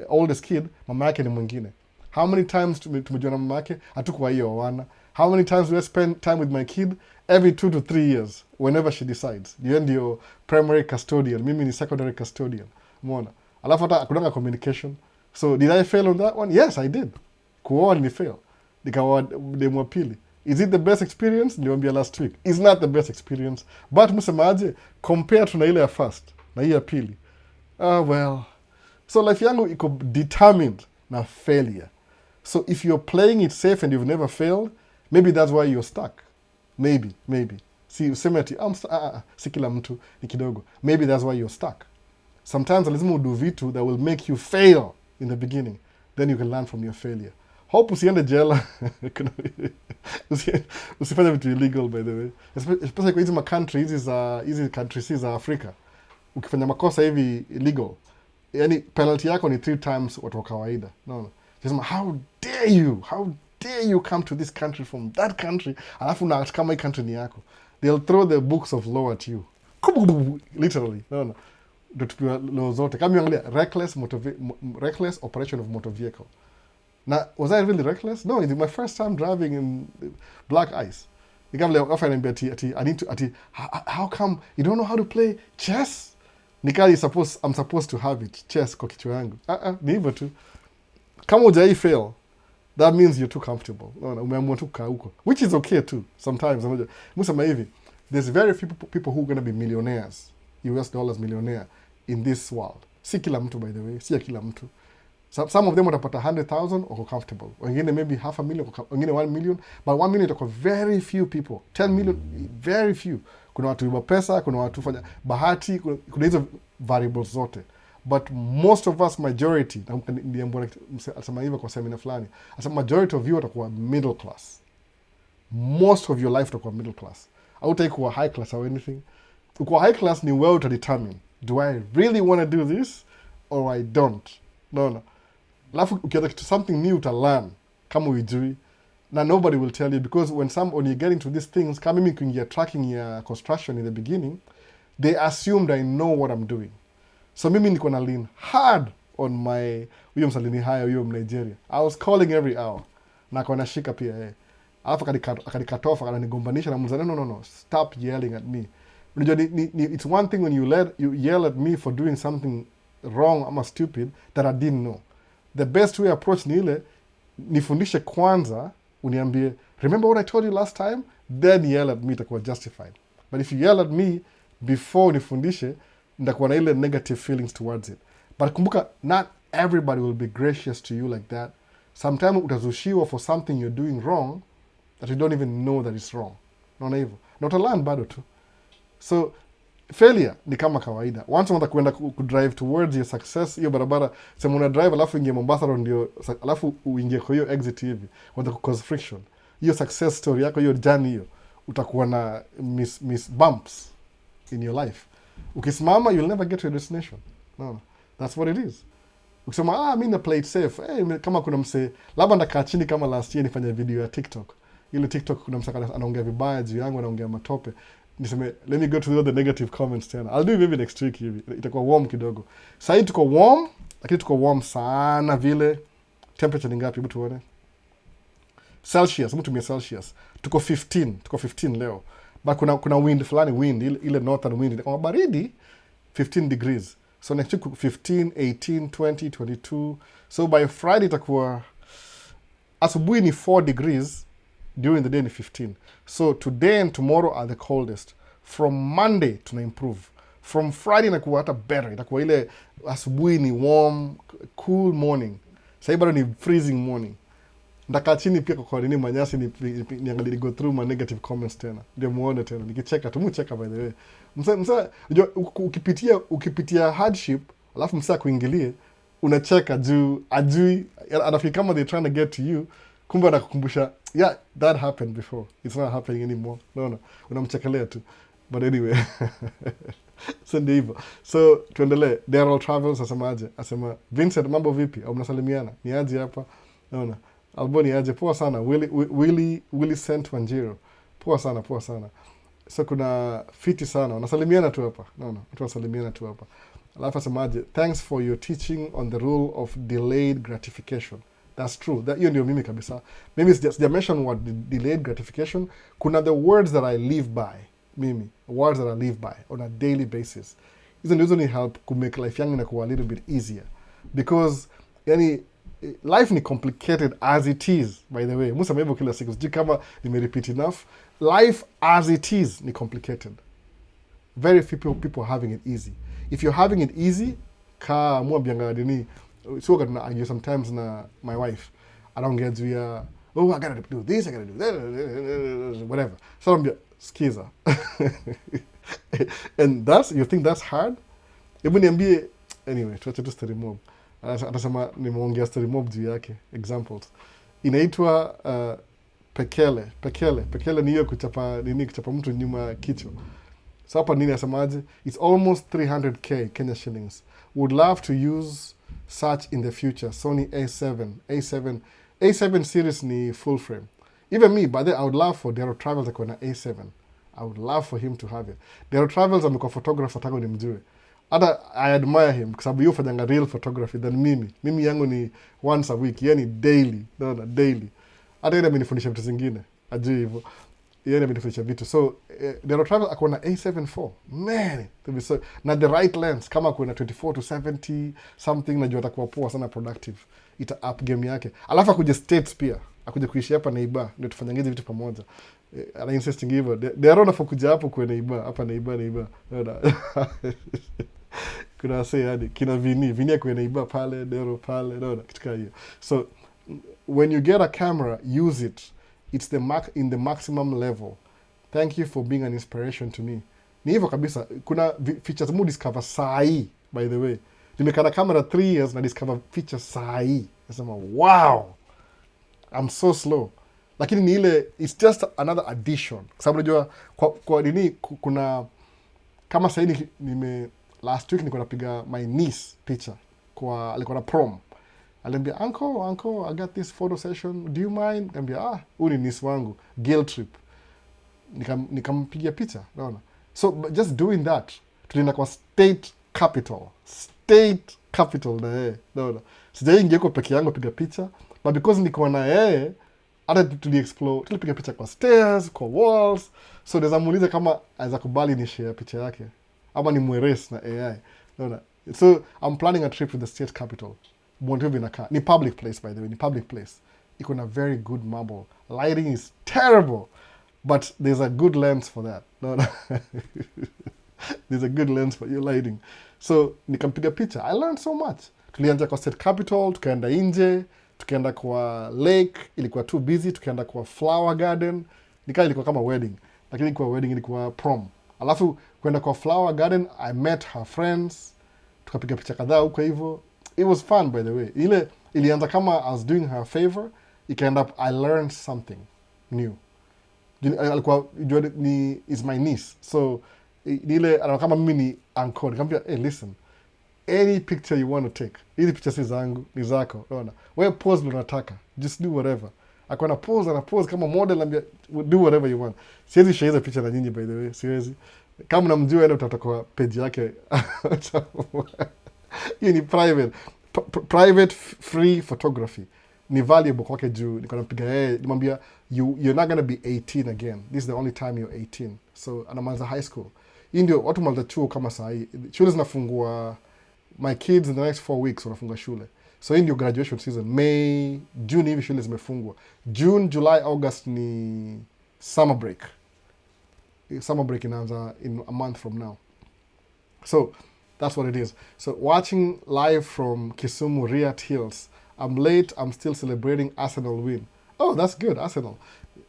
oldest kid, mama yake ni mwingine. How many times tumejua na mama yake? Hatukuwa hiyo wana. How many times do I spend time with my kid? Every 2 to 3 years, whenever she decides. Yeye ndio primary custodian, mimi ni secondary custodian. Umeona? Alafu hata hakuna communication. So, did I fail on that one? Yes, I did. Kuoa ni fail. Nikawa demu wa pili. Is it the best experience? Niliwaambia last week. It's not the best experience. But msemaje, compare to na ile ya first, na hii ya pili. Well. So life yangu iko determined na failure. So if you're playing it safe and you've never failed, maybe that's why you're stuck. Maybe. Si useme ati, si kila mtu, ni kidogo. Maybe that's why you're stuck. Sometimes lazima udo vitu that will make you fail in the beginning. Then you can learn from your failure. Hope usiende jela. Usifanya vitu illegal, by the way. Especially kwa hizi country, hizi countries za Afrika. Ukifanya makosa hivi illegal, yani penalty yako ni 3 times watu wa kawaida. No. Just how dare you come to this country from that country, alafu na kama hii country ni yako. They'll throw the books of law at you. Literally. No. Ndio tupiwa law zote. Kama uangalia reckless operation of motor vehicle. Now, was I really reckless? No, it's my first time driving in black ice. Nikamwambia offer and I need to how come you don't know how to play chess? I'm supposed to have it. Chess kwa kichwa yangu. Ni hivyo tu. Kama hujai fail, that means you're too comfortable. No, umeamua tu kukaa huko. Which is okay too. Sometimes, musema hivi, there's very few people who are going to be millionaires, US dollars millionaire in this world. Si kila mtu, by the way. Si kila mtu. Some of them watapata 100,000 wako comfortable. Wengine maybe half a million, wengine 1 million. But 1 million itakuwa very few people. 10 million, very few. Kuna watu iba pesa, kuna watu fanya bahati, kuna hizo variables zote. But most of us, majority, asema hivyo kwa seminar fulani, asema majority of you watakuwa middle class. Most of your life watakuwa middle class. Hautai kuwa high class or anything. Kuwa high class ni well to determine. Do I really want to do this or I don't? No. Alafu ukianza kitu something new to learn kama ujui, na nobody will tell you, because when you get into these things, kama mimi kuingia tracking ya construction in the beginning, they assumed I know what I'm doing. So mimi niko na lean hard on my huyo msalini haya huyo Nigeria. I was calling every hour na akawa anashika pia yeye, alafu akanikatofa akanigombanisha na mzee, no, stop yelling at me. Unajua it's one thing when you yell at me for doing something wrong ama stupid that I didn't know. The best way approach ni ile nifundishe kwanza, uniambie remember what I told you last time, then yell at me, itakuwa justified. But if you yell at me before nifundishe, ndakuwa na ile negative feelings towards it. But kumbuka, not everybody will be gracious to you like that. Sometimes utazushiwa for something you're doing wrong that you don't even know that it's wrong. Naona hivyo. Na utalearn bado tu. So failure ni kama kawaida. Once unataka kwenda kudrive towards your success, hiyo barabara, sema una drive alafu ingie Mombasa Road ndio, alafu uingie kwa hiyo exit hivi, unataka cause friction. Hiyo success story yako, hiyo journey hiyo, utakuwa na miss bumps in your life. Ukisimama, you'll never get to your destination. No. That's what it is. Ukisema, mimi na play it safe. Kama kuna mse, labda ndakaa chini kama last year nifanya video ya TikTok. Ile TikTok kuna mse anaongea vibaya juu yangu, anaongea matope. Niseme, let me go to the negative comments tena. I'll do it maybe next week hivi. Itakuwa warm kidogo. Sasa tuko warm, lakini tuko warm sana vile. Temperature ni ngapi? Hebu tuone. Celsius, hebu tumie Celsius. Tuko 15 leo. But kuna wind fulani, ile northern wind. Kama baridi, 15 degrees. So next week 15, 18, 20, 22. So by Friday itakuwa asubuhi ni 4 degrees, during the day ni 15. So today and tomorrow are the coldest. From Monday tuna improve. From Friday inakuwa hata better. Itakuwa ile asubuhi ni warm, cool morning. Sasa bado ni freezing morning. Ndaka chini pia kwa nini manyasi niangalie go through my negative comments tena. Ndio muone tena. Nikicheka tu, mucheka by the way. Msa ukipitia hardship, alafu msa kuingilie, unacheka juu ajui, anafikiri kama they're trying to get to you, kumbe anakukumbusha, yeah, that happened before. It's not happening anymore. No. Unamchekelea tu. But anyway. So ndio hivyo. So tuendelee. Daryl Travels asema Vincent, mambo vipi? Au mnasalimiana? Ni aje hapa? Naona. Alboni aje, poa sana. Willy Saint Wanjiro. Poa sana. So kuna fiti sana. Unasalimiana tu hapa. Naona. Tunasalimiana tu hapa. Alafu asemaje, thanks for your teaching on the rule of delayed gratification. That's true. Hiyo ndio mimi kabisa. Maybe sija mention what delayed gratification. Kuna the words that I live by. Mimi. Words that I live by on a daily basis. Hizo ndizo ni help to make life yangu inakuwa a little bit easier. Because, yani, life ni complicated as it is, by the way. Musa mebo kila siku. Sijui kama nimerepeat enough. Life as it is ni complicated. Very few people having it easy. If you're having it easy, ka mua bianga dini, so I argue sometimes na my wife. I don't get to I gotta do this, I gotta do that, whatever. So I'm skiza. And you think that's hard? Ebu niambie, anyway, tuache tu story mob. Atasema nimeongea story mob juu yake. Examples. Inaitwa Pekele ni hiyo kuchapa mtu nyuma kichwa. So hapa nini asemaje? It's almost 300k Kenya shillings. Would love to use such in the future. Sony A7 series ni full frame. Even me, but then I would love for Daryl Travels akuwa na A7. I would love for him to have it. Daryl Travels amekuwa photographer tangu nimjue. Hata I admire him kwa sababu yeye real photography than mimi. Mimi yangu ni once a week, yani daily. Naona daily. Hata yeye amenifundisha vitu zingine. Ajui hivyo. Yeye amenifundisha vitu. So Daryl Travels akuwa na A7 IV. Man, to be so na the right lens kama kuna 24 to 70 something, najua atakuwa poa sana productive. Ita up game yake. Alafu akuje States pia. Akuje kuishi hapa Neighbor, ndio tufanye vitu pamoja. Ana insisting hivyo. Daryl anafokuja hapo kwa Neighbor, hapa Neighbor. Kuna say hadi kina Vini kwa Neighbor pale, Daryl pale, naona kitu hiyo. So when you get a camera, use it. It's in the maximum level. Thank you for being an inspiration to me. Ni hivyo kabisa. Kuna features mu discover sahi, by the way. Nimekaa na camera 3 years na discover features sahi. Nasema, wow! I'm so slow. Lakini ni ile, it's just another addition. Kwa sababu unajua, kwa nini kuna, kama sahi last week niko napiga my niece picture. Alikuwa na prom. Aliambia, uncle, I got this photo session. Do you mind? Niambia, huyu ni niece wangu. Guilt trip. Nikampigia picha. Naona. So just doing that, tulienda kwa state capital capital na yeye, naona sijaingia kwa peke yangu piga picha, but because niko na yeye hata tuliexplore, tulipiga picha kwa stairs, kwa walls, so naweza muuliza kama aweza kubali ni share picha yake ama ni mweres na AI, naona. So I'm planning a trip to the state capital. Montevideo inakaa ni public place, by the way, ni public place, iko na very good marble, lighting is terrible, but there's a good lens for that, naona. There's a good lens for your lighting. So nikampiga picha, I learned so much. Tulianza kwa state capital, tukaenda nje, tukaenda kwa lake, ilikuwa too busy, tukaenda kwa flower garden, nikaa ilikuwa kama wedding, lakini kwa wedding ilikuwa prom. Alafu kwenda kwa flower garden, I met her friends, tukapiga picha kadhaa huko hivyo. It was fun, by the way. Ile ilianza kama I was doing her a favor, ikaenda up I learned something new. Alikuwa ni is my niece, so ile anaona kama mimi ni uncle, nikamwambia hey, listen, any picture you want to take, hizi picha si zangu, ni zako, unaona, wewe pose ndio unataka, just do whatever. Akawa na pose kama model, anambia do whatever you want. Siwezi share hizo picha na nyinyi, by the way, siwezi. Kama namjua yeye utatoka kwa page yake. Hii ni private free photography, ni valuable kwake juu niko napiga yeye, nimwambia you're not gonna be 18 again, this is the only time you're 18. So anamaliza high school, hii ndio watu maliza chuo kama saa hii, shule zinafungua, my kids in the next 4 weeks wanafunga shule, so hii ndio graduation season, May June hivi shule zimefungwa, June July August ni summer break. Summer break inaanza in a month from now, so that's what it is. So watching live from Kisumu Riat Hills. I'm late, I'm still celebrating Arsenal win. Oh, that's good, Arsenal.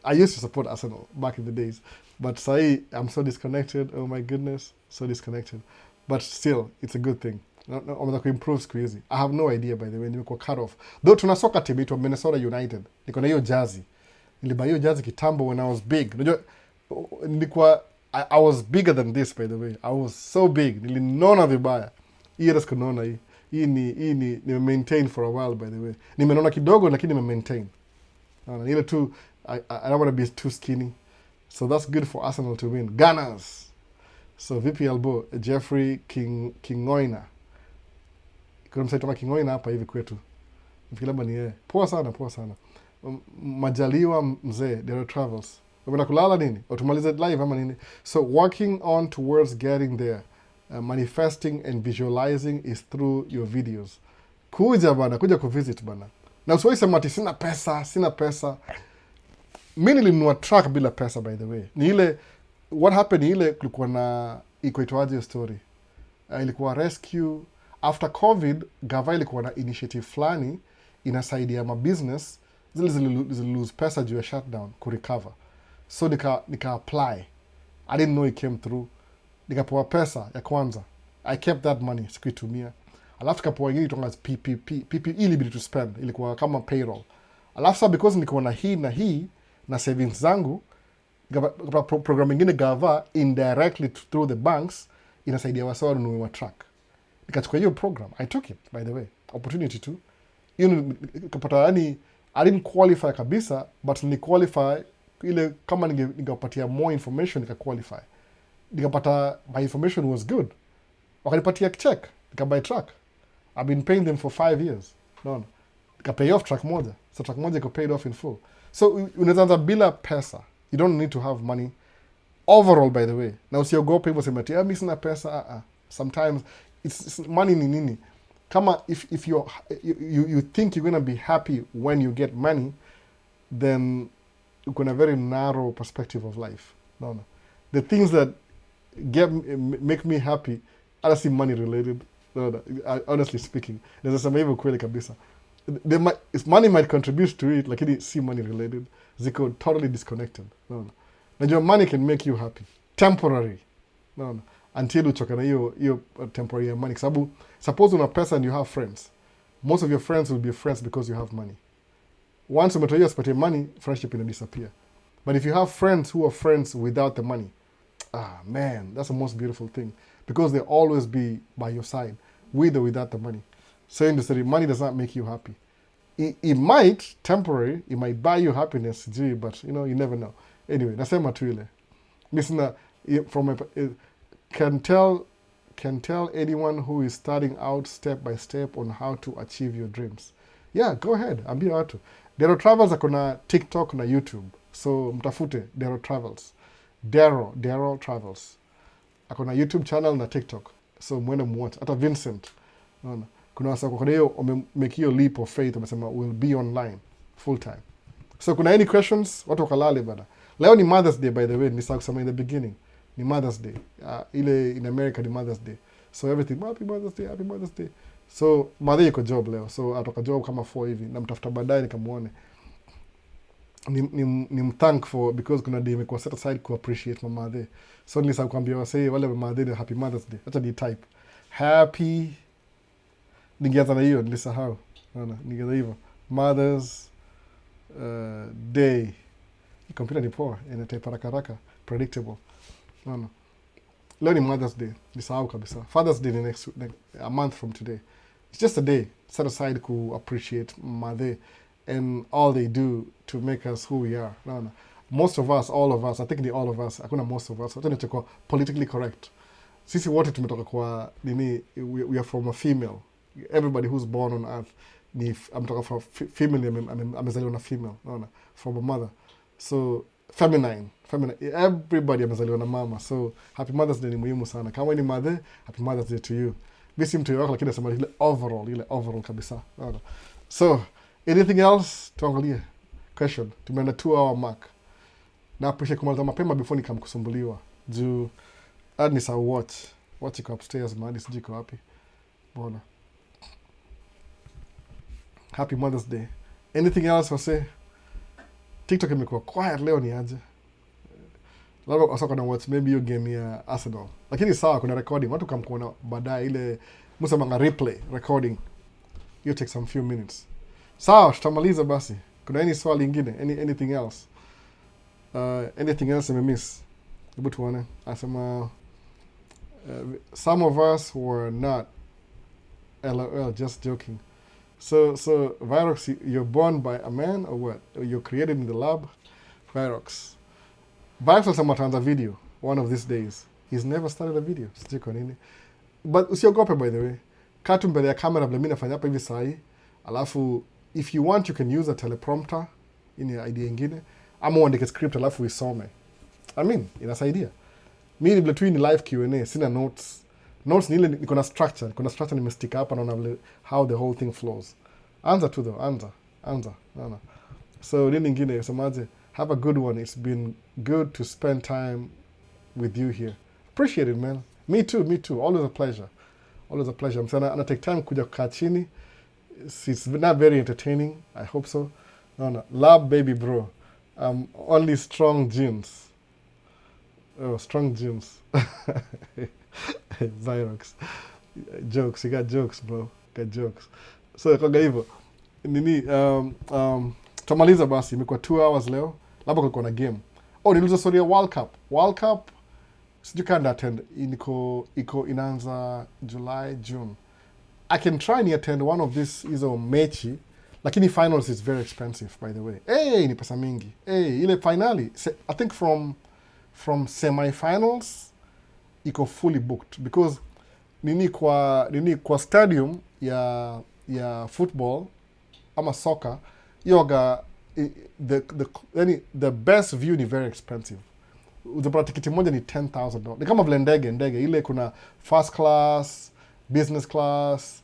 I used to support Arsenal back in the days. But sahi, I'm so disconnected. Oh my goodness, so disconnected. But still, it's a good thing. I'm improve siku hizi. I have no idea, by the way, nimekuwa cut off. Though tuna soka team itwa Minnesota United. Niko na hiyo jersey. Nilibuy hiyo jersey kitambo when I was big. Unajua, nilikuwa I was bigger than this, by the way. I was so big. Nilinona vibaya. Hii hata sikunona hii. Hii ni maintain for a while, by the way. Nimenona kidogo lakini nime maintain. Ile tu I don't want to be too skinny. So that's good for Arsenal to win. Gunners. So VP Albo, Jeffrey Kingoina. Kuna msaitoma Kingoina hapa hivi kwetu. Mfikilaba ni yeye. Poa sana, poa sana. Majaliwa mzee, Dero Travels. Umena kulala nini? Tumalize live ama nini? So working on towards getting there. Manifesting and visualizing is through your videos. Kuja bana, kuja kuvisit bana. Na usiwahi sema ati sina pesa. Mimi nilinunua truck bila pesa, by the way. Ni ile, what happened ni ile kulikuwa na, iko itwaje story. Ilikuwa rescue. After COVID, gava ilikuwa na initiative flani, inasaidia ma business, zili lose pesa juu ya shutdown, kurecover. So nika apply. I didn't know it came through. Nikapewa pesa ya kwanza. I kept that money, sikuitumia. Alafu kapewa ingine itonga PPP ilibidi to spend, ilikuwa kama payroll. Alafu sa because niko na hii na savings zangu, program ingine gava indirectly through the banks inasaidia wasa wanunue wa truck. Nikachukua hiyo program, I took it, by the way, opportunity to. Hiyo nikapata, yani I didn't qualify kabisa, but ni qualify ile kama ningepatia more information nika qualify. Nikapata my information was good. Wakanipatia check, nikabuy truck. I've been paying them for 5 years. No. Nikapay off truck moja. So truck moja iko paid off in full. So unaweza anza bila pesa. You don't need to have money. Overall, by the way. Na usiogope hivyo sema ati mimi sina pesa. Sometimes it's money ni nini. Kama if you think you're going to be happy when you get money, then you're going to have a very narrow perspective of life. No. The things that make me happy, I don't see money related. No, honestly speaking, there's some hivyo kweli kabisa. Money might contribute to it, lakini si money related. Ziko totally disconnected. No. Najua money can make you happy, temporary. No. Until uchoka na hiyo temporary money. Sababu suppose una pesa and you have friends. Most of your friends will be friends because you have money. Once umetoa spati money, friendship will disappear. But if you have friends who are friends without the money, man, that's the most beautiful thing. Because they'll always be by your side, with or without the money. Saying this, money does not make you happy. It might, temporary, it might buy you happiness, but you never know. Anyway, nasema tu ile. Listen, can tell anyone who is starting out step by step on how to achieve your dreams. Yeah, go ahead, ambia watu. Dero Travels akona TikTok na YouTube, so mtafute Dero Travels. Dero Travels akona YouTube channel na TikTok, so mwende muwatch. Hata Vincent, unaona, kuna wasa kwa hiyo make hiyo leap of faith, wamesema will be online full time. So kuna any questions? Watu wakalale bana. Leo ni Mother's Day, by the way, nisahau kusema in the beginning. Ni Mother's Day. Ile in America ni Mother's Day. So everything, happy Mother's Day, happy Mother's Day. So mother yuko job leo. So atoka job kama 4 hivi. Namtafuta baadaye nikamuone. Ni mthank for, because kuna day imekuwa set aside ku appreciate my mother. So nilisahau kuambia wasee wale mother ni happy Mother's Day. Acha ni type. Happy. Ningeanza na hiyo, nilisahau. Naona, ningeanza hivyo. Mother's Day. Kompyuta ni poa, inatype haraka, predictable. Naona. Leo ni Mother's Day, nisahau kabisa. Father's Day ni a month from today. It's just a day set aside to appreciate mother and all they do to make us who we are. Naona. Most of us, all of us, I think ni all of us, hakuna most of us, hata nichukua politically correct. Sisi wote tumetoka kwa nini, we are from a female. Everybody who's born on earth ametoka from female, amezaliwa na female, naona, from a mother. So feminine, everybody amezaliwa na mama. So happy Mother's Day ni muhimu sana. Kama ni mother, happy Mother's Day to you. Mimi si mtu wako, lakini nasema ile overall kabisa. So anything else tuangalie? Question. Tumeenda 2-hour mark. Na appreciate kumaliza mapema before nikamkusumbuliwa. Juu hadi ni sawa watch iko upstairs, mahali sijui iko wapi. Bona. Happy Mother's Day. Anything else wase? TikTok imekuwa quiet leo, ni aje? Labda wasa kuna watch maybe hiyo game ya Arsenal. Lakini sawa, kuna recording. Watu kamkuona baadaye ile musamanga replay recording. You take some few minutes. Sawa, tutamaliza basi. Kuna any swali lingine? Anything else? Anything else I miss? Hebu tuone. Asema some of us were not. LOL, just joking. So Virox, you're born by a man or what? You're created in the lab? Virox alisema ataanza video one of these days. He's never started a video. Sijui kwa nini. But usiogope, by the way. Kaa tu mbele ya kamera vile mimi nafanya hapa hivi sahi. Alafu if you want you can use a teleprompter, ini idea nyingine, ama uandike script alafu isome. I mean, inasaidia. Mimi ni between live Q&A, sina notes. Notes ni ile niko na structure. Kuna structure nimestick hapa, naona how the whole thing flows. Anza tu though, anza. Naona. So nini nyingine semaje? Have a good one. It's been good to spend time with you here. Appreciate it, man. Me too. Always a pleasure. Msana ana take time kuja kukaa chini. It's not very entertaining. I hope so. No. Love baby bro. Only strong genes. Oh, strong genes. Virox. Jokes. You got jokes, bro. Got jokes. So kwa hivyo nini tumaliza basi, imekuwa 2 hours leo. Labda kulikuwa na game. Oh, niliuliza story ya World Cup. Sijui kanda attend. Iko inaanza July, June. I can try ni attend one of these hizo mechi, lakini finals is very expensive, by the way. Ni pesa mingi. Ile finali, I think from semi-finals iko fully booked because nini kwa stadium ya football ama soccer, yoga the best view ni very expensive. Utapata tikiti moja ni $10,000. Ni kama vile ndege ile kuna first class, business class,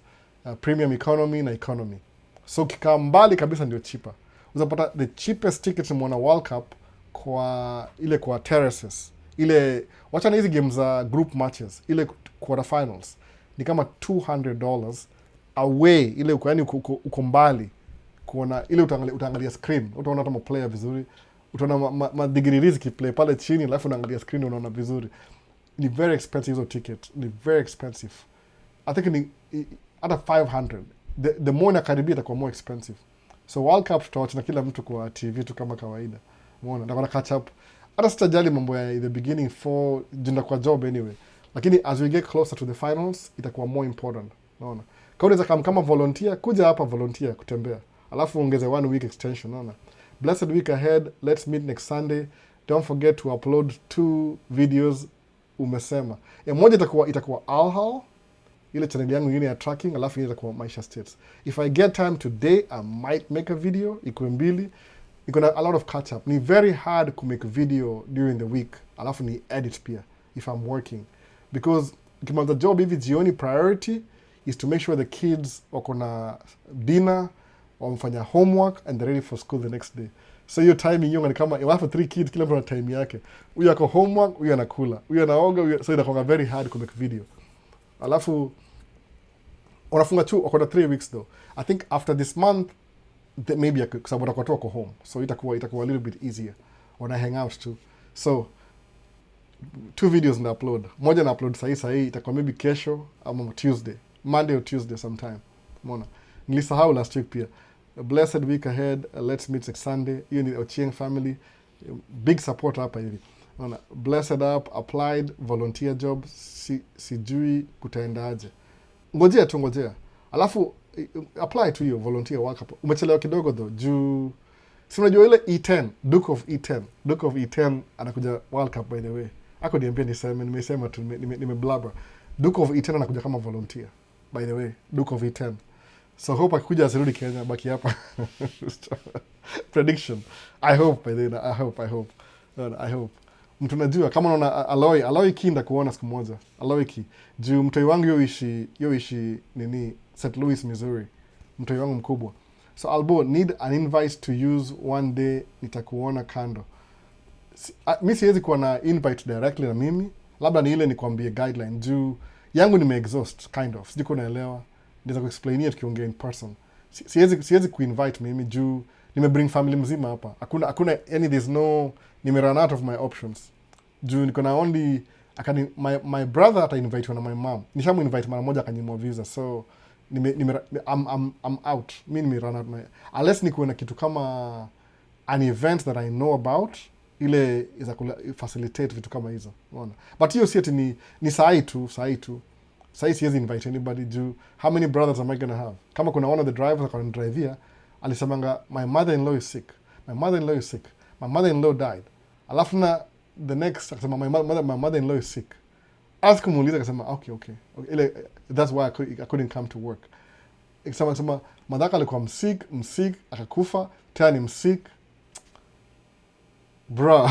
premium economy na economy. So kikaa mbali kabisa ndio cheaper. Utapata the cheapest tickets mwana World Cup kwa terraces. Ile wachana hizi games za group matches, ile quarterfinals ni kama $200 away, ile uko mbali kuona, ile utaangalia screen, utaona hata player vizuri, utaona madigiri zikiplay pale chini, alafu unaangalia screen unaona vizuri. Ni very expensive hizo ticket, ni very expensive. I think ni hata $500. The more inakaribia itakuwa more expensive. So World Cup tutawatch na kila mtu kwa TV tu kama kawaida. Umeona, ndio catch up. Hata sitajali mambo ya the beginning for jinda kwa job anyway. Lakini as we get closer to the finals, itakuwa more important. Unaona. Kama unaweza kama volunteer, kuja hapa volunteer kutembea. Alafu ongeze 1 week extension, unaona. Blessed week ahead. Let's meet next Sunday. Don't forget to upload 2 videos umesema. Moja itakuwa Alhal, ile channel yangu nyingine ya tracking, alafu ile itakuwa Maisha States. If I get time today, I might make a video, ikuwe mbili. Iko na a lot of catch up. Ni very hard to make a video during the week, alafu ni edit pia, if I'm working. Because the job hivi jioni, priority is to make sure the kids wako na dinner, wamefanya homework, and they're ready for school the next day. So hiyo timing hiyo ni kama, you have 3 kids, kila mtu na time yake. Huyu ako homework, huyu anakula, huyu anaoga, so inakuwa very hard to make video. Alafu unafunga tu wako na 3 weeks though. I think after this month maybe kwa sababu watakuwa tu wako home, so itakuwa a little bit easier when I hang out too. So 2 videos na upload. Moja na upload sahi itakuwa maybe kesho ama Tuesday, Monday or Tuesday sometime. Umeona? Nilisahau last week pia. A blessed week ahead. Let's meet next Sunday. Hiyo ni Ochieng family. Big support hapa hivi. Unaona? Blessed up, applied, volunteer job, sijui kutaendaje. Ngojea. Alafu apply to hiyo volunteer work hapo. Umechelewa kidogo though. Juu si unajua ile E10, Duke of E10 anakuja World Cup by the way. Ako niambia nimesema tu nimeblabber. Duke of E10 anakuja kama volunteer by the way. Duke of E10. So hope akikuja asirudi Kenya, baki hapa. Prediction. I hope by the way. I hope. Mtu najua kama unaona Aloy Kinda kuona siku moja. Aloy Ki. Juu mtoi wangu yoishi nini St. Louis, Missouri. Mtoi wangu mkubwa. So Albo need an invite to use one day, nitakuona kando. Mi siwezi kuwa na invite directly na mimi. Labda ni ile nikwambie guideline. Juu yangu nime-exhaust kind of. Sijui kuwa naelewa. Naweza kuexplainia tukiongea in person. Siwezi kuinvite mimi juu nime-bring family mzima hapa. Hakuna there's no, nime-run out of my options. Juu niko na only, my brother ata-invite na my mom. Nishamu-invite mara moja akanyimwa visa. So I'm out. Mi nime-run out. Unless nikuwe na kitu kama an event that I know about, ile iza facilitate vitu kama hizo. Unaona? But hiyo si ati ni sahi tu. Sahi siwezi invite anybody juu. How many brothers am I gonna have? Kama kuna one of the drivers akanidrivia, alisemanga, my mother-in-law is sick. My mother-in-law died. Alafu na the next, akasema, my mother-in-law is sick. Ask kumuuliza, akasema, okay. Ile, that's why I couldn't come to work. Akasema, madhaka alikuwa msick, akakufa, tena ni msick. Bro.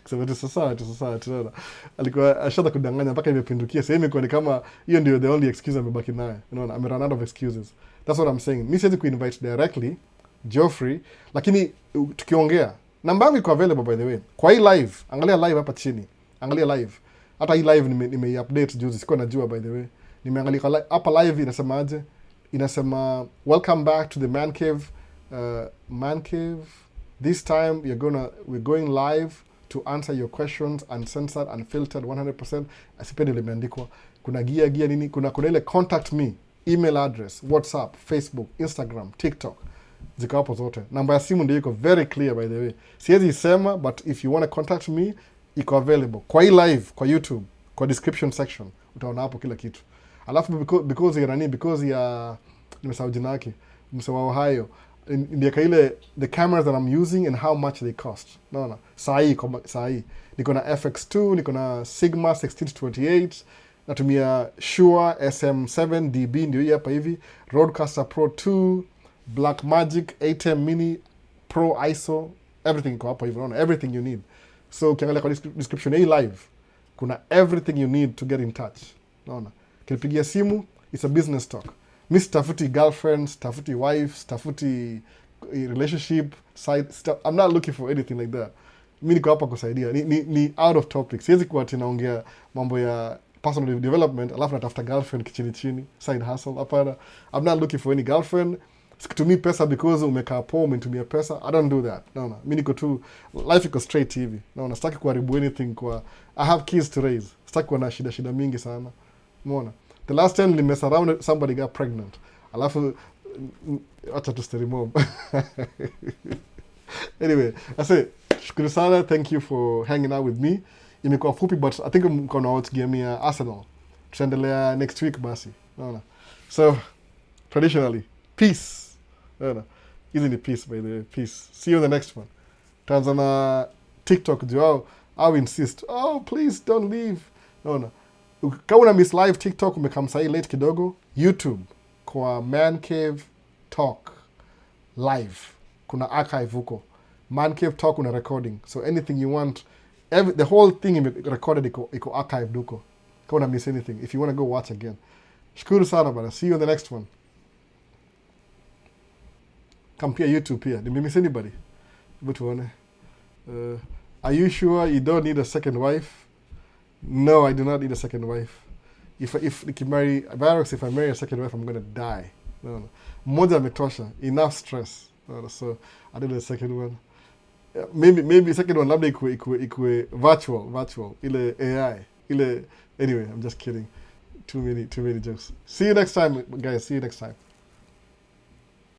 Kusema tu sasa tunaona. Alikuwa ashada kudanganya mpaka imepindukia. Sasa imekuwa ni kama hiyo ndio the only excuse amebaki nayo. Unaona, I'm run out of excuses. That's what I'm saying. Mimi siwezi kuinvite directly Geoffrey, lakini tukiongea. Namba yangu iko available by the way. Kwa hii live, angalia live hapa chini. Angalia live. Hata hii live nime-update juzi, sikuwa najua by the way. Nimeangalia hapa live inasemaje? Inasema welcome back to the man cave. This time we're going live to answer your questions uncensored, unfiltered, 100%. Asipendi limeandikwa. Kuna gia nini? Kuna ile contact me, email address, WhatsApp, Facebook, Instagram, TikTok. Ziko hapo zote. Namba ya simu ndio iko very clear by the way. Siwezi isema, but if you want to contact me, iko available. Kwa hii live, kwa YouTube, kwa description section, utaona hapo kila kitu. Alafu because ya nimesahau jina yake, msewa Ohio. Ndiaka ile the cameras that I'm using and how much they cost. Naona sahi niko na FX2, niko na Sigma 16-28, natumia Shure SM7 DB ndio hii hapa hivi, Rodecaster Pro 2, Blackmagic 8M Mini Pro ISO, everything iko hapa hivi. Naona everything you need. So ukiangalia kwa description hii live kuna everything you need to get in touch. Naona kinipigia simu, it's a business talk. Mi sitafuti girlfriends, sitafuti wives, sitafuti relationship, side stuff. I'm not looking for anything like that. Mi niko hapa kusaidia. Ni out of topic. Siwezi kuwa naongea mambo ya personal development, alafu natafuta girlfriend kichini, side hustle. Hapana. I'm not looking for any girlfriend. Sikutumii pesa because umekaa poa, umenitumia pesa. I don't do that. No. Mi niko tu, life iko straight hivi. No, sitaki kuharibu anything kwa, I have kids to raise. Sitaki kuwa na shida mingi sana. Umeona? The last time we mess around, somebody got pregnant. Alafu, acha tu story mob. Anyway, I say, shukuru sana, thank you for hanging out with me. Imekuwa fupi, but I think mko na out game ya Arsenal. Tutaendelea next week basi. Naona. So, traditionally, peace. Naona. Hizi ni peace by the way, peace. See you in the next one. Tanzania TikTok juu I'll insist. Oh, please don't leave. No. Kama una miss live TikTok umekam sahi late kidogo, YouTube kwa Man Cave Talk live. Kuna archive huko. Man Cave Talk una recording. So anything you want, the whole thing recorded iko archived huko. Kama una miss anything. If you want to go watch again. Shukuru sana bana. See you on the next one. Come pia YouTube pia. Did we miss anybody? Hebu tuone. Are you sure you don't need a second wife? No, I do not need a second wife. If I marry a second wife, I'm gonna die. No. Moja ametosha. Enough stress. No. So I did a second one. Maybe second one labda ikue virtual. Ile AI. Anyway, I'm just kidding. Too many jokes. See you next time, guys. See you next time.